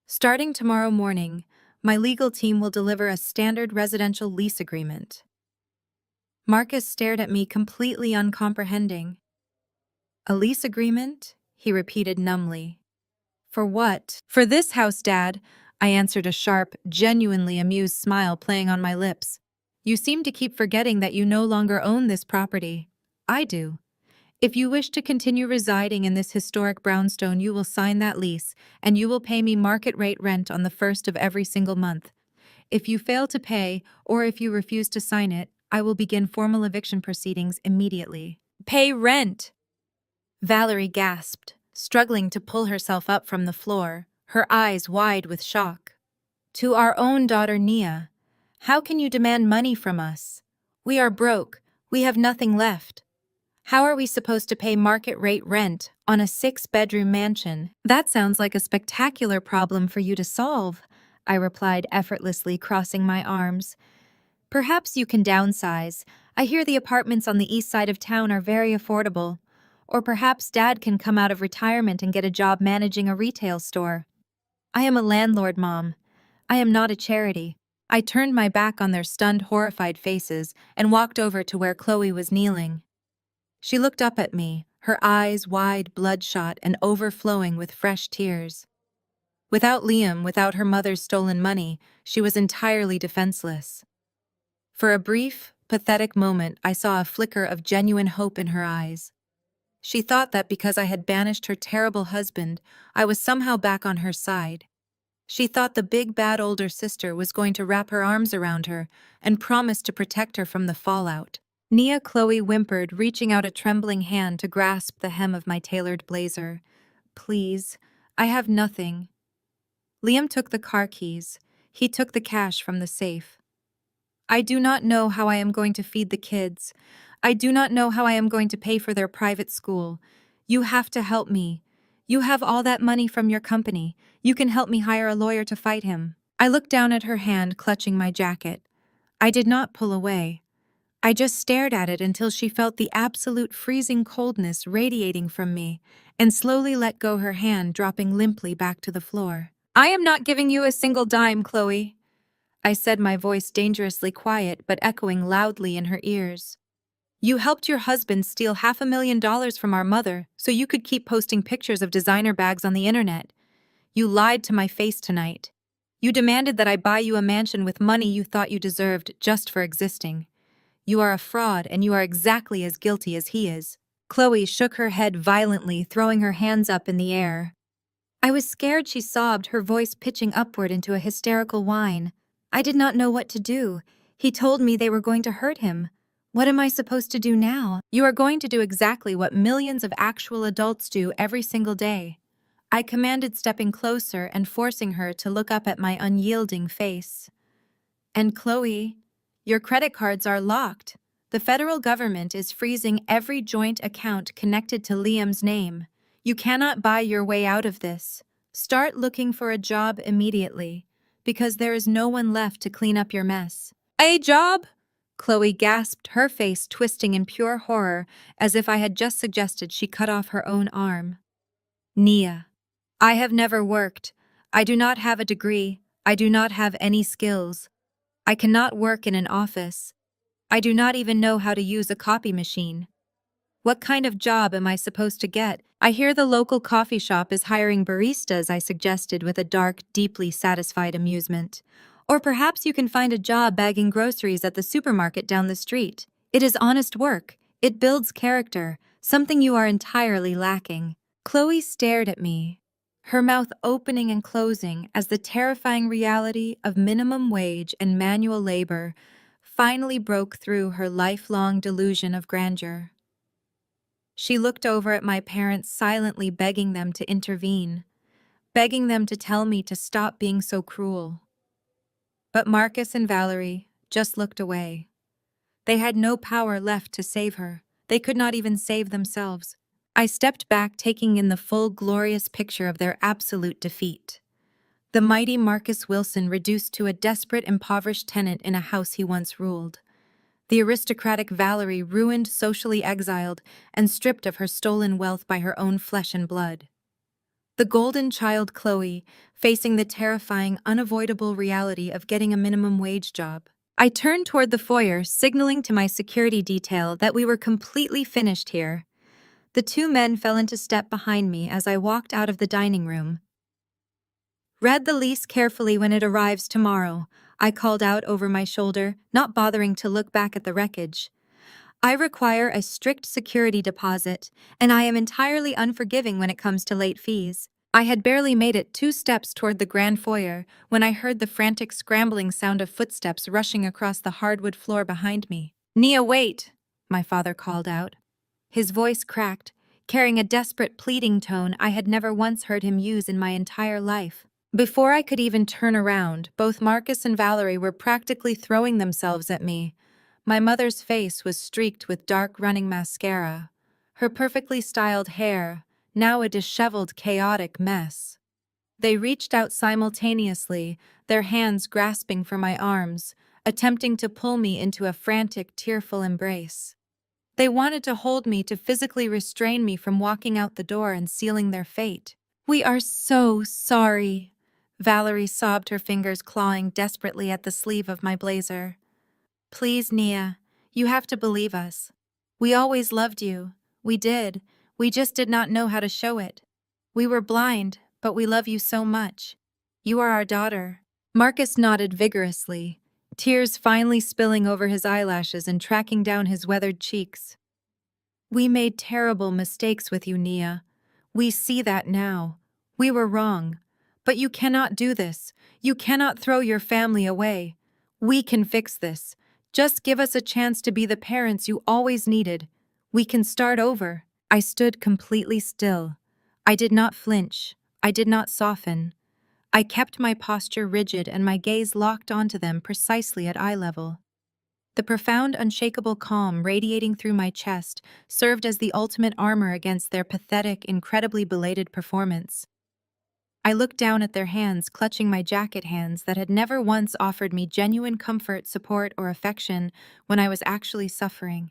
Starting tomorrow morning, my legal team will deliver a standard residential lease agreement. Marcus stared at me, completely uncomprehending. A lease agreement? He repeated numbly. For what? For this house, Dad, I answered, a sharp, genuinely amused smile playing on my lips. You seem to keep forgetting that you no longer own this property. I do. If you wish to continue residing in this historic brownstone, you will sign that lease, and you will pay me market rate rent on the first of every single month. If you fail to pay, or if you refuse to sign it, I will begin formal eviction proceedings immediately. Pay rent! Valerie gasped, struggling to pull herself up from the floor, her eyes wide with shock. To our own daughter, Nia. How can you demand money from us? We are broke. We have nothing left. How are we supposed to pay market rate rent on a 6-bedroom mansion? That sounds like a spectacular problem for you to solve, I replied effortlessly, crossing my arms. Perhaps you can downsize. I hear the apartments on the east side of town are very affordable. Or perhaps Dad can come out of retirement and get a job managing a retail store. I am a landlord, Mom. I am not a charity. I turned my back on their stunned, horrified faces and walked over to where Chloe was kneeling. She looked up at me, her eyes wide, bloodshot, and overflowing with fresh tears. Without Liam, without her mother's stolen money, she was entirely defenseless. For a brief, pathetic moment, I saw a flicker of genuine hope in her eyes. She thought that because I had banished her terrible husband, I was somehow back on her side. She thought the big bad older sister was going to wrap her arms around her and promise to protect her from the fallout. Nia, Chloe whimpered, reaching out a trembling hand to grasp the hem of my tailored blazer. Please, I have nothing. Liam took the car keys. He took the cash from the safe. I do not know how I am going to feed the kids. I do not know how I am going to pay for their private school. You have to help me. You have all that money from your company. You can help me hire a lawyer to fight him. I looked down at her hand, clutching my jacket. I did not pull away. I just stared at it until she felt the absolute freezing coldness radiating from me and slowly let go her hand, dropping limply back to the floor. I am not giving you a single dime, Chloe, I said, my voice dangerously quiet but echoing loudly in her ears. You helped your husband steal $500,000 from our mother so you could keep posting pictures of designer bags on the internet. You lied to my face tonight. You demanded that I buy you a mansion with money you thought you deserved just for existing. You are a fraud, and you are exactly as guilty as he is. Chloe shook her head violently, throwing her hands up in the air. I was scared, she sobbed, her voice pitching upward into a hysterical whine. I did not know what to do. He told me they were going to hurt him. What am I supposed to do now? You are going to do exactly what millions of actual adults do every single day. I commanded, stepping closer and forcing her to look up at my unyielding face. And Chloe, your credit cards are locked. The federal government is freezing every joint account connected to Liam's name. You cannot buy your way out of this. Start looking for a job immediately. because there is no one left to clean up your mess. A job? Chloe gasped, her face twisting in pure horror, as if I had just suggested she cut off her own arm. Nia. I have never worked. I do not have a degree. I do not have any skills. I cannot work in an office. I do not even know how to use a copy machine. What kind of job am I supposed to get? I hear the local coffee shop is hiring baristas, I suggested with a dark, deeply satisfied amusement. Or perhaps you can find a job bagging groceries at the supermarket down the street. It is honest work. It builds character, something you are entirely lacking. Chloe stared at me, her mouth opening and closing as the terrifying reality of minimum wage and manual labor finally broke through her lifelong delusion of grandeur. She looked over at my parents, silently begging them to intervene, begging them to tell me to stop being so cruel. But Marcus and Valerie just looked away. They had no power left to save her. They could not even save themselves. I stepped back, taking in the full, glorious picture of their absolute defeat. The mighty Marcus Wilson reduced to a desperate, impoverished tenant in a house he once ruled. The aristocratic Valerie ruined, socially exiled, and stripped of her stolen wealth by her own flesh and blood. The golden child Chloe, facing the terrifying, unavoidable reality of getting a minimum wage job. I turned toward the foyer, signaling to my security detail that we were completely finished here. The two men fell into step behind me as I walked out of the dining room. Read the lease carefully when it arrives tomorrow, I called out over my shoulder, not bothering to look back at the wreckage. I require a strict security deposit, and I am entirely unforgiving when it comes to late fees. I had barely made it 2 steps toward the grand foyer when I heard the frantic scrambling sound of footsteps rushing across the hardwood floor behind me. "Nia, wait!" my father called out. His voice cracked, carrying a desperate, pleading tone I had never once heard him use in my entire life. Before I could even turn around, both Marcus and Valerie were practically throwing themselves at me. My mother's face was streaked with dark running mascara, her perfectly styled hair now a disheveled, chaotic mess. They reached out simultaneously, their hands grasping for my arms, attempting to pull me into a frantic, tearful embrace. They wanted to hold me, to physically restrain me from walking out the door and sealing their fate. "We are so sorry," Valerie sobbed, her fingers clawing desperately at the sleeve of my blazer. "Please, Nia, you have to believe us. We always loved you. We did. We just did not know how to show it. We were blind, but we love you so much. You are our daughter." Marcus nodded vigorously, tears finally spilling over his eyelashes and tracking down his weathered cheeks. "We made terrible mistakes with you, Nia. We see that now. We were wrong. But you cannot do this. You cannot throw your family away. We can fix this. Just give us a chance to be the parents you always needed. We can start over." I stood completely still. I did not flinch. I did not soften. I kept my posture rigid and my gaze locked onto them precisely at eye level. The profound, unshakable calm radiating through my chest served as the ultimate armor against their pathetic, incredibly belated performance. I looked down at their hands, clutching my jacket hands that had never once offered me genuine comfort, support, or affection when I was actually suffering.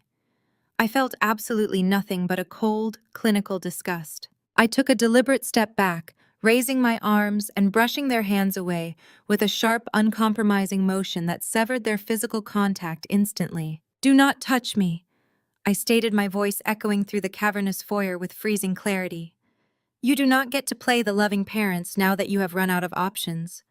I felt absolutely nothing but a cold, clinical disgust. I took a deliberate step back, raising my arms and brushing their hands away with a sharp, uncompromising motion that severed their physical contact instantly. "Do not touch me," I stated, my voice echoing through the cavernous foyer with freezing clarity. "You do not get to play the loving parents now that you have run out of options.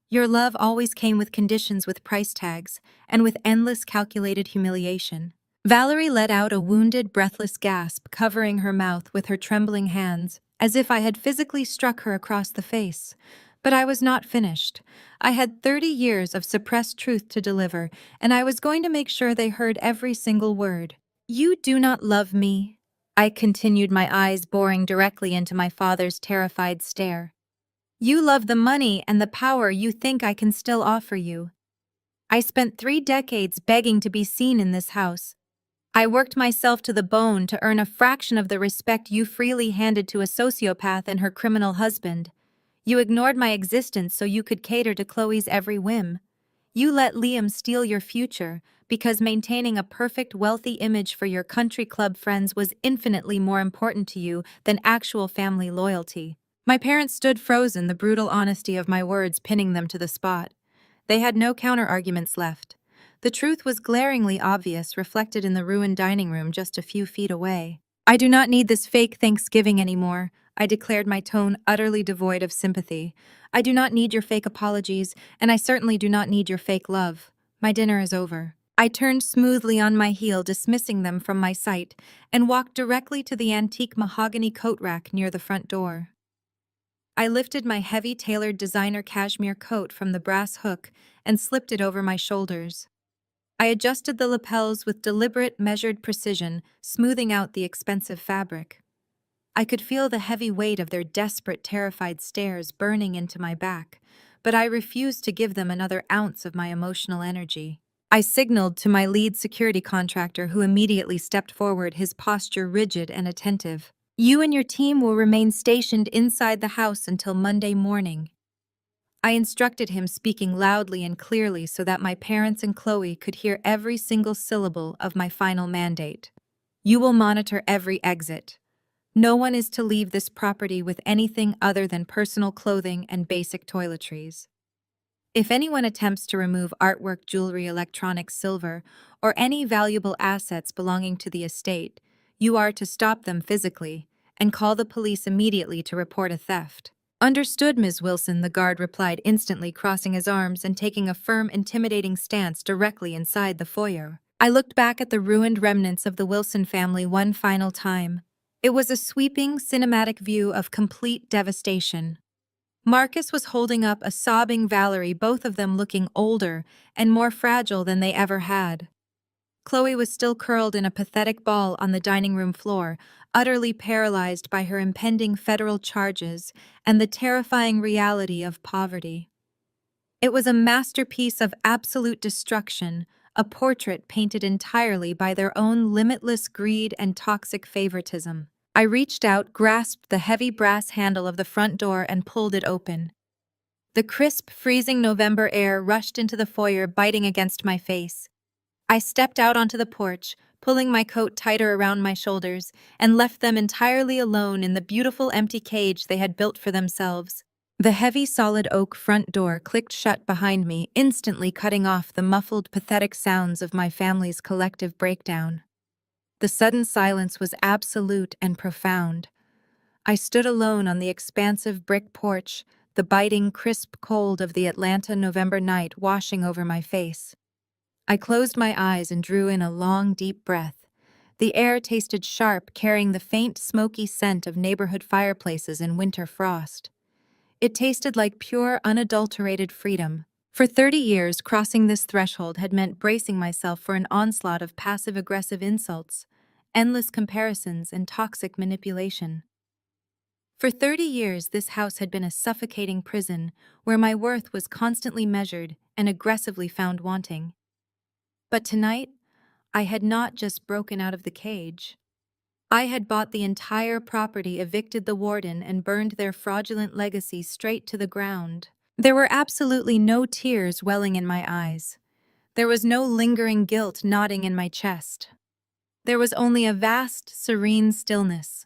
Your love always came with conditions, with price tags, and with endless calculated humiliation." Valerie let out a wounded, breathless gasp, covering her mouth with her trembling hands, as if I had physically struck her across the face. But I was not finished. I had 30 years of suppressed truth to deliver, and I was going to make sure they heard every single word. "You do not love me," I continued, my eyes boring directly into my father's terrified stare. "You love the money and the power you think I can still offer you. I spent 3 decades begging to be seen in this house. I worked myself to the bone to earn a fraction of the respect you freely handed to a sociopath and her criminal husband. You ignored my existence so you could cater to Chloe's every whim. You let Liam steal your future because maintaining a perfect, wealthy image for your country club friends was infinitely more important to you than actual family loyalty. My parents stood frozen, the brutal honesty of my words pinning them to the spot. They had no counter-arguments left. The truth was glaringly obvious, reflected in the ruined dining room just a few feet away. I do not need this fake Thanksgiving anymore, I declared, my tone utterly devoid of sympathy. I do not need your fake apologies, and I certainly do not need your fake love. My dinner is over. I turned smoothly on my heel, dismissing them from my sight, and walked directly to the antique mahogany coat rack near the front door. I lifted my heavy tailored designer cashmere coat from the brass hook and slipped it over my shoulders. I adjusted the lapels with deliberate, measured precision, smoothing out the expensive fabric. I could feel the heavy weight of their desperate, terrified stares burning into my back, but I refused to give them another ounce of my emotional energy. I signaled to my lead security contractor, who immediately stepped forward, his posture rigid and attentive. You and your team will remain stationed inside the house until Monday morning. I instructed him, speaking loudly and clearly so that my parents and Chloe could hear every single syllable of my final mandate. You will monitor every exit. No one is to leave this property with anything other than personal clothing and basic toiletries. If anyone attempts to remove artwork, jewelry, electronics, silver, or any valuable assets belonging to the estate, you are to stop them physically and call the police immediately to report a theft. Understood, Ms. Wilson, the guard replied instantly, crossing his arms and taking a firm, intimidating stance directly inside the foyer. I looked back at the ruined remnants of the Wilson family one final time. It was a sweeping, cinematic view of complete devastation. Marcus was holding up a sobbing Valerie, both of them looking older and more fragile than they ever had. Chloe was still curled in a pathetic ball on the dining room floor, utterly paralyzed by her impending federal charges and the terrifying reality of poverty. It was a masterpiece of absolute destruction, a portrait painted entirely by their own limitless greed and toxic favoritism. I reached out, grasped the heavy brass handle of the front door, and pulled it open. The crisp, freezing November air rushed into the foyer, biting against my face. I stepped out onto the porch, pulling my coat tighter around my shoulders, and left them entirely alone in the beautiful empty cage they had built for themselves. The heavy, solid oak front door clicked shut behind me, instantly cutting off the muffled, pathetic sounds of my family's collective breakdown. The sudden silence was absolute and profound. I stood alone on the expansive brick porch, the biting, crisp cold of the Atlanta November night washing over my face. I closed my eyes and drew in a long, deep breath. The air tasted sharp, carrying the faint, smoky scent of neighborhood fireplaces and winter frost. It tasted like pure, unadulterated freedom. For 30 years, crossing this threshold had meant bracing myself for an onslaught of passive-aggressive insults, endless comparisons, and toxic manipulation. For 30 years, this house had been a suffocating prison where my worth was constantly measured and aggressively found wanting. But tonight, I had not just broken out of the cage. I had bought the entire property, evicted the warden, and burned their fraudulent legacy straight to the ground. There were absolutely no tears welling in my eyes. There was no lingering guilt knotting in my chest. There was only a vast, serene stillness.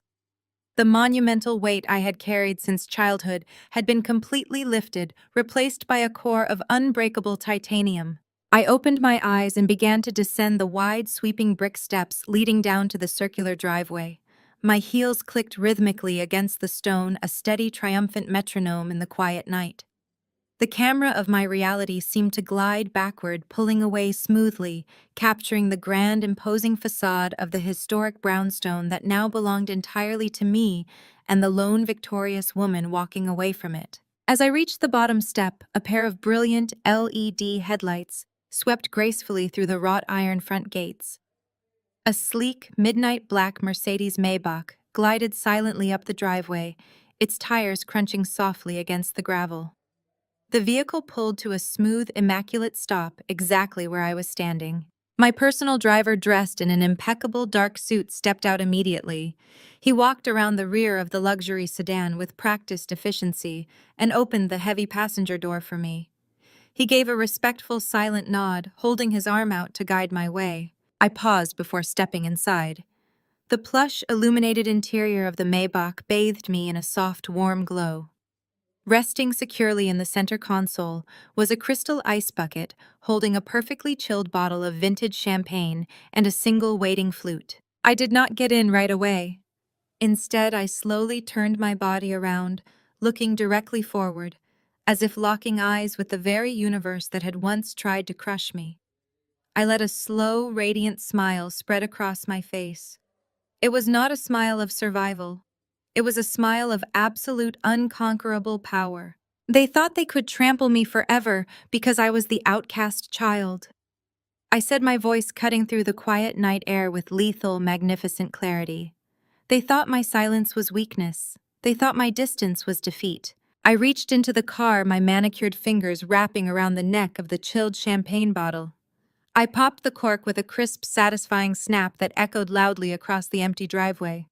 The monumental weight I had carried since childhood had been completely lifted, replaced by a core of unbreakable titanium. I opened my eyes and began to descend the wide, sweeping brick steps leading down to the circular driveway. My heels clicked rhythmically against the stone, a steady, triumphant metronome in the quiet night. The camera of my reality seemed to glide backward, pulling away smoothly, capturing the grand, imposing facade of the historic brownstone that now belonged entirely to me and the lone victorious woman walking away from it. As I reached the bottom step, a pair of brilliant LED headlights swept gracefully through the wrought iron front gates. A sleek, midnight black Mercedes Maybach glided silently up the driveway, its tires crunching softly against the gravel. The vehicle pulled to a smooth, immaculate stop exactly where I was standing. My personal driver, dressed in an impeccable dark suit, stepped out immediately. He walked around the rear of the luxury sedan with practiced efficiency and opened the heavy passenger door for me. He gave a respectful, silent nod, holding his arm out to guide my way. I paused before stepping inside. The plush, illuminated interior of the Maybach bathed me in a soft, warm glow. Resting securely in the center console was a crystal ice bucket holding a perfectly chilled bottle of vintage champagne and a single waiting flute. I did not get in right away. Instead, I slowly turned my body around, looking directly forward, as if locking eyes with the very universe that had once tried to crush me. I let a slow, radiant smile spread across my face. It was not a smile of survival. It was a smile of absolute, unconquerable power. They thought they could trample me forever because I was the outcast child. I said, my voice cutting through the quiet night air with lethal, magnificent clarity. They thought my silence was weakness. They thought my distance was defeat. I reached into the car, my manicured fingers wrapping around the neck of the chilled champagne bottle. I popped the cork with a crisp, satisfying snap that echoed loudly across the empty driveway.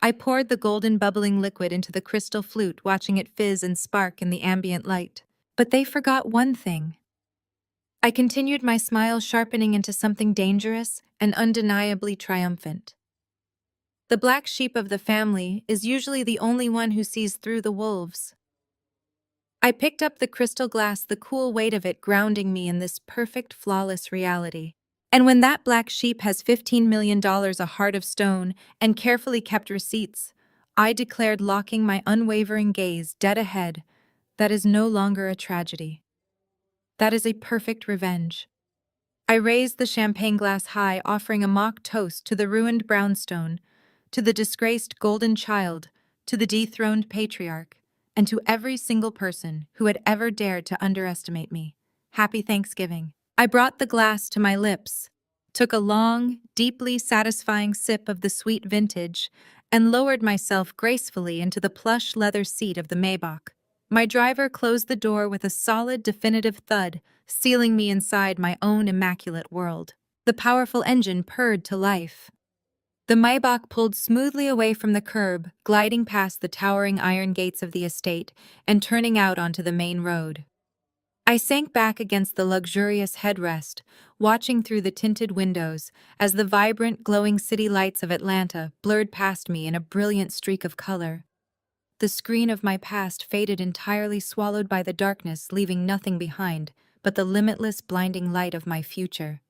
I poured the golden bubbling liquid into the crystal flute, watching it fizz and spark in the ambient light. But they forgot one thing. I continued, my smile sharpening into something dangerous and undeniably triumphant. The black sheep of the family is usually the only one who sees through the wolves. I picked up the crystal glass, the cool weight of it grounding me in this perfect, flawless reality. And when that black sheep has $15 million, a heart of stone, and carefully kept receipts, I declared, locking my unwavering gaze dead ahead, that is no longer a tragedy. That is a perfect revenge. I raised the champagne glass high, offering a mock toast to the ruined brownstone, to the disgraced golden child, to the dethroned patriarch, and to every single person who had ever dared to underestimate me. Happy Thanksgiving. I brought the glass to my lips, took a long, deeply satisfying sip of the sweet vintage, and lowered myself gracefully into the plush leather seat of the Maybach. My driver closed the door with a solid, definitive thud, sealing me inside my own immaculate world. The powerful engine purred to life. The Maybach pulled smoothly away from the curb, gliding past the towering iron gates of the estate and turning out onto the main road. I sank back against the luxurious headrest, watching through the tinted windows as the vibrant, glowing city lights of Atlanta blurred past me in a brilliant streak of color. The screen of my past faded entirely, swallowed by the darkness, leaving nothing behind but the limitless, blinding light of my future.